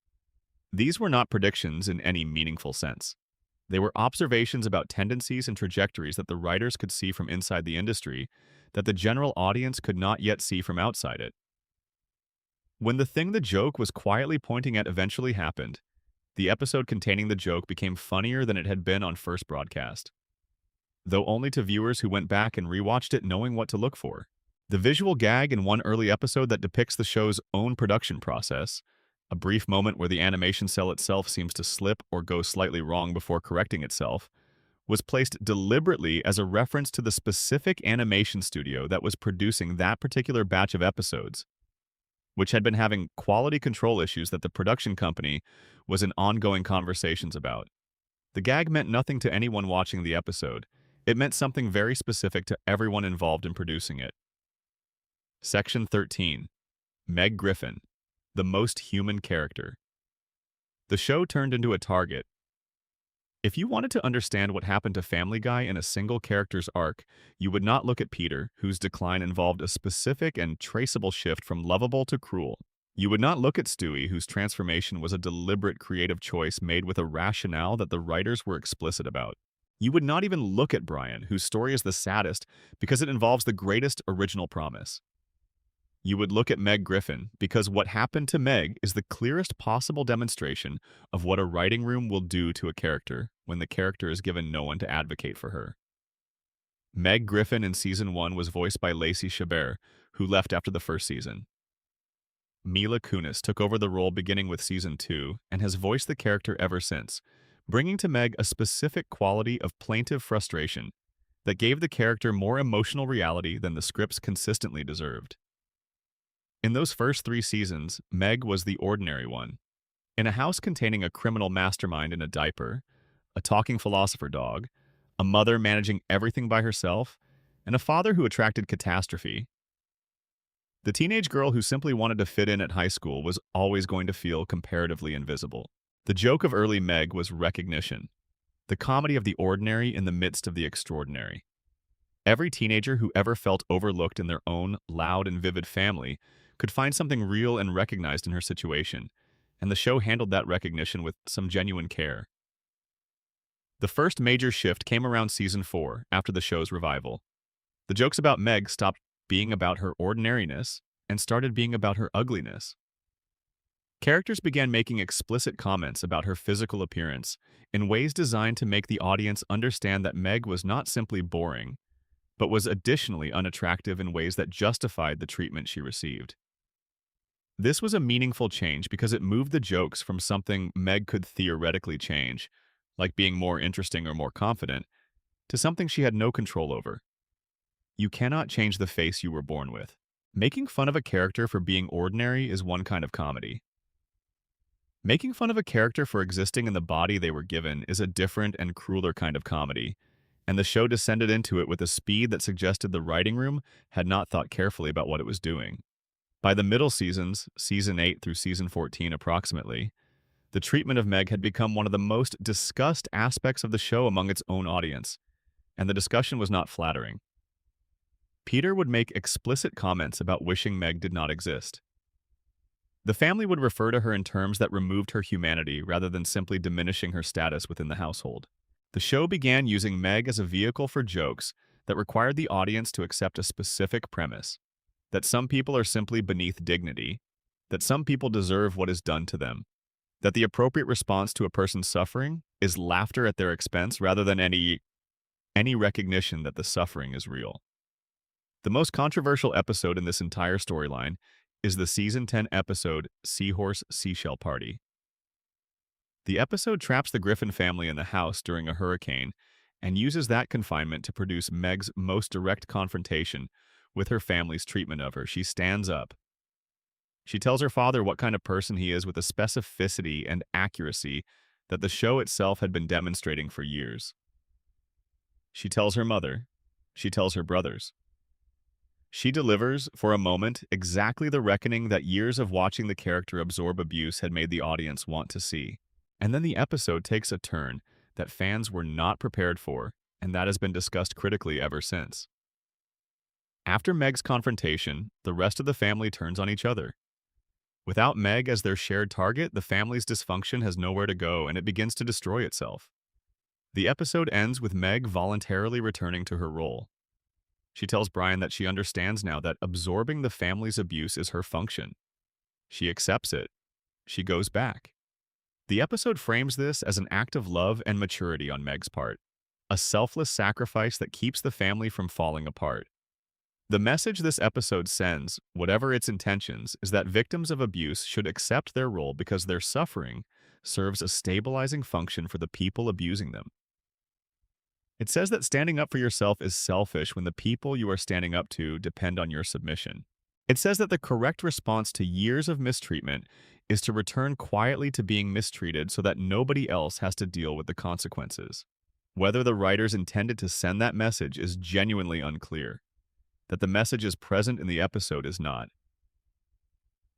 These were not predictions in any meaningful sense. They were observations about tendencies and trajectories that the writers could see from inside the industry that the general audience could not yet see from outside it. When the thing the joke was quietly pointing at eventually happened, the episode containing the joke became funnier than it had been on first broadcast, though only to viewers who went back and rewatched it knowing what to look for. The visual gag in one early episode that depicts the show's own production process, a brief moment where the animation cell itself seems to slip or go slightly wrong before correcting itself, was placed deliberately as a reference to the specific animation studio that was producing that particular batch of episodes, which had been having quality control issues that the production company was in ongoing conversations about. The gag meant nothing to anyone watching the episode. It meant something very specific to everyone involved in producing it. Section 13. Meg Griffin, the most human character. The show turned into a target. If you wanted to understand what happened to Family Guy in a single character's arc, you would not look at Peter, whose decline involved a specific and traceable shift from lovable to cruel. You would not look at Stewie, whose transformation was a deliberate creative choice made with a rationale that the writers were explicit about. You would not even look at Brian, whose story is the saddest because it involves the greatest original promise. You would look at Meg Griffin because what happened to Meg is the clearest possible demonstration of what a writing room will do to a character when the character is given no one to advocate for her. Meg Griffin in Season 1 was voiced by Lacey Chabert, who left after the first season. Mila Kunis took over the role beginning with Season 2 and has voiced the character ever since, bringing to Meg a specific quality of plaintive frustration that gave the character more emotional reality than the scripts consistently deserved. In those first 3 seasons, Meg was the ordinary one. In a house containing a criminal mastermind in a diaper, a talking philosopher dog, a mother managing everything by herself, and a father who attracted catastrophe, the teenage girl who simply wanted to fit in at high school was always going to feel comparatively invisible. The joke of early Meg was recognition, the comedy of the ordinary in the midst of the extraordinary. Every teenager who ever felt overlooked in their own loud and vivid family could find something real and recognized in her situation, and the show handled that recognition with some genuine care. The first major shift came around Season 4, after the show's revival. The jokes about Meg stopped being about her ordinariness and started being about her ugliness. Characters began making explicit comments about her physical appearance in ways designed to make the audience understand that Meg was not simply boring, but was additionally unattractive in ways that justified the treatment she received. This was a meaningful change because it moved the jokes from something Meg could theoretically change, like being more interesting or more confident, to something she had no control over. You cannot change the face you were born with. Making fun of a character for being ordinary is one kind of comedy. Making fun of a character for existing in the body they were given is a different and crueler kind of comedy, and the show descended into it with a speed that suggested the writing room had not thought carefully about what it was doing. By the middle seasons, Season 8 through Season 14 approximately, the treatment of Meg had become one of the most discussed aspects of the show among its own audience, and the discussion was not flattering. Peter would make explicit comments about wishing Meg did not exist. The family would refer to her in terms that removed her humanity rather than simply diminishing her status within the household. The show began using Meg as a vehicle for jokes that required the audience to accept a specific premise: that some people are simply beneath dignity, that some people deserve what is done to them, that the appropriate response to a person's suffering is laughter at their expense rather than any recognition that the suffering is real. The most controversial episode in this entire storyline is the Season 10 episode Seahorse Seashell Party. The episode traps the Griffin family in the house during a hurricane and uses that confinement to produce Meg's most direct confrontation with her family's treatment of her. She stands up. She tells her father what kind of person he is with a specificity and accuracy that the show itself had been demonstrating for years. She tells her mother. She tells her brothers. She delivers, for a moment, exactly the reckoning that years of watching the character absorb abuse had made the audience want to see. And then the episode takes a turn that fans were not prepared for, and that has been discussed critically ever since. After Meg's confrontation, the rest of the family turns on each other. Without Meg as their shared target, the family's dysfunction has nowhere to go, and it begins to destroy itself. The episode ends with Meg voluntarily returning to her role. She tells Brian that she understands now that absorbing the family's abuse is her function. She accepts it. She goes back. The episode frames this as an act of love and maturity on Meg's part, a selfless sacrifice that keeps the family from falling apart. The message this episode sends, whatever its intentions, is that victims of abuse should accept their role because their suffering serves a stabilizing function for the people abusing them. It says that standing up for yourself is selfish when the people you are standing up to depend on your submission. It says that the correct response to years of mistreatment is to return quietly to being mistreated so that nobody else has to deal with the consequences. Whether the writers intended to send that message is genuinely unclear. That the message is present in the episode is not.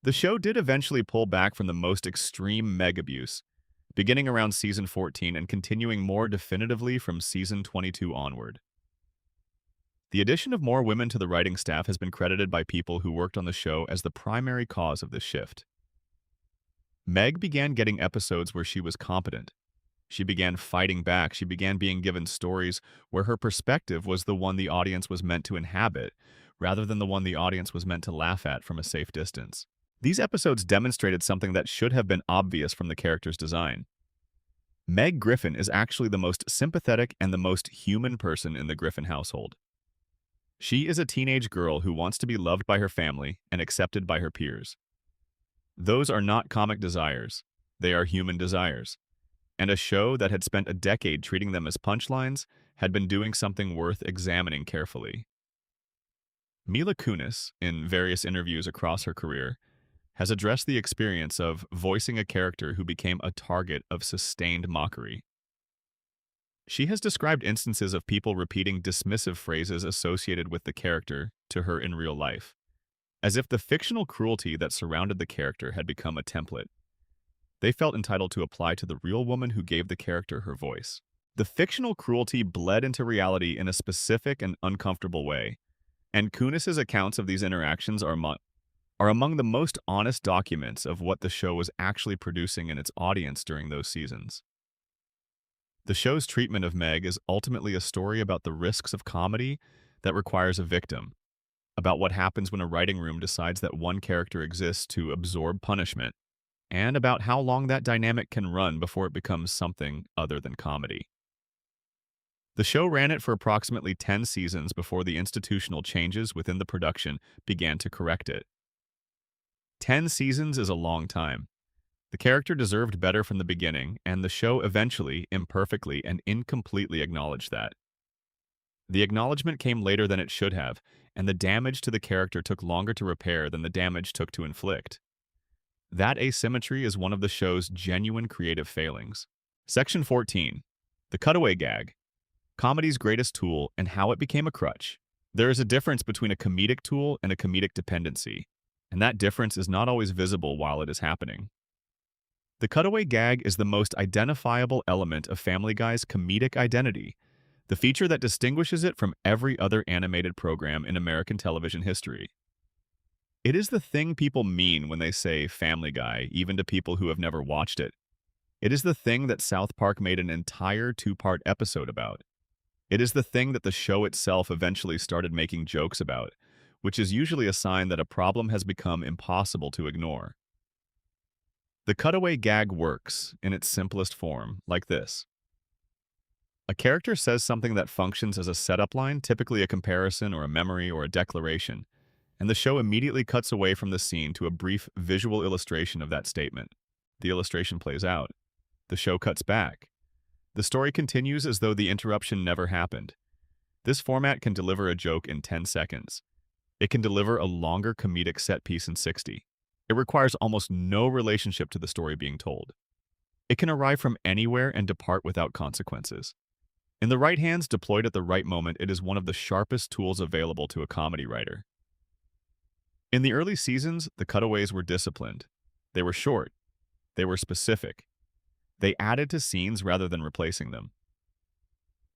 The show did eventually pull back from the most extreme Meg abuse, beginning around season 14 and continuing more definitively from season 22 onward. The addition of more women to the writing staff has been credited by people who worked on the show as the primary cause of this shift. Meg began getting episodes where she was competent. She began fighting back. She began being given stories where her perspective was the one the audience was meant to inhabit, rather than the one the audience was meant to laugh at from a safe distance. These episodes demonstrated something that should have been obvious from the character's design. Meg Griffin is actually the most sympathetic and the most human person in the Griffin household. She is a teenage girl who wants to be loved by her family and accepted by her peers. Those are not comic desires. They are human desires. And a show that had spent a decade treating them as punchlines had been doing something worth examining carefully. Mila Kunis, in various interviews across her career, has addressed the experience of voicing a character who became a target of sustained mockery. She has described instances of people repeating dismissive phrases associated with the character to her in real life, as if the fictional cruelty that surrounded the character had become a template. They felt entitled to apply to the real woman who gave the character her voice. The fictional cruelty bled into reality in a specific and uncomfortable way, and Kunis's accounts of these interactions are among the most honest documents of what the show was actually producing in its audience during those seasons. The show's treatment of Meg is ultimately a story about the risks of comedy that requires a victim, about what happens when a writing room decides that one character exists to absorb punishment, and about how long that dynamic can run before it becomes something other than comedy. The show ran it for approximately 10 seasons before the institutional changes within the production began to correct it. 10 seasons is a long time. The character deserved better from the beginning, and the show eventually, imperfectly, and incompletely acknowledged that. The acknowledgement came later than it should have, and the damage to the character took longer to repair than the damage took to inflict. That asymmetry is one of the show's genuine creative failings. Section 14. The cutaway gag. Comedy's greatest tool and how it became a crutch. There is a difference between a comedic tool and a comedic dependency, and that difference is not always visible while it is happening. The cutaway gag is the most identifiable element of Family Guy's comedic identity, the feature that distinguishes it from every other animated program in American television history. It is the thing people mean when they say Family Guy, even to people who have never watched it. It is the thing that South Park made an entire two-part episode about. It is the thing that the show itself eventually started making jokes about, which is usually a sign that a problem has become impossible to ignore. The cutaway gag works, in its simplest form, like this. A character says something that functions as a setup line, typically a comparison or a memory or a declaration, and the show immediately cuts away from the scene to a brief visual illustration of that statement. The illustration plays out. The show cuts back. The story continues as though the interruption never happened. This format can deliver a joke in 10 seconds. It can deliver a longer comedic set piece in 60. It requires almost no relationship to the story being told. It can arrive from anywhere and depart without consequences. In the right hands, deployed at the right moment, it is one of the sharpest tools available to a comedy writer. In the early seasons, the cutaways were disciplined. They were short. They were specific. They added to scenes rather than replacing them.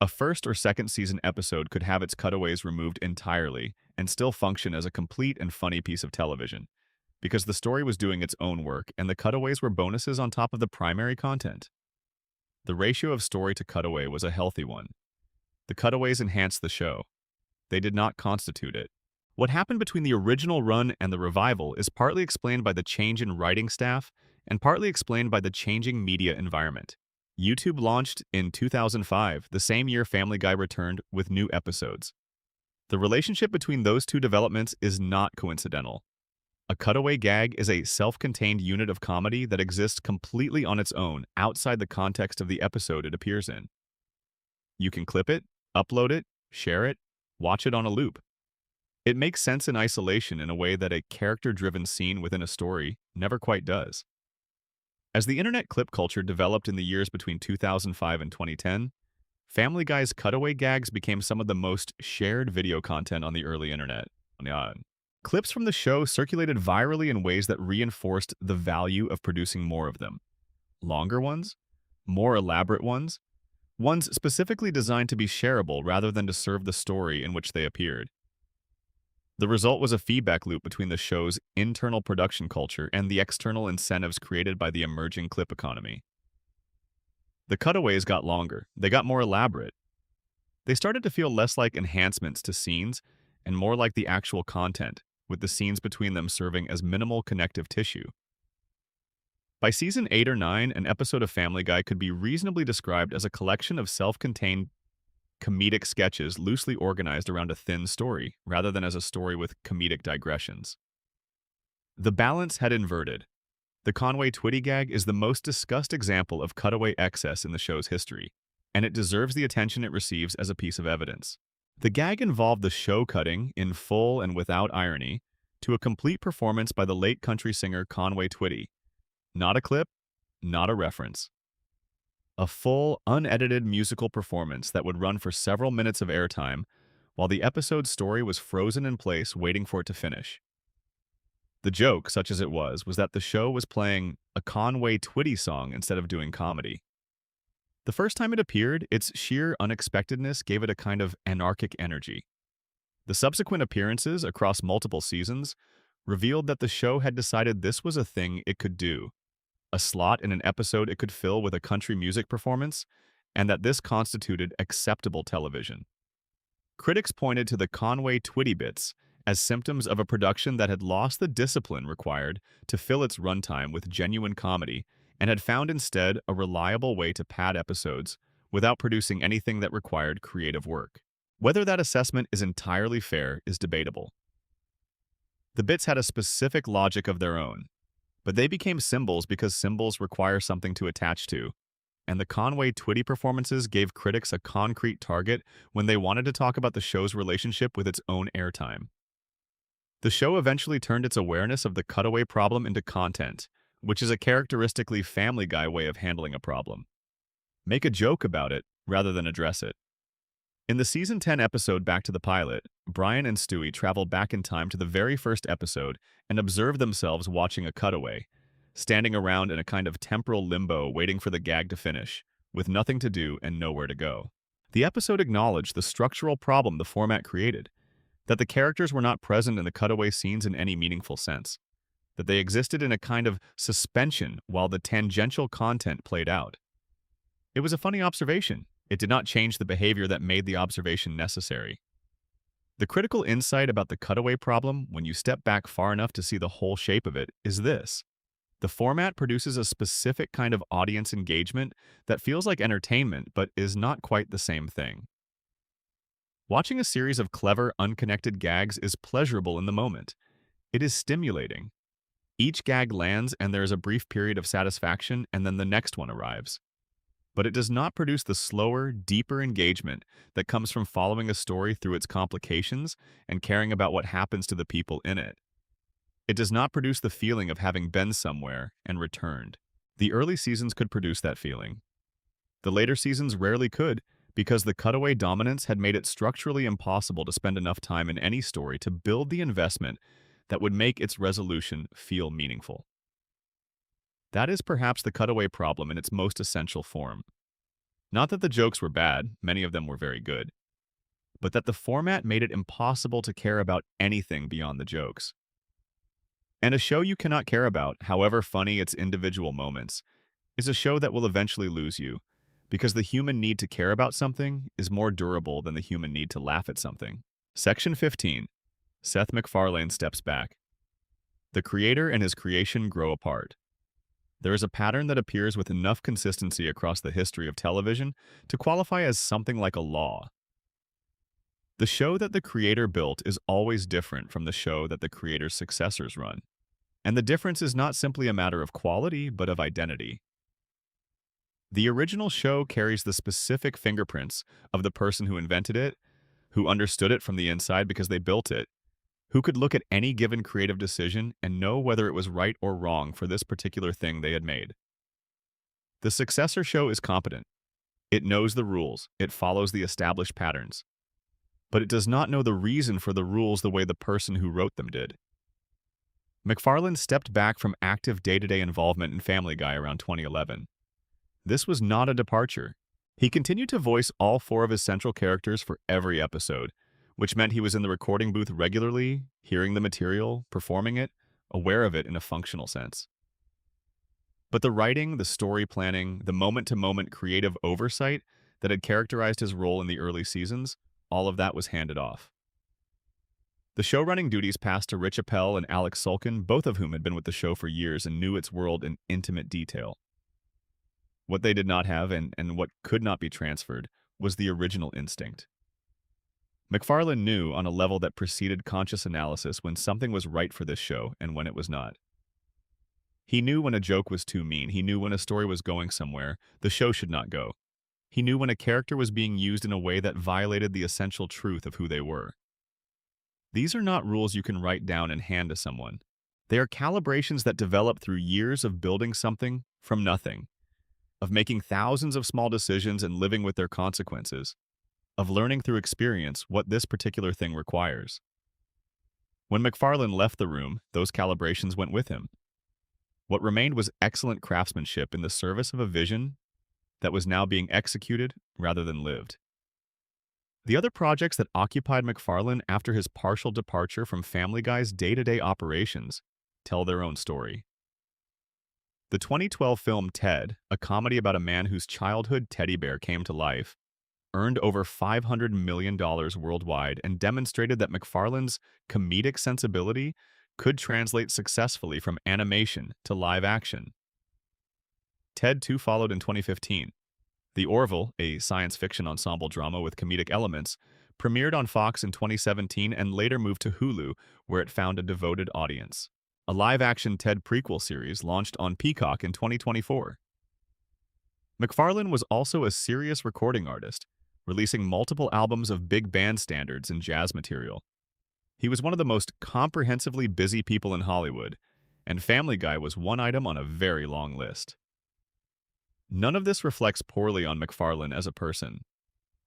A first or second season episode could have its cutaways removed entirely and still function as a complete and funny piece of television, because the story was doing its own work and the cutaways were bonuses on top of the primary content. The ratio of story to cutaway was a healthy one. The cutaways enhanced the show. They did not constitute it. What happened between the original run and the revival is partly explained by the change in writing staff and partly explained by the changing media environment. YouTube launched in 2005, the same year Family Guy returned with new episodes. The relationship between those two developments is not coincidental. A cutaway gag is a self-contained unit of comedy that exists completely on its own, outside the context of the episode it appears in. You can clip it, upload it, share it, watch it on a loop. It makes sense in isolation in a way that a character-driven scene within a story never quite does. As the internet clip culture developed in the years between 2005 and 2010, Family Guy's cutaway gags became some of the most shared video content on the early internet. Clips from the show circulated virally in ways that reinforced the value of producing more of them. longer ones, more elaborate ones specifically designed to be shareable rather than to serve the story in which they appeared. The result was a feedback loop between the show's internal production culture and the external incentives created by the emerging clip economy. The cutaways got longer, they got more elaborate. They started to feel less like enhancements to scenes and more like the actual content, with the scenes between them serving as minimal connective tissue. By season 8 or 9, an episode of Family Guy could be reasonably described as a collection of self-contained comedic sketches loosely organized around a thin story, rather than as a story with comedic digressions. The balance had inverted. The Conway Twitty gag is the most discussed example of cutaway excess in the show's history, and it deserves the attention it receives as a piece of evidence. The gag involved the show cutting, in full and without irony, to a complete performance by the late country singer Conway Twitty. Not a clip, not a reference. A full, unedited musical performance that would run for several minutes of airtime, while the episode's story was frozen in place waiting for it to finish. The joke, such as it was that the show was playing a Conway Twitty song instead of doing comedy. The first time it appeared, its sheer unexpectedness gave it a kind of anarchic energy. The subsequent appearances across multiple seasons revealed that the show had decided this was a thing it could do, a slot in an episode it could fill with a country music performance, and that this constituted acceptable television. Critics pointed to the Conway Twitty bits as symptoms of a production that had lost the discipline required to fill its runtime with genuine comedy and had found instead a reliable way to pad episodes without producing anything that required creative work. Whether that assessment is entirely fair is debatable. The bits had a specific logic of their own, but they became symbols because symbols require something to attach to, and the Conway Twitty performances gave critics a concrete target when they wanted to talk about the show's relationship with its own airtime. The show eventually turned its awareness of the cutaway problem into content, which is a characteristically Family Guy way of handling a problem. Make a joke about it rather than address it. In the season 10 episode Back to the Pilot, Brian and Stewie travel back in time to the very first episode and observe themselves watching a cutaway, standing around in a kind of temporal limbo waiting for the gag to finish, with nothing to do and nowhere to go. The episode acknowledged the structural problem the format created, that the characters were not present in the cutaway scenes in any meaningful sense, that they existed in a kind of suspension while the tangential content played out. It was a funny observation. It did not change the behavior that made the observation necessary. The critical insight about the cutaway problem, when you step back far enough to see the whole shape of it, is this. The format produces a specific kind of audience engagement that feels like entertainment but is not quite the same thing. Watching a series of clever, unconnected gags is pleasurable in the moment. It is stimulating. Each gag lands and there is a brief period of satisfaction and then the next one arrives. But it does not produce the slower, deeper engagement that comes from following a story through its complications and caring about what happens to the people in it. It does not produce the feeling of having been somewhere and returned. The early seasons could produce that feeling. The later seasons rarely could, because the cutaway dominance had made it structurally impossible to spend enough time in any story to build the investment that would make its resolution feel meaningful. That is perhaps the cutaway problem in its most essential form. Not that the jokes were bad, many of them were very good, but that the format made it impossible to care about anything beyond the jokes. And a show you cannot care about, however funny its individual moments, is a show that will eventually lose you, because the human need to care about something is more durable than the human need to laugh at something. Section 15. Seth MacFarlane steps back. The creator and his creation grow apart. There is a pattern that appears with enough consistency across the history of television to qualify as something like a law. The show that the creator built is always different from the show that the creator's successors run. And the difference is not simply a matter of quality, but of identity. The original show carries the specific fingerprints of the person who invented it, who understood it from the inside because they built it, who could look at any given creative decision and know whether it was right or wrong for this particular thing they had made. The successor show is competent. It knows the rules, it follows the established patterns. But it does not know the reason for the rules the way the person who wrote them did. MacFarlane stepped back from active day-to-day involvement in Family Guy around 2011. This was not a departure. He continued to voice all four of his central characters for every episode, which meant he was in the recording booth regularly, hearing the material, performing it, aware of it in a functional sense. But the writing, the story planning, the moment-to-moment creative oversight that had characterized his role in the early seasons, all of that was handed off. The showrunning duties passed to Rich Appel and Alex Sulkin, both of whom had been with the show for years and knew its world in intimate detail. What they did not have, and what could not be transferred, was the original instinct. MacFarlane knew on a level that preceded conscious analysis when something was right for this show and when it was not. He knew when a joke was too mean. He knew when a story was going somewhere the show should not go. He knew when a character was being used in a way that violated the essential truth of who they were. These are not rules you can write down and hand to someone. They are calibrations that develop through years of building something from nothing, of making thousands of small decisions and living with their consequences, of learning through experience what this particular thing requires. When MacFarlane left the room, those calibrations went with him. What remained was excellent craftsmanship in the service of a vision that was now being executed rather than lived. The other projects that occupied MacFarlane after his partial departure from Family Guy's day-to-day operations tell their own story. The 2012 film Ted, a comedy about a man whose childhood teddy bear came to life, earned over $500 million worldwide and demonstrated that MacFarlane's comedic sensibility could translate successfully from animation to live action. Ted 2 followed in 2015. The Orville, a science fiction ensemble drama with comedic elements, premiered on Fox in 2017 and later moved to Hulu, where it found a devoted audience. A live-action Ted prequel series launched on Peacock in 2024. MacFarlane was also a serious recording artist, releasing multiple albums of big band standards and jazz material. He was one of the most comprehensively busy people in Hollywood, and Family Guy was one item on a very long list. None of this reflects poorly on MacFarlane as a person.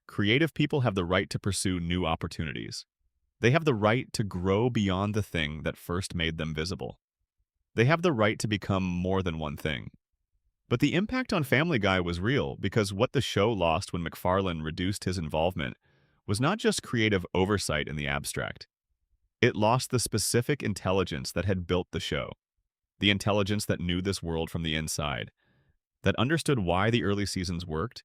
Creative people have the right to pursue new opportunities. They have the right to grow beyond the thing that first made them visible. They have the right to become more than one thing. But the impact on Family Guy was real because what the show lost when MacFarlane reduced his involvement was not just creative oversight in the abstract. It lost the specific intelligence that had built the show, the intelligence that knew this world from the inside, that understood why the early seasons worked,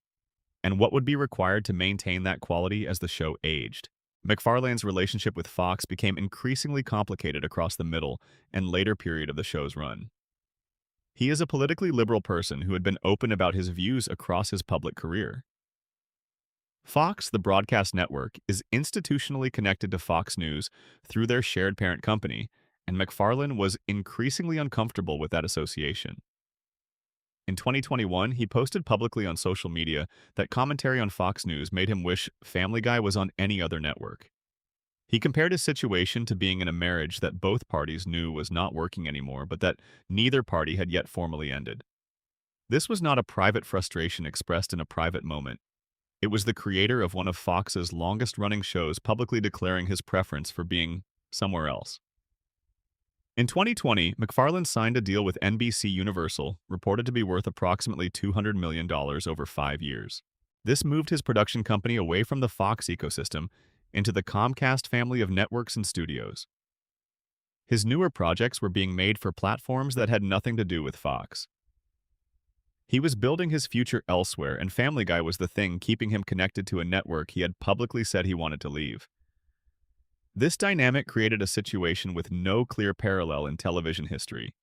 and what would be required to maintain that quality as the show aged. MacFarlane's relationship with Fox became increasingly complicated across the middle and later period of the show's run. He is a politically liberal person who had been open about his views across his public career. Fox, the broadcast network, is institutionally connected to Fox News through their shared parent company, and MacFarlane was increasingly uncomfortable with that association. In 2021, he posted publicly on social media that commentary on Fox News made him wish Family Guy was on any other network. He compared his situation to being in a marriage that both parties knew was not working anymore, but that neither party had yet formally ended. This was not a private frustration expressed in a private moment. It was the creator of one of Fox's longest-running shows publicly declaring his preference for being somewhere else. In 2020, MacFarlane signed a deal with NBC Universal, reported to be worth approximately $200 million over 5 years. This moved his production company away from the Fox ecosystem into the Comcast family of networks and studios. His newer projects were being made for platforms that had nothing to do with Fox. He was building his future elsewhere, and Family Guy was the thing keeping him connected to a network he had publicly said he wanted to leave. This dynamic created a situation with no clear parallel in television history.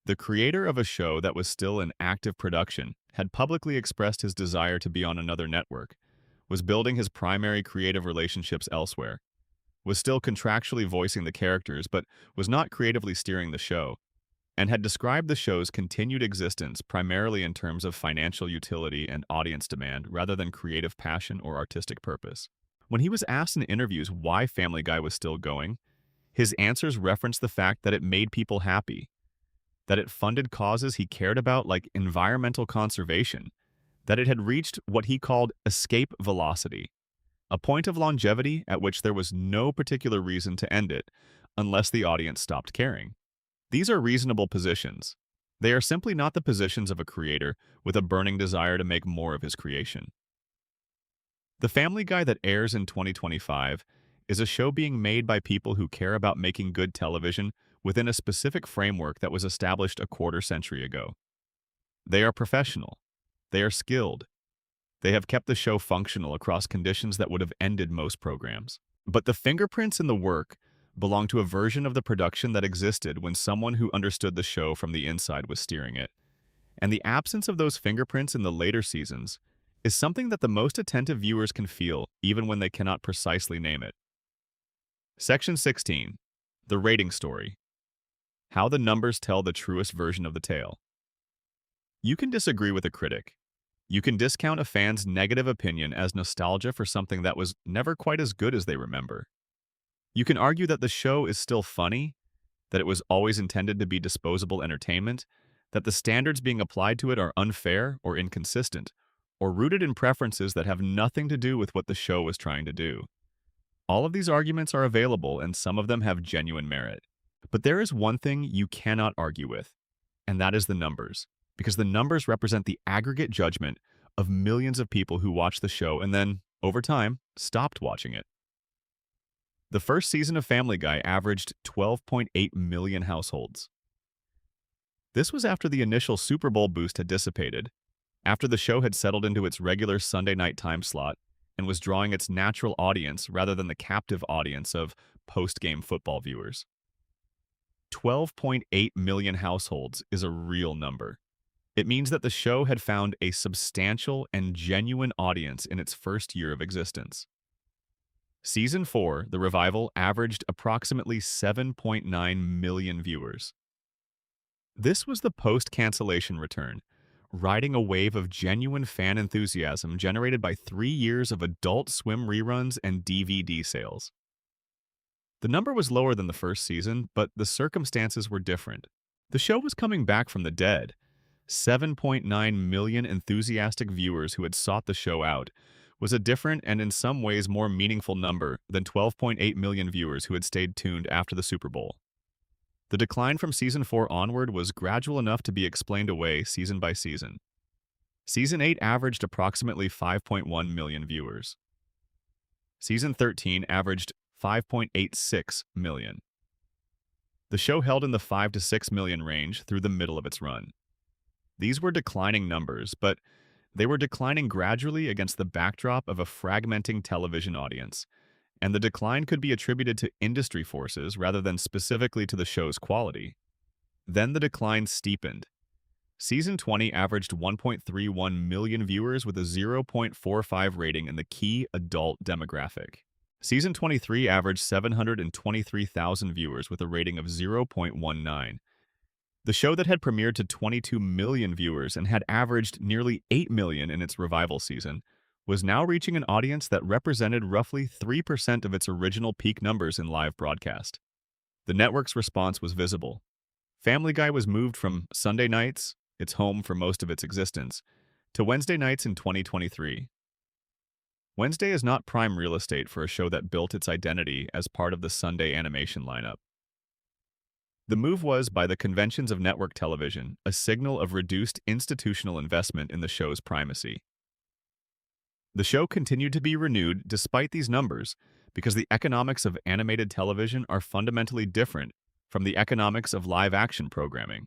The creator of a show that was still in active production had publicly expressed his desire to be on another network, was building his primary creative relationships elsewhere, was still contractually voicing the characters but was not creatively steering the show, and had described the show's continued existence primarily in terms of financial utility and audience demand rather than creative passion or artistic purpose. When he was asked in interviews why Family Guy was still going, his answers referenced the fact that it made people happy, that it funded causes he cared about like environmental conservation, that it had reached what he called escape velocity, a point of longevity at which there was no particular reason to end it unless the audience stopped caring. These are reasonable positions. They are simply not the positions of a creator with a burning desire to make more of his creation. The Family Guy that airs in 2025 is a show being made by people who care about making good television within a specific framework that was established a quarter century ago. They are professional. They are skilled. They have kept the show functional across conditions that would have ended most programs. But the fingerprints in the work belong to a version of the production that existed when someone who understood the show from the inside was steering it. And the absence of those fingerprints in the later seasons is something that the most attentive viewers can feel even when they cannot precisely name it. Section 16. The Rating Story. How the numbers tell the truest version of the tale. You can disagree with a critic. You can discount a fan's negative opinion as nostalgia for something that was never quite as good as they remember. You can argue that the show is still funny, that it was always intended to be disposable entertainment, that the standards being applied to it are unfair or inconsistent, or rooted in preferences that have nothing to do with what the show was trying to do. All of these arguments are available, and some of them have genuine merit. But there is one thing you cannot argue with, and that is the numbers, because the numbers represent the aggregate judgment of millions of people who watched the show and then, over time, stopped watching it. The first season of Family Guy averaged 12.8 million households. This was after the initial Super Bowl boost had dissipated, after the show had settled into its regular Sunday night time slot and was drawing its natural audience rather than the captive audience of post-game football viewers. 12.8 million households is a real number. It means that the show had found a substantial and genuine audience in its first year of existence. Season 4, the revival, averaged approximately 7.9 million viewers. This was the post-cancellation return, riding a wave of genuine fan enthusiasm generated by 3 years of Adult Swim reruns and DVD sales. The number was lower than the first season, but the circumstances were different. The show was coming back from the dead. 7.9 million enthusiastic viewers who had sought the show out was a different and in some ways more meaningful number than 12.8 million viewers who had stayed tuned after the Super Bowl. The decline from Season 4 onward was gradual enough to be explained away season by season. Season 8 averaged approximately 5.1 million viewers. Season 13 averaged 5.86 million. The show held in the 5 to 6 million range through the middle of its run. These were declining numbers, but they were declining gradually against the backdrop of a fragmenting television audience, and the decline could be attributed to industry forces rather than specifically to the show's quality. Then the decline steepened. Season 20 averaged 1.31 million viewers with a 0.45 rating in the key adult demographic. Season 23 averaged 723,000 viewers with a rating of 0.19. The show that had premiered to 22 million viewers and had averaged nearly 8 million in its revival season was now reaching an audience that represented roughly 3% of its original peak numbers in live broadcast. The network's response was visible. Family Guy was moved from Sunday nights, its home for most of its existence, to Wednesday nights in 2023. Wednesday is not prime real estate for a show that built its identity as part of the Sunday animation lineup. The move was, by the conventions of network television, a signal of reduced institutional investment in the show's primacy. The show continued to be renewed despite these numbers because the economics of animated television are fundamentally different from the economics of live-action programming.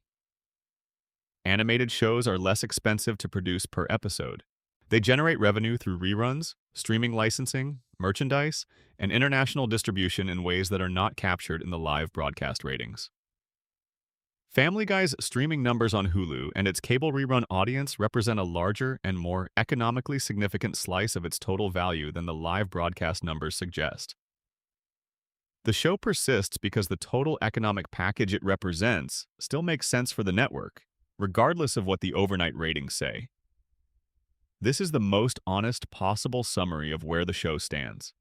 Animated shows are less expensive to produce per episode. They generate revenue through reruns, streaming licensing, merchandise, and international distribution in ways that are not captured in the live broadcast ratings. Family Guy's streaming numbers on Hulu and its cable rerun audience represent a larger and more economically significant slice of its total value than the live broadcast numbers suggest. The show persists because the total economic package it represents still makes sense for the network, regardless of what the overnight ratings say. This is the most honest possible summary of where the show stands.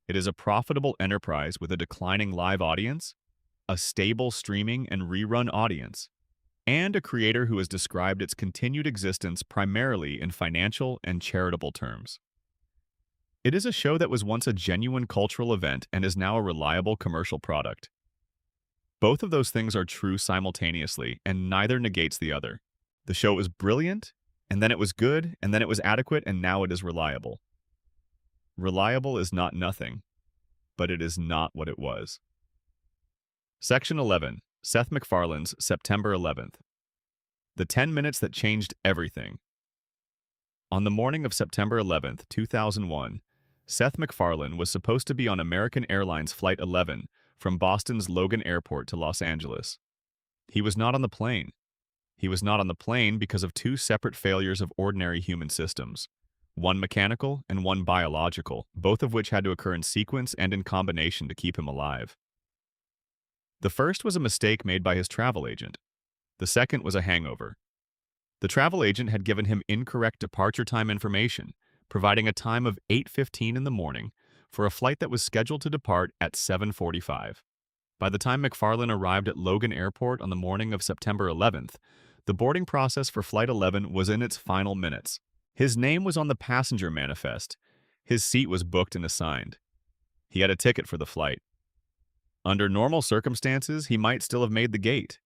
It is a profitable enterprise with a declining live audience, a stable streaming and rerun audience, and a creator who has described its continued existence primarily in financial and charitable terms. It is a show that was once a genuine cultural event and is now a reliable commercial product. Both of those things are true simultaneously, and neither negates the other. The show was brilliant, and then it was good, and then it was adequate, and now it is reliable. Reliable is not nothing, but it is not what it was. Section 11. Seth MacFarlane's September 11th. The 10 minutes that changed everything. On the morning of September 11th, 2001, Seth MacFarlane was supposed to be on American Airlines Flight 11 from Boston's Logan Airport to Los Angeles. He was not on the plane. He was not on the plane because of two separate failures of ordinary human systems, one mechanical and one biological, both of which had to occur in sequence and in combination to keep him alive. The first was a mistake made by his travel agent. The second was a hangover. The travel agent had given him incorrect departure time information, providing a time of 8:15 in the morning for a flight that was scheduled to depart at 7:45. By the time MacFarlane arrived at Logan Airport on the morning of September 11th, the boarding process for Flight 11 was in its final minutes. His name was on the passenger manifest. His seat was booked and assigned. He had a ticket for the flight. Under normal circumstances, he might still have made the gate.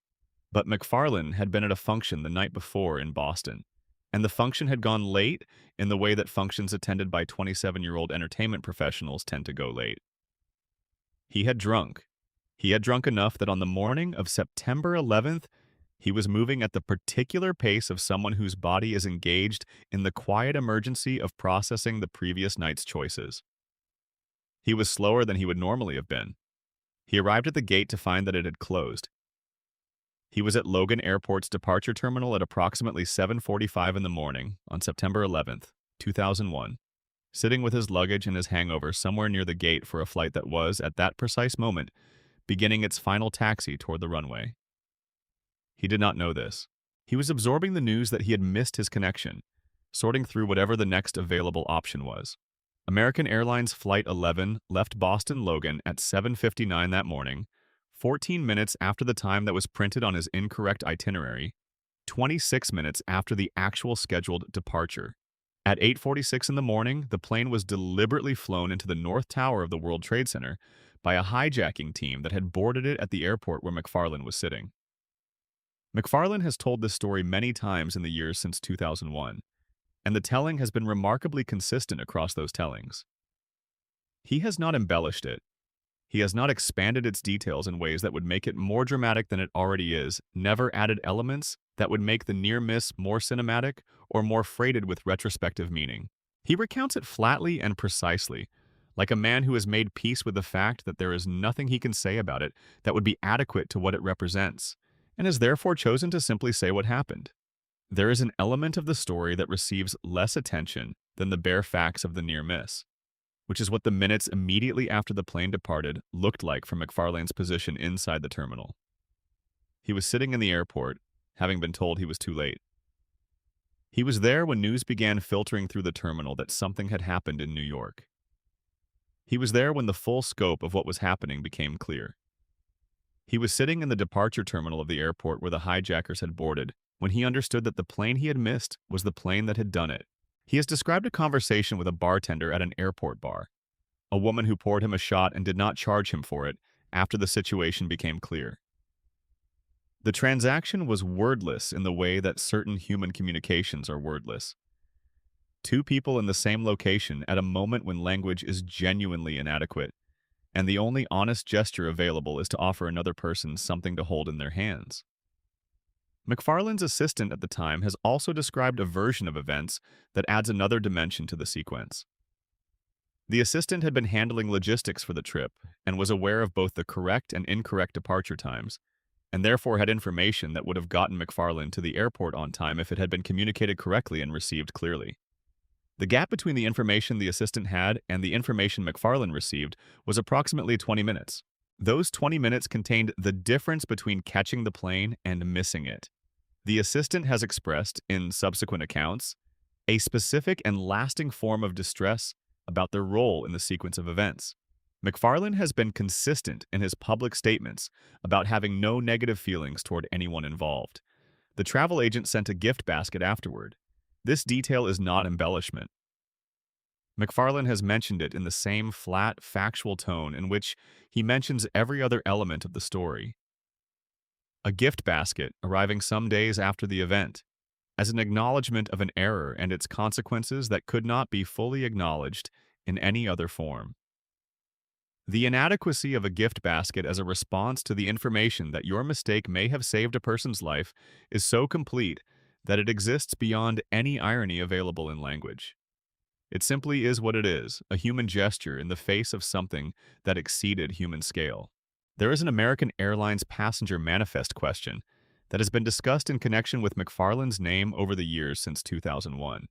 But MacFarlane had been at a function the night before in Boston, and the function had gone late in the way that functions attended by 27-year-old entertainment professionals tend to go late. He had drunk. He had drunk enough that on the morning of September 11th, he was moving at the particular pace of someone whose body is engaged in the quiet emergency of processing the previous night's choices. He was slower than he would normally have been. He arrived at the gate to find that it had closed. He was at Logan Airport's departure terminal at approximately 7:45 in the morning on September 11th, 2001, sitting with his luggage and his hangover somewhere near the gate for a flight that was, at that precise moment, beginning its final taxi toward the runway. He did not know this. He was absorbing the news that he had missed his connection, sorting through whatever the next available option was. American Airlines Flight 11 left Boston Logan at 7:59 that morning, 14 minutes after the time that was printed on his incorrect itinerary, 26 minutes after the actual scheduled departure. At 8:46 in the morning, the plane was deliberately flown into the North Tower of the World Trade Center by a hijacking team that had boarded it at the airport where MacFarlane was sitting. MacFarlane has told this story many times in the years since 2001, and the telling has been remarkably consistent across those tellings. He has not embellished it. He has not expanded its details in ways that would make it more dramatic than it already is, never added elements that would make the near miss more cinematic or more freighted with retrospective meaning. He recounts it flatly and precisely, like a man who has made peace with the fact that there is nothing he can say about it that would be adequate to what it represents, and has therefore chosen to simply say what happened. There is an element of the story that receives less attention than the bare facts of the near miss, which is what the minutes immediately after the plane departed looked like from MacFarlane's position inside the terminal. He was sitting in the airport, having been told he was too late. He was there when news began filtering through the terminal that something had happened in New York. He was there when the full scope of what was happening became clear. He was sitting in the departure terminal of the airport where the hijackers had boarded when he understood that the plane he had missed was the plane that had done it. He has described a conversation with a bartender at an airport bar, a woman who poured him a shot and did not charge him for it after the situation became clear. The transaction was wordless in the way that certain human communications are wordless. Two people in the same location at a moment when language is genuinely inadequate, and the only honest gesture available is to offer another person something to hold in their hands. MacFarlane's assistant at the time has also described a version of events that adds another dimension to the sequence. The assistant had been handling logistics for the trip and was aware of both the correct and incorrect departure times, and therefore had information that would have gotten MacFarlane to the airport on time if it had been communicated correctly and received clearly. The gap between the information the assistant had and the information MacFarlane received was approximately 20 minutes. Those 20 minutes contained the difference between catching the plane and missing it. The assistant has expressed, in subsequent accounts, a specific and lasting form of distress about their role in the sequence of events. MacFarlane has been consistent in his public statements about having no negative feelings toward anyone involved. The travel agent sent a gift basket afterward. This detail is not embellishment. MacFarlane has mentioned it in the same flat, factual tone in which he mentions every other element of the story. a gift basket arriving some days after the event, as an acknowledgement of an error and its consequences that could not be fully acknowledged in any other form. The inadequacy of a gift basket as a response to the information that your mistake may have saved a person's life is so complete that it exists beyond any irony available in language. It simply is what it is, a human gesture in the face of something that exceeded human scale. There is an American Airlines passenger manifest question that has been discussed in connection with McFarlane's name over the years since 2001.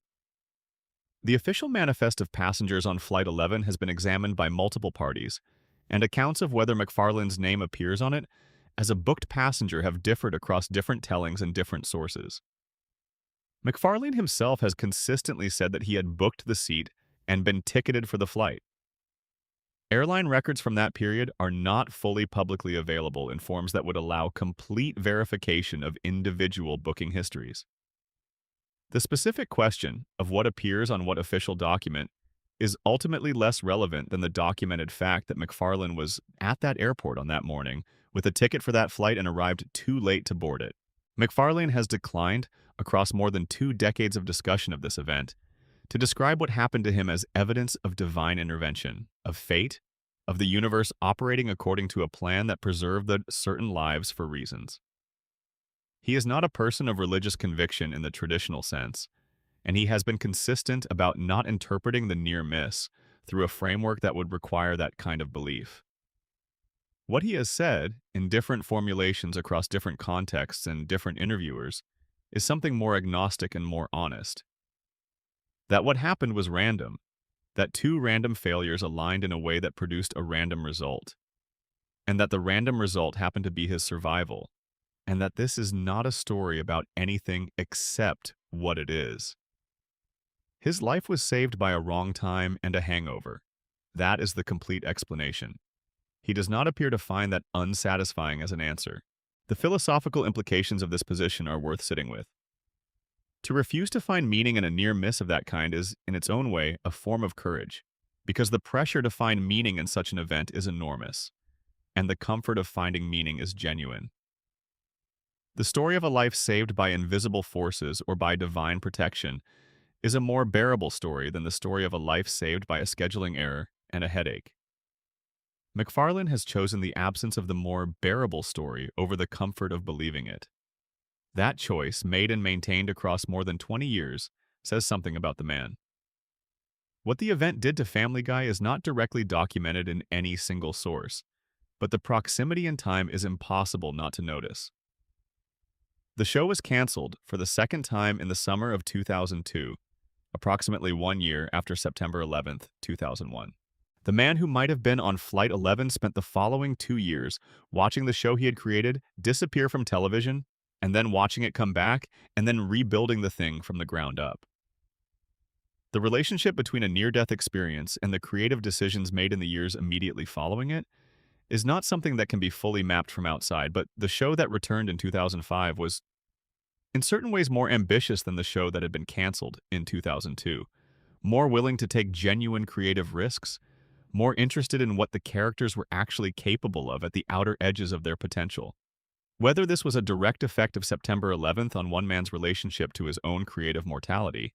The official manifest of passengers on Flight 11 has been examined by multiple parties, and accounts of whether McFarlane's name appears on it as a booked passenger have differed across different tellings and different sources. McFarlane himself has consistently said that he had booked the seat and been ticketed for the flight. Airline records from that period are not fully publicly available in forms that would allow complete verification of individual booking histories. The specific question of what appears on what official document is ultimately less relevant than the documented fact that McFarlane was at that airport on that morning with a ticket for that flight and arrived too late to board it. McFarlane has declined, across more than 2 decades of discussion of this event, to describe what happened to him as evidence of divine intervention, of fate, of the universe operating according to a plan that preserved the certain lives for reasons. He is not a person of religious conviction in the traditional sense, and he has been consistent about not interpreting the near miss through a framework that would require that kind of belief. What he has said, in different formulations across different contexts and different interviewers, is something more agnostic and more honest. That what happened was random, that 2 random failures aligned in a way that produced a random result, and that the random result happened to be his survival, and that this is not a story about anything except what it is. His life was saved by a wrong time and a hangover. That is the complete explanation. He does not appear to find that unsatisfying as an answer. The philosophical implications of this position are worth sitting with. To refuse to find meaning in a near miss of that kind is, in its own way, a form of courage, because the pressure to find meaning in such an event is enormous, and the comfort of finding meaning is genuine. The story of a life saved by invisible forces or by divine protection is a more bearable story than the story of a life saved by a scheduling error and a headache. McFarlane has chosen the absence of the more bearable story over the comfort of believing it. That choice, made and maintained across more than 20 years, says something about the man. What the event did to Family Guy is not directly documented in any single source, but the proximity in time is impossible not to notice. The show was canceled for the second time in the summer of 2002, approximately 1 year after September 11, 2001. The man who might have been on Flight 11 spent the following 2 years watching the show he had created disappear from television, and then watching it come back, and then rebuilding the thing from the ground up. The relationship between a near-death experience and the creative decisions made in the years immediately following it is not something that can be fully mapped from outside, but the show that returned in 2005 was, in certain ways, more ambitious than the show that had been canceled in 2002, more willing to take genuine creative risks, more interested in what the characters were actually capable of at the outer edges of their potential. Whether this was a direct effect of September 11th on one man's relationship to his own creative mortality,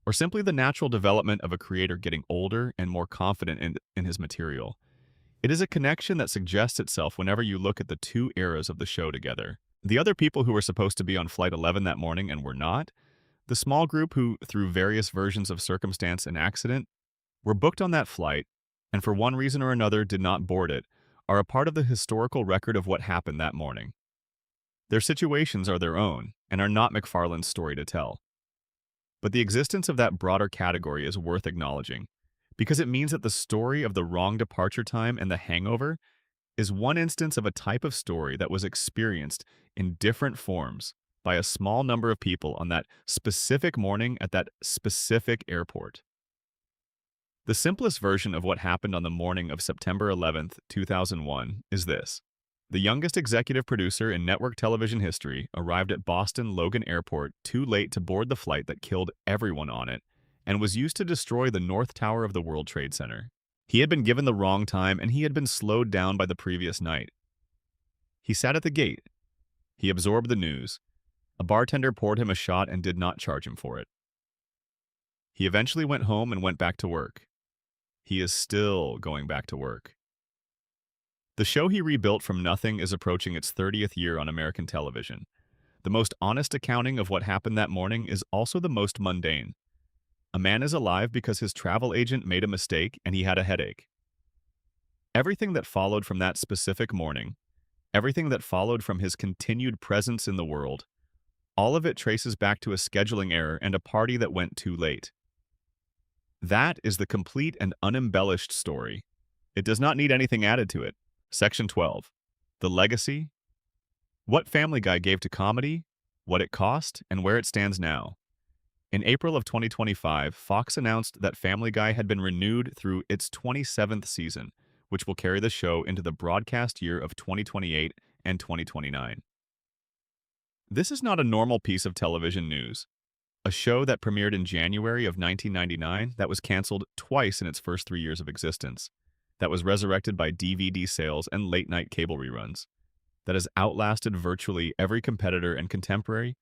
or simply the natural development of a creator getting older and more confident in his material, it is a connection that suggests itself whenever you look at the 2 eras of the show together. The other people who were supposed to be on Flight 11 that morning and were not, the small group who, through various versions of circumstance and accident, were booked on that flight, and for one reason or another did not board it, are a part of the historical record of what happened that morning. Their situations are their own, and are not McFarlane's story to tell. But the existence of that broader category is worth acknowledging, because it means that the story of the wrong departure time and the hangover is one instance of a type of story that was experienced in different forms by a small number of people on that specific morning at that specific airport. The simplest version of what happened on the morning of September 11th, 2001 is this. The youngest executive producer in network television history arrived at Boston Logan Airport too late to board the flight that killed everyone on it and was used to destroy the North Tower of the World Trade Center. He had been given the wrong time and he had been slowed down by the previous night. He sat at the gate. He absorbed the news. A bartender poured him a shot and did not charge him for it. He eventually went home and went back to work. He is still going back to work. The show he rebuilt from nothing is approaching its 30th year on American television. The most honest accounting of what happened that morning is also the most mundane. A man is alive because his travel agent made a mistake and he had a headache. Everything that followed from that specific morning, everything that followed from his continued presence in the world, all of it traces back to a scheduling error and a party that went too late. That is the complete and unembellished story. It does not need anything added to it. Section 12. The legacy. What Family Guy gave to comedy, what it cost, and where it stands now. In April of 2025, Fox announced that Family Guy had been renewed through its 27th season, which will carry the show into the broadcast year of 2028 and 2029. This is not a normal piece of television news. A show that premiered in January of 1999 that was canceled twice in its first 3 years of existence, that was resurrected by DVD sales and late-night cable reruns, that has outlasted virtually every competitor and contemporary,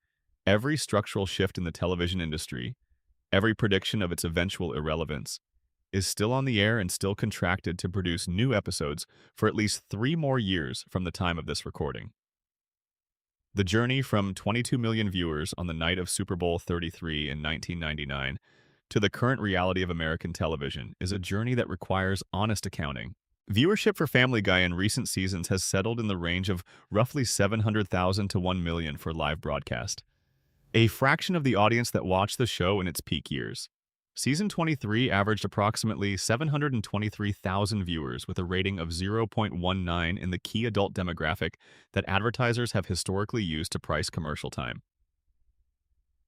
every structural shift in the television industry, every prediction of its eventual irrelevance, is still on the air and still contracted to produce new episodes for at least 3 more years from the time of this recording. The journey from 22 million viewers on the night of Super Bowl 33 in 1999 to the current reality of American television is a journey that requires honest accounting. Viewership for Family Guy in recent seasons has settled in the range of roughly 700,000 to 1 million for live broadcast, a fraction of the audience that watched the show in its peak years. Season 23 averaged approximately 723,000 viewers with a rating of 0.19 in the key adult demographic that advertisers have historically used to price commercial time.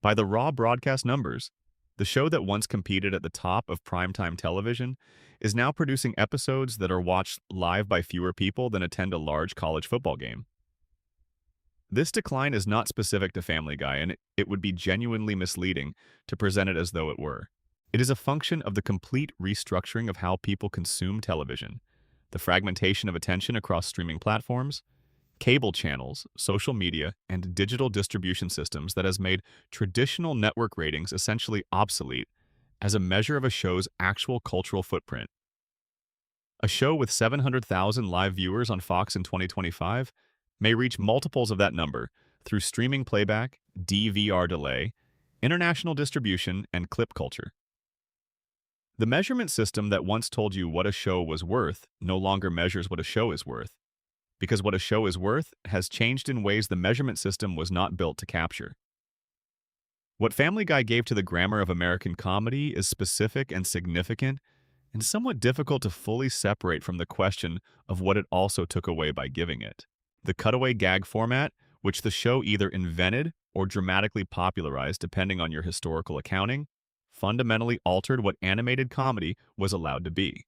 By the raw broadcast numbers, the show that once competed at the top of primetime television is now producing episodes that are watched live by fewer people than attend a large college football game. This decline is not specific to Family Guy, and it would be genuinely misleading to present it as though it were. It is a function of the complete restructuring of how people consume television, the fragmentation of attention across streaming platforms, cable channels, social media, and digital distribution systems that has made traditional network ratings essentially obsolete as a measure of a show's actual cultural footprint. A show with 700,000 live viewers on Fox in 2025 may reach multiples of that number through streaming playback, DVR delay, international distribution, and clip culture. The measurement system that once told you what a show was worth no longer measures what a show is worth, because what a show is worth has changed in ways the measurement system was not built to capture. What Family Guy gave to the grammar of American comedy is specific and significant, and somewhat difficult to fully separate from the question of what it also took away by giving it. The cutaway gag format, which the show either invented or dramatically popularized depending on your historical accounting, fundamentally altered what animated comedy was allowed to be.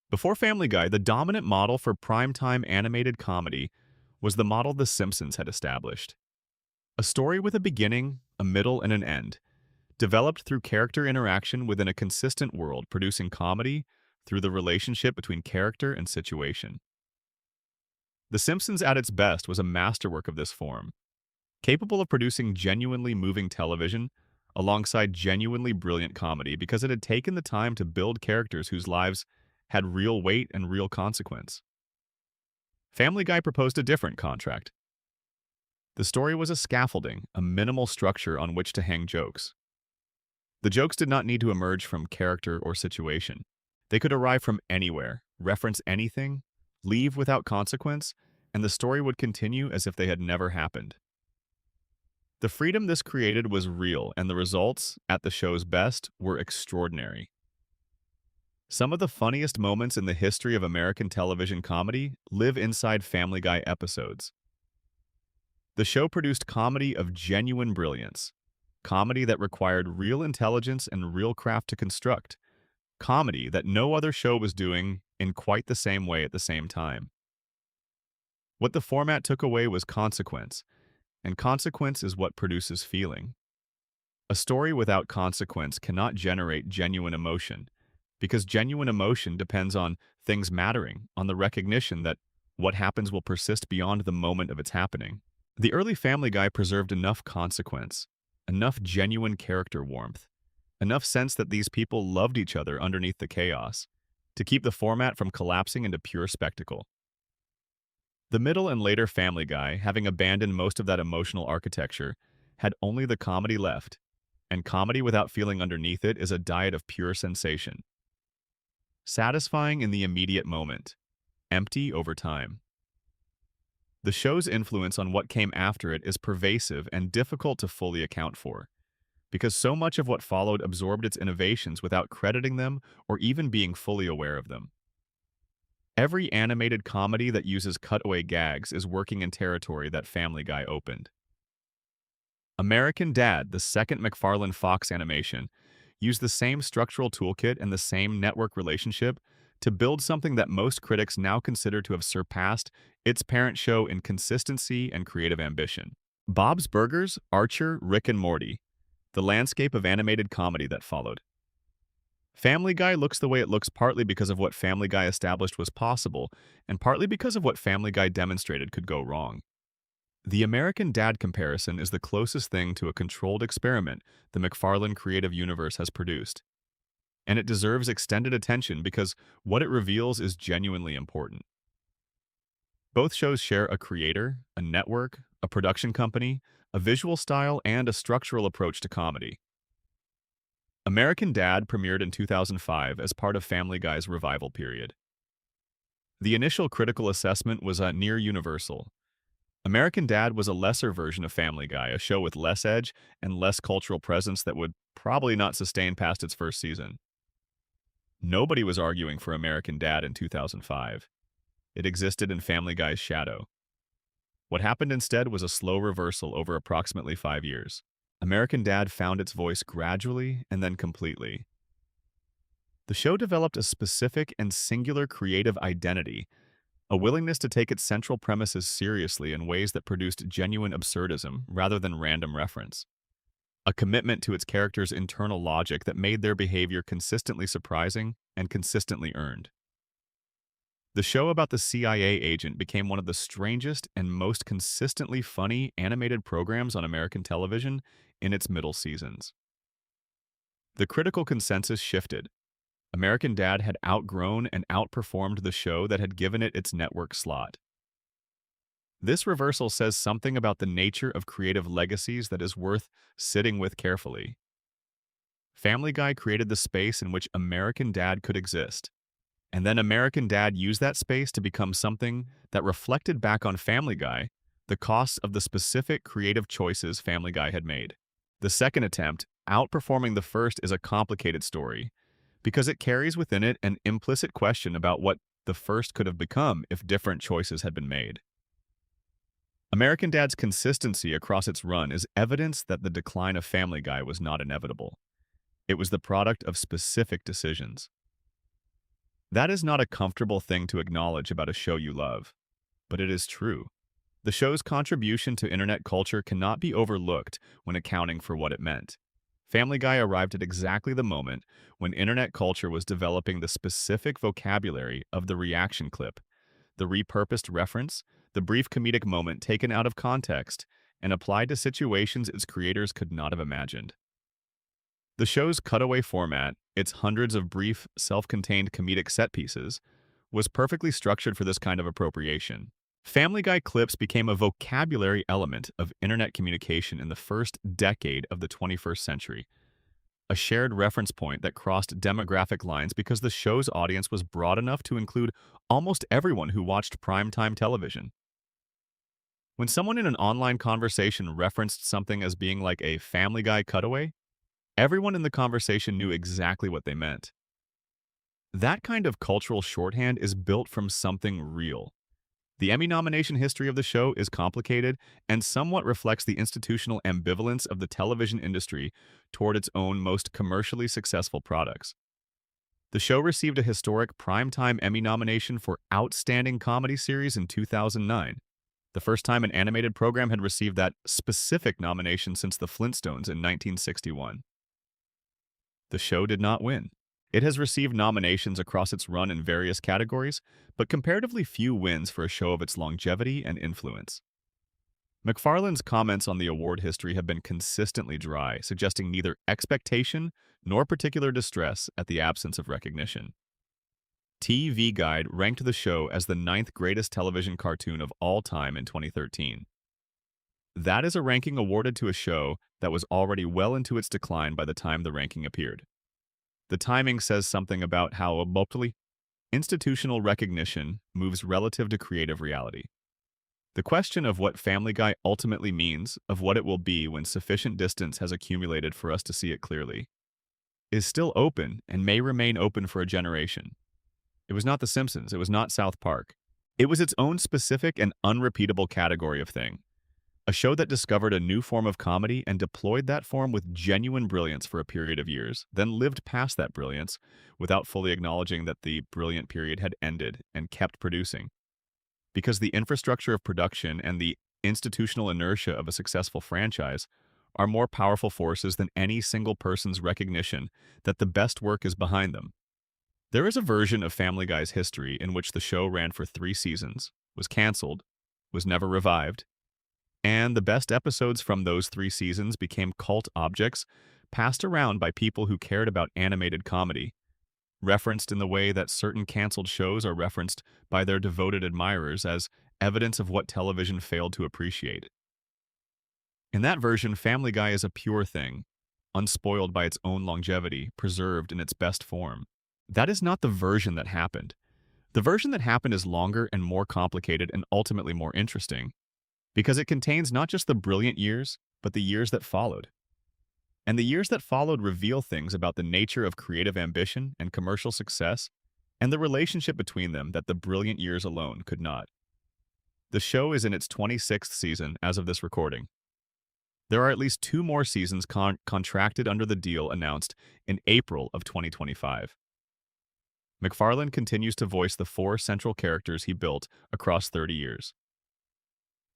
Before Family Guy, the dominant model for primetime animated comedy was the model The Simpsons had established. A story with a beginning, a middle, and an end, developed through character interaction within a consistent world, producing comedy through the relationship between character and situation. The Simpsons at its best was a masterwork of this form, capable of producing genuinely moving television alongside genuinely brilliant comedy because it had taken the time to build characters whose lives had real weight and real consequence. Family Guy proposed a different contract. The story was a scaffolding, a minimal structure on which to hang jokes. The jokes did not need to emerge from character or situation. They could arrive from anywhere, reference anything, leave without consequence, and the story would continue as if they had never happened. The freedom this created was real, and the results, at the show's best, were extraordinary. Some of the funniest moments in the history of American television comedy live inside Family Guy episodes. The show produced comedy of genuine brilliance, comedy that required real intelligence and real craft to construct, comedy that no other show was doing in quite the same way at the same time. What the format took away was consequence, and consequence is what produces feeling. A story without consequence cannot generate genuine emotion, because genuine emotion depends on things mattering, on the recognition that What happens will persist beyond the moment of its happening. The early Family Guy preserved enough consequence, enough genuine character warmth, enough sense that these people loved each other underneath the chaos, to keep the format from collapsing into pure spectacle. The middle and later Family Guy, having abandoned most of that emotional architecture, had only the comedy left, and comedy without feeling underneath it is a diet of pure sensation. Satisfying in the immediate moment, empty over time. The show's influence on what came after it is pervasive and difficult to fully account for, because so much of what followed absorbed its innovations without crediting them or even being fully aware of them. Every animated comedy that uses cutaway gags is working in territory that Family Guy opened. American Dad, the second McFarlane Fox animation, used the same structural toolkit and the same network relationship to build something that most critics now consider to have surpassed its parent show in consistency and creative ambition. Bob's Burgers, Archer, Rick and Morty, the landscape of animated comedy that followed. Family Guy looks the way it looks partly because of what Family Guy established was possible, and partly because of what Family Guy demonstrated could go wrong. The American Dad comparison is the closest thing to a controlled experiment the McFarlane creative universe has produced. And it deserves extended attention because what it reveals is genuinely important. Both shows share a creator, a network, a production company, a visual style, and a structural approach to comedy. American Dad premiered in 2005 as part of Family Guy's revival period. The initial critical assessment was near universal. American Dad was a lesser version of Family Guy, a show with less edge and less cultural presence that would probably not sustain past its first season. Nobody was arguing for American Dad in 2005. It existed in Family Guy's shadow. What happened instead was a slow reversal over approximately 5 years. American Dad found its voice gradually and then completely. The show developed a specific and singular creative identity, a willingness to take its central premises seriously in ways that produced genuine absurdism rather than random reference. A commitment to its characters' internal logic that made their behavior consistently surprising and consistently earned. The show about the CIA agent became one of the strangest and most consistently funny animated programs on American television in its middle seasons. The critical consensus shifted. American Dad had outgrown and outperformed the show that had given it its network slot. This reversal says something about the nature of creative legacies that is worth sitting with carefully. Family Guy created the space in which American Dad could exist, and then American Dad used that space to become something that reflected back on Family Guy the costs of the specific creative choices Family Guy had made. The second attempt, outperforming the first, is a complicated story, because it carries within it an implicit question about what the first could have become if different choices had been made. American Dad's consistency across its run is evidence that the decline of Family Guy was not inevitable. It was the product of specific decisions. That is not a comfortable thing to acknowledge about a show you love, but it is true. The show's contribution to internet culture cannot be overlooked when accounting for what it meant. Family Guy arrived at exactly the moment when internet culture was developing the specific vocabulary of the reaction clip, the repurposed reference, the brief comedic moment taken out of context and applied to situations its creators could not have imagined. The show's cutaway format, its hundreds of brief, self-contained comedic set pieces, was perfectly structured for this kind of appropriation. Family Guy clips became a vocabulary element of internet communication in the first decade of the 21st century, a shared reference point that crossed demographic lines because the show's audience was broad enough to include almost everyone who watched primetime television. When someone in an online conversation referenced something as being like a Family Guy cutaway, everyone in the conversation knew exactly what they meant. That kind of cultural shorthand is built from something real. The Emmy nomination history of the show is complicated and somewhat reflects the institutional ambivalence of the television industry toward its own most commercially successful products. The show received a historic Primetime Emmy nomination for Outstanding Comedy Series in 2009, the first time an animated program had received that specific nomination since The Flintstones in 1961. The show did not win. It has received nominations across its run in various categories, but comparatively few wins for a show of its longevity and influence. McFarlane's comments on the award history have been consistently dry, suggesting neither expectation nor particular distress at the absence of recognition. TV Guide ranked the show as the ninth greatest television cartoon of all time in 2013. That is a ranking awarded to a show that was already well into its decline by the time the ranking appeared. The timing says something about how abruptly institutional recognition moves relative to creative reality. The question of what Family Guy ultimately means, of what it will be when sufficient distance has accumulated for us to see it clearly, is still open and may remain open for a generation. It was not The Simpsons, it was not South Park. It was its own specific and unrepeatable category of thing. A show that discovered a new form of comedy and deployed that form with genuine brilliance for a period of years, then lived past that brilliance without fully acknowledging that the brilliant period had ended and kept producing. Because the infrastructure of production and the institutional inertia of a successful franchise are more powerful forces than any single person's recognition that the best work is behind them. There is a version of Family Guy's history in which the show ran for 3 seasons, was canceled, was never revived, and the best episodes from those 3 seasons became cult objects passed around by people who cared about animated comedy, referenced in the way that certain canceled shows are referenced by their devoted admirers as evidence of what television failed to appreciate. In that version, Family Guy is a pure thing, unspoiled by its own longevity, preserved in its best form. That is not the version that happened. The version that happened is longer and more complicated and ultimately more interesting, because it contains not just the brilliant years, but the years that followed. And the years that followed reveal things about the nature of creative ambition and commercial success, and the relationship between them that the brilliant years alone could not. The show is in its 26th season as of this recording. There are at least 2 more seasons contracted under the deal announced in April of 2025. McFarlane continues to voice the 4 central characters he built across 30 years.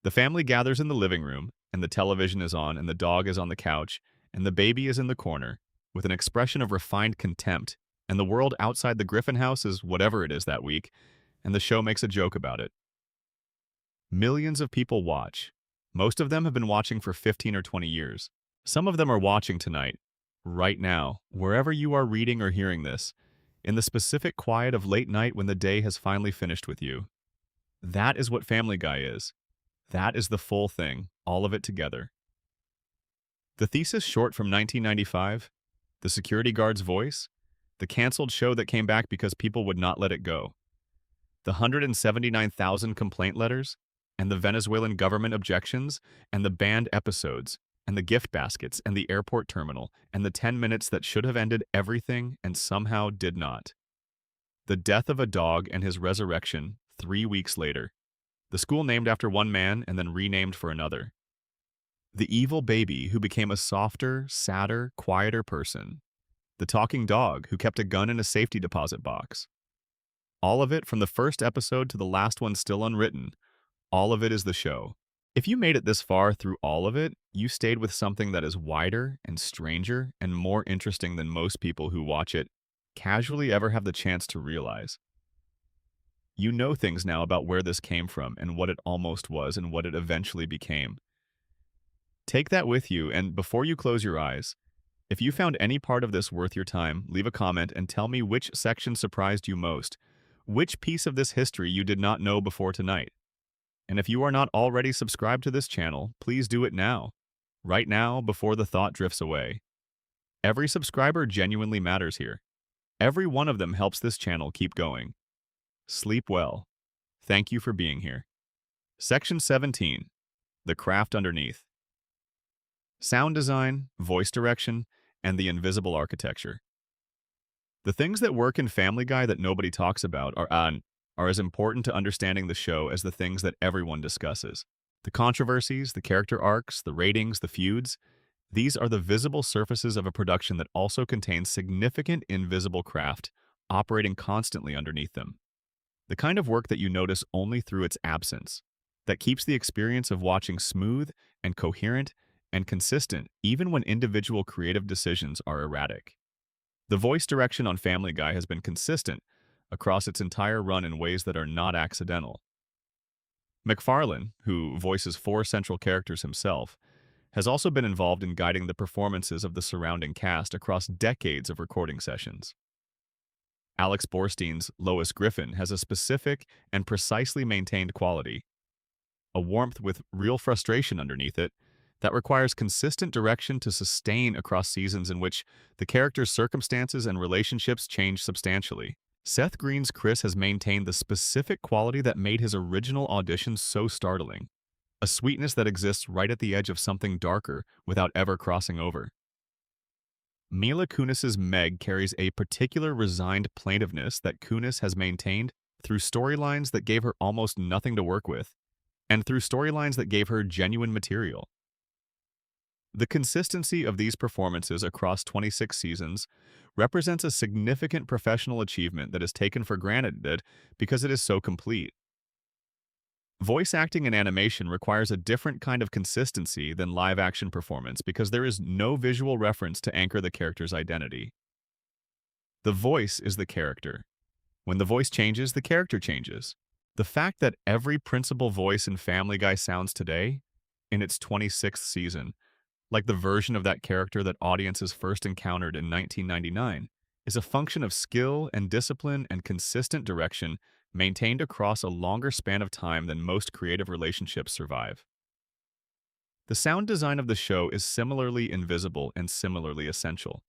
The family gathers in the living room, and the television is on, and the dog is on the couch, and the baby is in the corner, with an expression of refined contempt, and the world outside the Griffin house is whatever it is that week, and the show makes a joke about it. Millions of people watch. Most of them have been watching for 15 or 20 years. Some of them are watching tonight, right now, wherever you are reading or hearing this, in the specific quiet of late night when the day has finally finished with you. That is what Family Guy is. That is the full thing, all of it together. The thesis short from 1995, the security guard's voice, the canceled show that came back because people would not let it go, the 179,000 complaint letters, and the Venezuelan government objections, and the banned episodes, and the gift baskets, and the airport terminal, and the 10 minutes that should have ended everything and somehow did not. The death of a dog and his resurrection 3 weeks later. The school named after one man and then renamed for another. The evil baby who became a softer, sadder, quieter person. The talking dog who kept a gun in a safety deposit box. All of it, from the first episode to the last one still unwritten, all of it is the show. If you made it this far through all of it, you stayed with something that is wider and stranger and more interesting than most people who watch it casually ever have the chance to realize. You know things now about where this came from and what it almost was and what it eventually became. Take that with you, and before you close your eyes, if you found any part of this worth your time, leave a comment and tell me which section surprised you most, which piece of this history you did not know before tonight. And if you are not already subscribed to this channel, please do it now, right now, before the thought drifts away. Every subscriber genuinely matters here. Every one of them helps this channel keep going. Sleep well. Thank you for being here. Section 17. The Craft Underneath. Sound design, voice direction, and the invisible architecture. The things that work in Family Guy that nobody talks about are as important to understanding the show as the things that everyone discusses. The controversies, the character arcs, the ratings, the feuds, these are the visible surfaces of a production that also contains significant invisible craft operating constantly underneath them. The kind of work that you notice only through its absence, that keeps the experience of watching smooth and coherent and consistent even when individual creative decisions are erratic. The voice direction on Family Guy has been consistent across its entire run in ways that are not accidental. McFarlane, who voices four central characters himself, has also been involved in guiding the performances of the surrounding cast across decades of recording sessions. Alex Borstein's Lois Griffin has a specific and precisely maintained quality, a warmth with real frustration underneath it that requires consistent direction to sustain across seasons in which the character's circumstances and relationships change substantially. Seth Green's Chris has maintained the specific quality that made his original audition so startling, a sweetness that exists right at the edge of something darker without ever crossing over. Mila Kunis's Meg carries a particular resigned plaintiveness that Kunis has maintained through storylines that gave her almost nothing to work with, and through storylines that gave her genuine material. The consistency of these performances across 26 seasons represents a significant professional achievement that is taken for granted because it is so complete. Voice acting in animation requires a different kind of consistency than live-action performance because there is no visual reference to anchor the character's identity. The voice is the character. When the voice changes, the character changes. The fact that every principal voice in Family Guy sounds today, in its 26th season, like the version of that character that audiences first encountered in 1999, is a function of skill and discipline and consistent direction maintained across a longer span of time than most creative relationships survive. The sound design of the show is similarly invisible and similarly essential.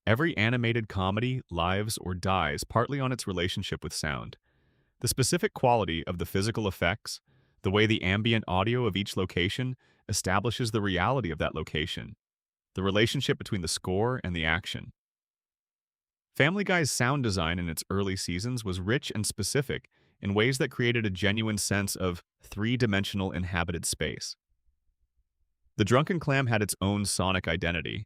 Every animated comedy lives or dies partly on its relationship with sound. The specific quality of the physical effects, the way the ambient audio of each location establishes the reality of that location, the relationship between the score and the action. Family Guy's sound design in its early seasons was rich and specific in ways that created a genuine sense of three-dimensional inhabited space. The Drunken Clam had its own sonic identity.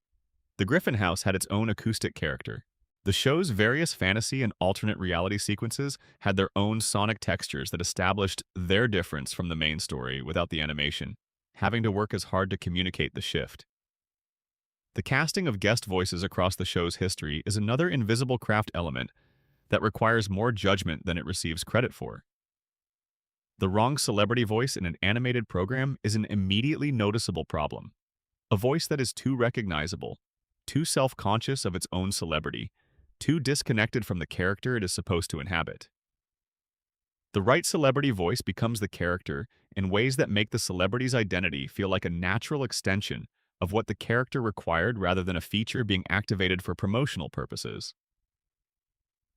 The Griffin House had its own acoustic character. The show's various fantasy and alternate reality sequences had their own sonic textures that established their difference from the main story without the animation, having to work as hard to communicate the shift. The casting of guest voices across the show's history is another invisible craft element that requires more judgment than it receives credit for. The wrong celebrity voice in an animated program is an immediately noticeable problem. A voice that is too recognizable, too self-conscious of its own celebrity, too disconnected from the character it is supposed to inhabit. The right celebrity voice becomes the character in ways that make the celebrity's identity feel like a natural extension of what the character required rather than a feature being activated for promotional purposes.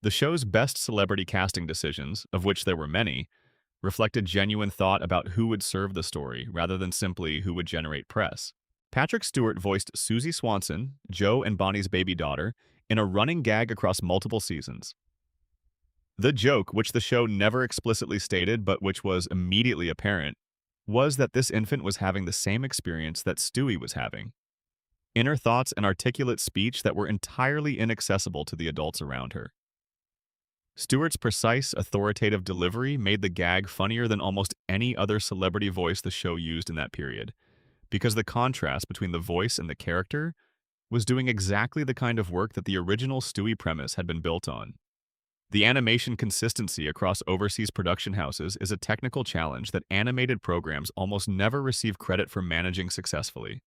The show's best celebrity casting decisions, of which there were many, reflected genuine thought about who would serve the story rather than simply who would generate press. Patrick Stewart voiced Susie Swanson, Joe and Bonnie's baby daughter, in a running gag across multiple seasons. The joke, which the show never explicitly stated but which was immediately apparent, was that this infant was having the same experience that Stewie was having. Inner thoughts and articulate speech that were entirely inaccessible to the adults around her. Stewart's precise, authoritative delivery made the gag funnier than almost any other celebrity voice the show used in that period, because the contrast between the voice and the character was doing exactly the kind of work that the original Stewie premise had been built on. The animation consistency across overseas production houses is a technical challenge that animated programs almost never receive credit for managing successfully.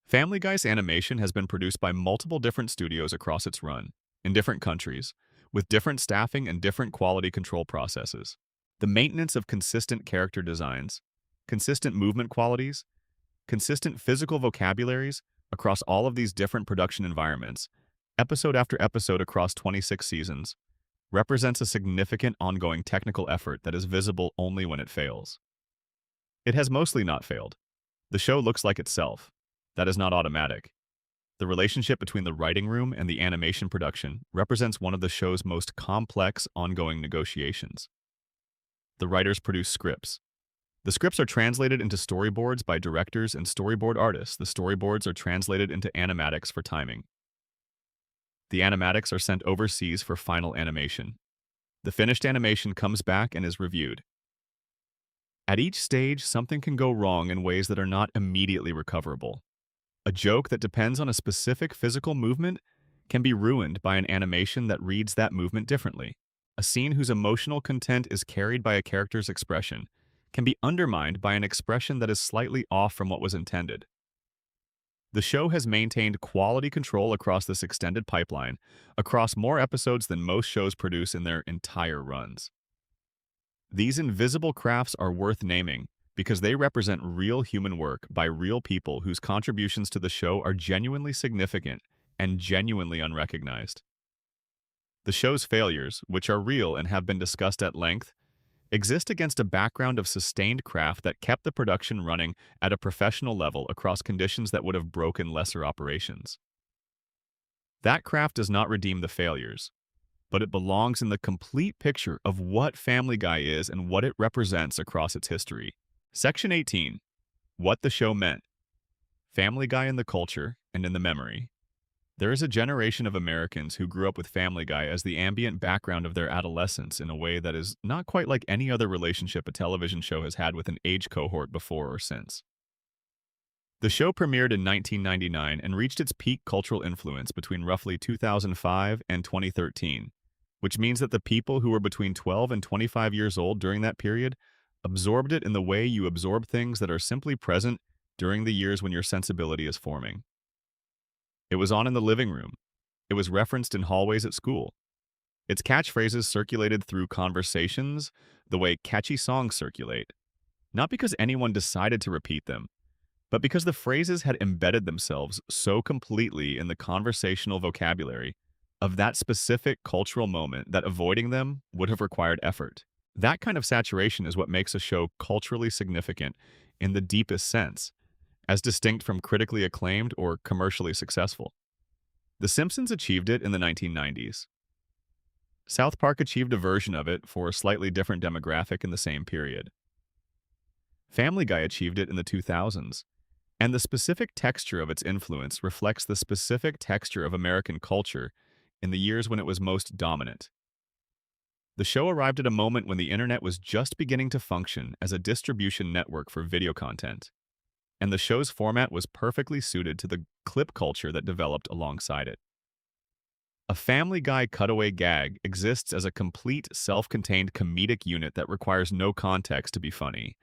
Family Guy's animation has been produced by multiple different studios across its run, in different countries, with different staffing and different quality control processes. The maintenance of consistent character designs, consistent movement qualities, consistent physical vocabularies across all of these different production environments, episode after episode across 26 seasons, represents a significant ongoing technical effort that is visible only when it fails. It has mostly not failed. The show looks like itself. That is not automatic. The relationship between the writing room and the animation production represents one of the show's most complex ongoing negotiations. The writers produce scripts. The scripts are translated into storyboards by directors and storyboard artists. The storyboards are translated into animatics for timing. The animatics are sent overseas for final animation. The finished animation comes back and is reviewed. At each stage, something can go wrong in ways that are not immediately recoverable. A joke that depends on a specific physical movement can be ruined by an animation that reads that movement differently. A scene whose emotional content is carried by a character's expression can be undermined by an expression that is slightly off from what was intended. The show has maintained quality control across this extended pipeline, across more episodes than most shows produce in their entire runs. These invisible crafts are worth naming because they represent real human work by real people whose contributions to the show are genuinely significant and genuinely unrecognized. The show's failures, which are real and have been discussed at length, exist against a background of sustained craft that kept the production running at a professional level across conditions that would have broken lesser operations. That craft does not redeem the failures, but it belongs in the complete picture of what Family Guy is and what it represents across its history. Section 18. What the show meant. Family Guy in the culture and in the memory. There is a generation of Americans who grew up with Family Guy as the ambient background of their adolescence in a way that is not quite like any other relationship a television show has had with an age cohort before or since. The show premiered in 1999 and reached its peak cultural influence between roughly 2005 and 2013, which means that the people who were between 12 and 25 years old during that period absorbed it in the way you absorb things that are simply present during the years when your sensibility is forming. It was on in the living room. It was referenced in hallways at school. Its catchphrases circulated through conversations the way catchy songs circulate, not because anyone decided to repeat them, but because the phrases had embedded themselves so completely in the conversational vocabulary of that specific cultural moment that avoiding them would have required effort. That kind of saturation is what makes a show culturally significant in the deepest sense, as distinct from critically acclaimed or commercially successful. The Simpsons achieved it in the 1990s. South Park achieved a version of it for a slightly different demographic in the same period. Family Guy achieved it in the 2000s, and the specific texture of its influence reflects the specific texture of American culture in the years when it was most dominant. The show arrived at a moment when the internet was just beginning to function as a distribution network for video content, and the show's format was perfectly suited to the clip culture that developed alongside it. A Family Guy cutaway gag exists as a complete, self-contained comedic unit that requires no context to be funny.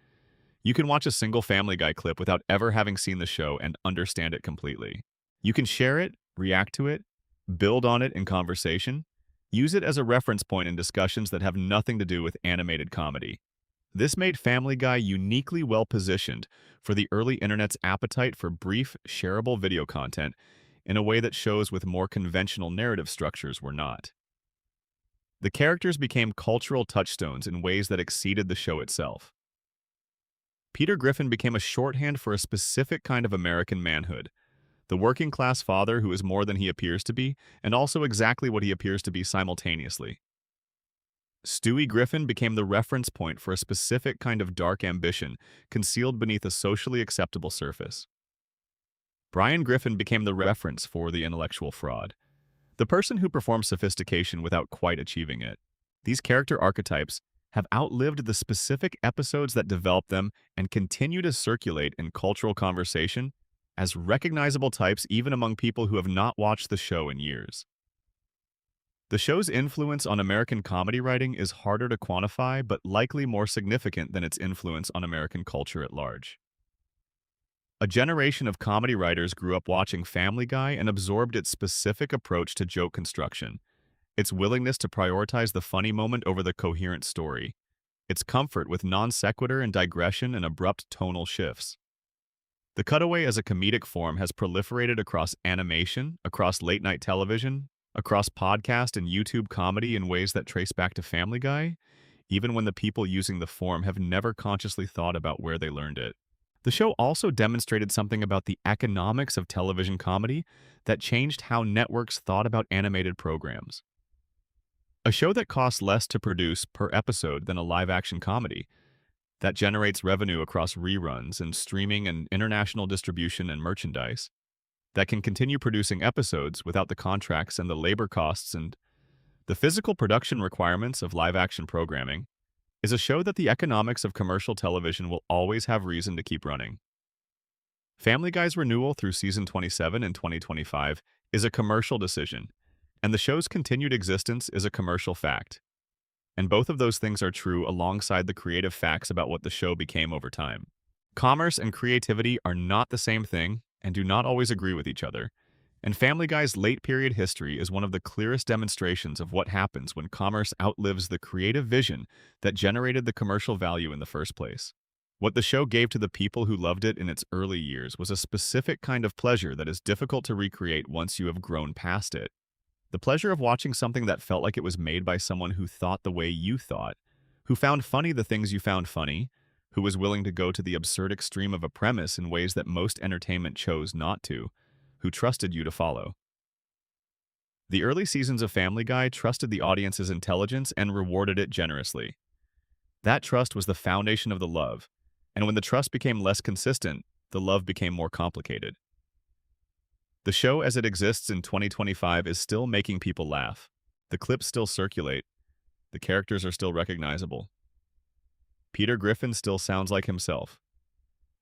You can watch a single Family Guy clip without ever having seen the show and understand it completely. You can share it, react to it, build on it in conversation, use it as a reference point in discussions that have nothing to do with animated comedy. This made Family Guy uniquely well-positioned for the early internet's appetite for brief, shareable video content in a way that shows with more conventional narrative structures were not. The characters became cultural touchstones in ways that exceeded the show itself. Peter Griffin became a shorthand for a specific kind of American manhood, the working-class father who is more than he appears to be, and also exactly what he appears to be simultaneously. Stewie Griffin became the reference point for a specific kind of dark ambition concealed beneath a socially acceptable surface. Brian Griffin became the reference for the intellectual fraud, the person who performs sophistication without quite achieving it. These character archetypes have outlived the specific episodes that developed them and continue to circulate in cultural conversation as recognizable types even among people who have not watched the show in years. The show's influence on American comedy writing is harder to quantify, but likely more significant than its influence on American culture at large. A generation of comedy writers grew up watching Family Guy and absorbed its specific approach to joke construction, its willingness to prioritize the funny moment over the coherent story, its comfort with non sequitur and digression and abrupt tonal shifts. The cutaway as a comedic form has proliferated across animation, across late-night television, across podcast and YouTube comedy in ways that trace back to Family Guy, even when the people using the form have never consciously thought about where they learned it. The show also demonstrated something about the economics of television comedy that changed how networks thought about animated programs. A show that costs less to produce per episode than a live-action comedy, that generates revenue across reruns and streaming and international distribution and merchandise, that can continue producing episodes without the contracts and the labor costs and the physical production requirements of live-action programming, is a show that the economics of commercial television will always have reason to keep running. Family Guy's renewal through season 27 in 2025 is a commercial decision, and the show's continued existence is a commercial fact. And both of those things are true alongside the creative facts about what the show became over time. Commerce and creativity are not the same thing and do not always agree with each other. And Family Guy's late period history is one of the clearest demonstrations of what happens when commerce outlives the creative vision that generated the commercial value in the first place. What the show gave to the people who loved it in its early years was a specific kind of pleasure that is difficult to recreate once you have grown past it. The pleasure of watching something that felt like it was made by someone who thought the way you thought, who found funny the things you found funny, who was willing to go to the absurd extreme of a premise in ways that most entertainment chose not to, who trusted you to follow. The early seasons of Family Guy trusted the audience's intelligence and rewarded it generously. That trust was the foundation of the love, and when the trust became less consistent, the love became more complicated. The show as it exists in 2025 is still making people laugh. The clips still circulate. The characters are still recognizable. Peter Griffin still sounds like himself.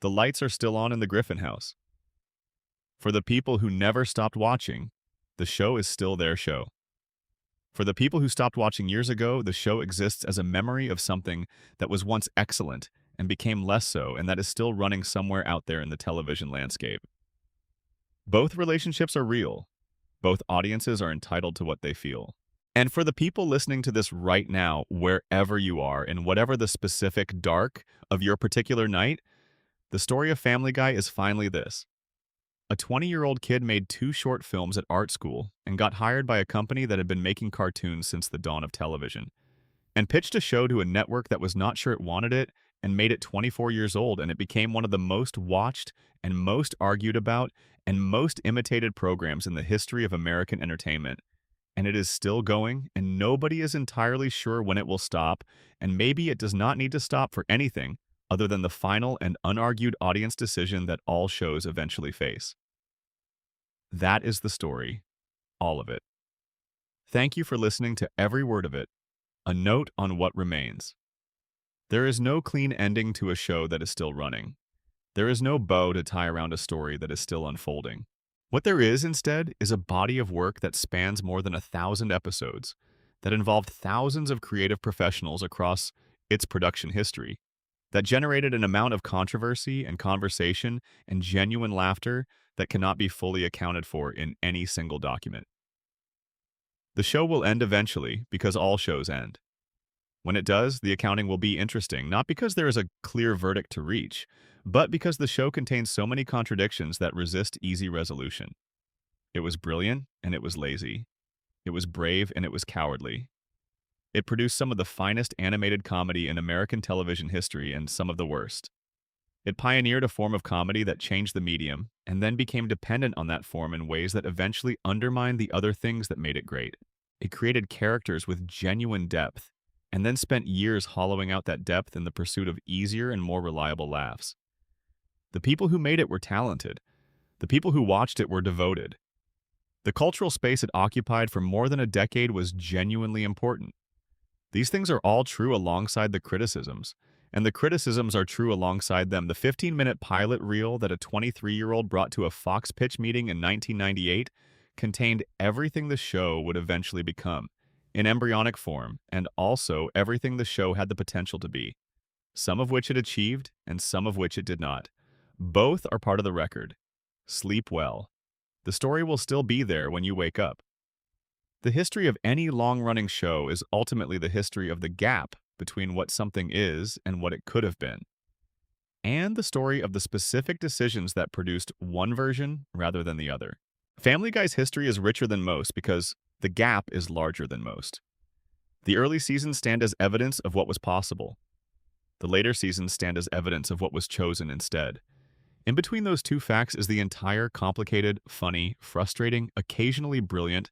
The lights are still on in the Griffin house. For the people who never stopped watching, the show is still their show. For the people who stopped watching years ago, the show exists as a memory of something that was once excellent and became less so, and that is still running somewhere out there in the television landscape. Both relationships are real. Both audiences are entitled to what they feel. And for the people listening to this right now, wherever you are, in whatever the specific dark of your particular night, the story of Family Guy is finally this. A 20-year-old kid made 2 short films at art school and got hired by a company that had been making cartoons since the dawn of television, and pitched a show to a network that was not sure it wanted it and made it 24 years old, and it became one of the most watched and most argued about and most imitated programs in the history of American entertainment. And it is still going, and nobody is entirely sure when it will stop, and maybe it does not need to stop for anything other than the final and unargued audience decision that all shows eventually face. That is the story, all of it. Thank you for listening to every word of it. A note on what remains. There is no clean ending to a show that is still running. There is no bow to tie around a story that is still unfolding. What there is, instead, is a body of work that spans more than 1,000 episodes, that involved thousands of creative professionals across its production history, that generated an amount of controversy and conversation and genuine laughter that cannot be fully accounted for in any single document. The show will end eventually because all shows end. When it does, the accounting will be interesting, not because there is a clear verdict to reach, but because the show contains so many contradictions that resist easy resolution. It was brilliant, and it was lazy. It was brave, and it was cowardly. It produced some of the finest animated comedy in American television history and some of the worst. It pioneered a form of comedy that changed the medium, and then became dependent on that form in ways that eventually undermined the other things that made it great. It created characters with genuine depth, and then spent years hollowing out that depth in the pursuit of easier and more reliable laughs. The people who made it were talented. The people who watched it were devoted. The cultural space it occupied for more than a decade was genuinely important. These things are all true alongside the criticisms, and the criticisms are true alongside them. The 15-minute pilot reel that a 23-year-old brought to a Fox pitch meeting in 1998 contained everything the show would eventually become, in embryonic form, and also everything the show had the potential to be, some of which it achieved and some of which it did not. Both are part of the record. Sleep well. The story will still be there when you wake up. The history of any long-running show is ultimately the history of the gap between what something is and what it could have been, and the story of the specific decisions that produced one version rather than the other. Family Guy's history is richer than most because the gap is larger than most. The early seasons stand as evidence of what was possible. The later seasons stand as evidence of what was chosen instead. In between those two facts is the entire complicated, funny, frustrating, occasionally brilliant,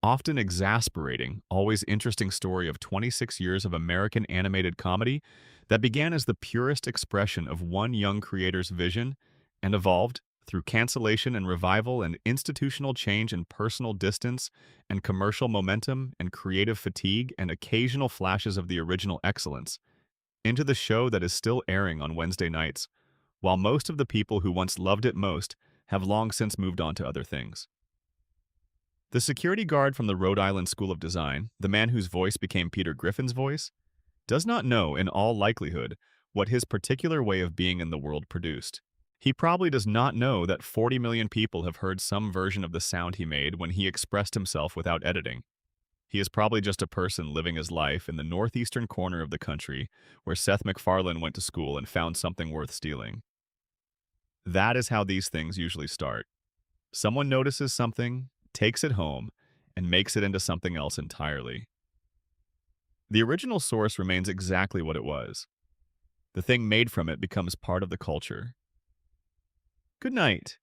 often exasperating, always interesting story of 26 years of American animated comedy that began as the purest expression of one young creator's vision and evolved through cancellation and revival and institutional change and personal distance and commercial momentum and creative fatigue and occasional flashes of the original excellence into the show that is still airing on Wednesday nights, while most of the people who once loved it most have long since moved on to other things. The security guard from the Rhode Island School of Design, the man whose voice became Peter Griffin's voice, does not know, in all likelihood, what his particular way of being in the world produced. He probably does not know that 40 million people have heard some version of the sound he made when he expressed himself without editing. He is probably just a person living his life in the northeastern corner of the country where Seth MacFarlane went to school and found something worth stealing. That is how these things usually start. Someone notices something, takes it home, and makes it into something else entirely. The original source remains exactly what it was. The thing made from it becomes part of the culture. Good night.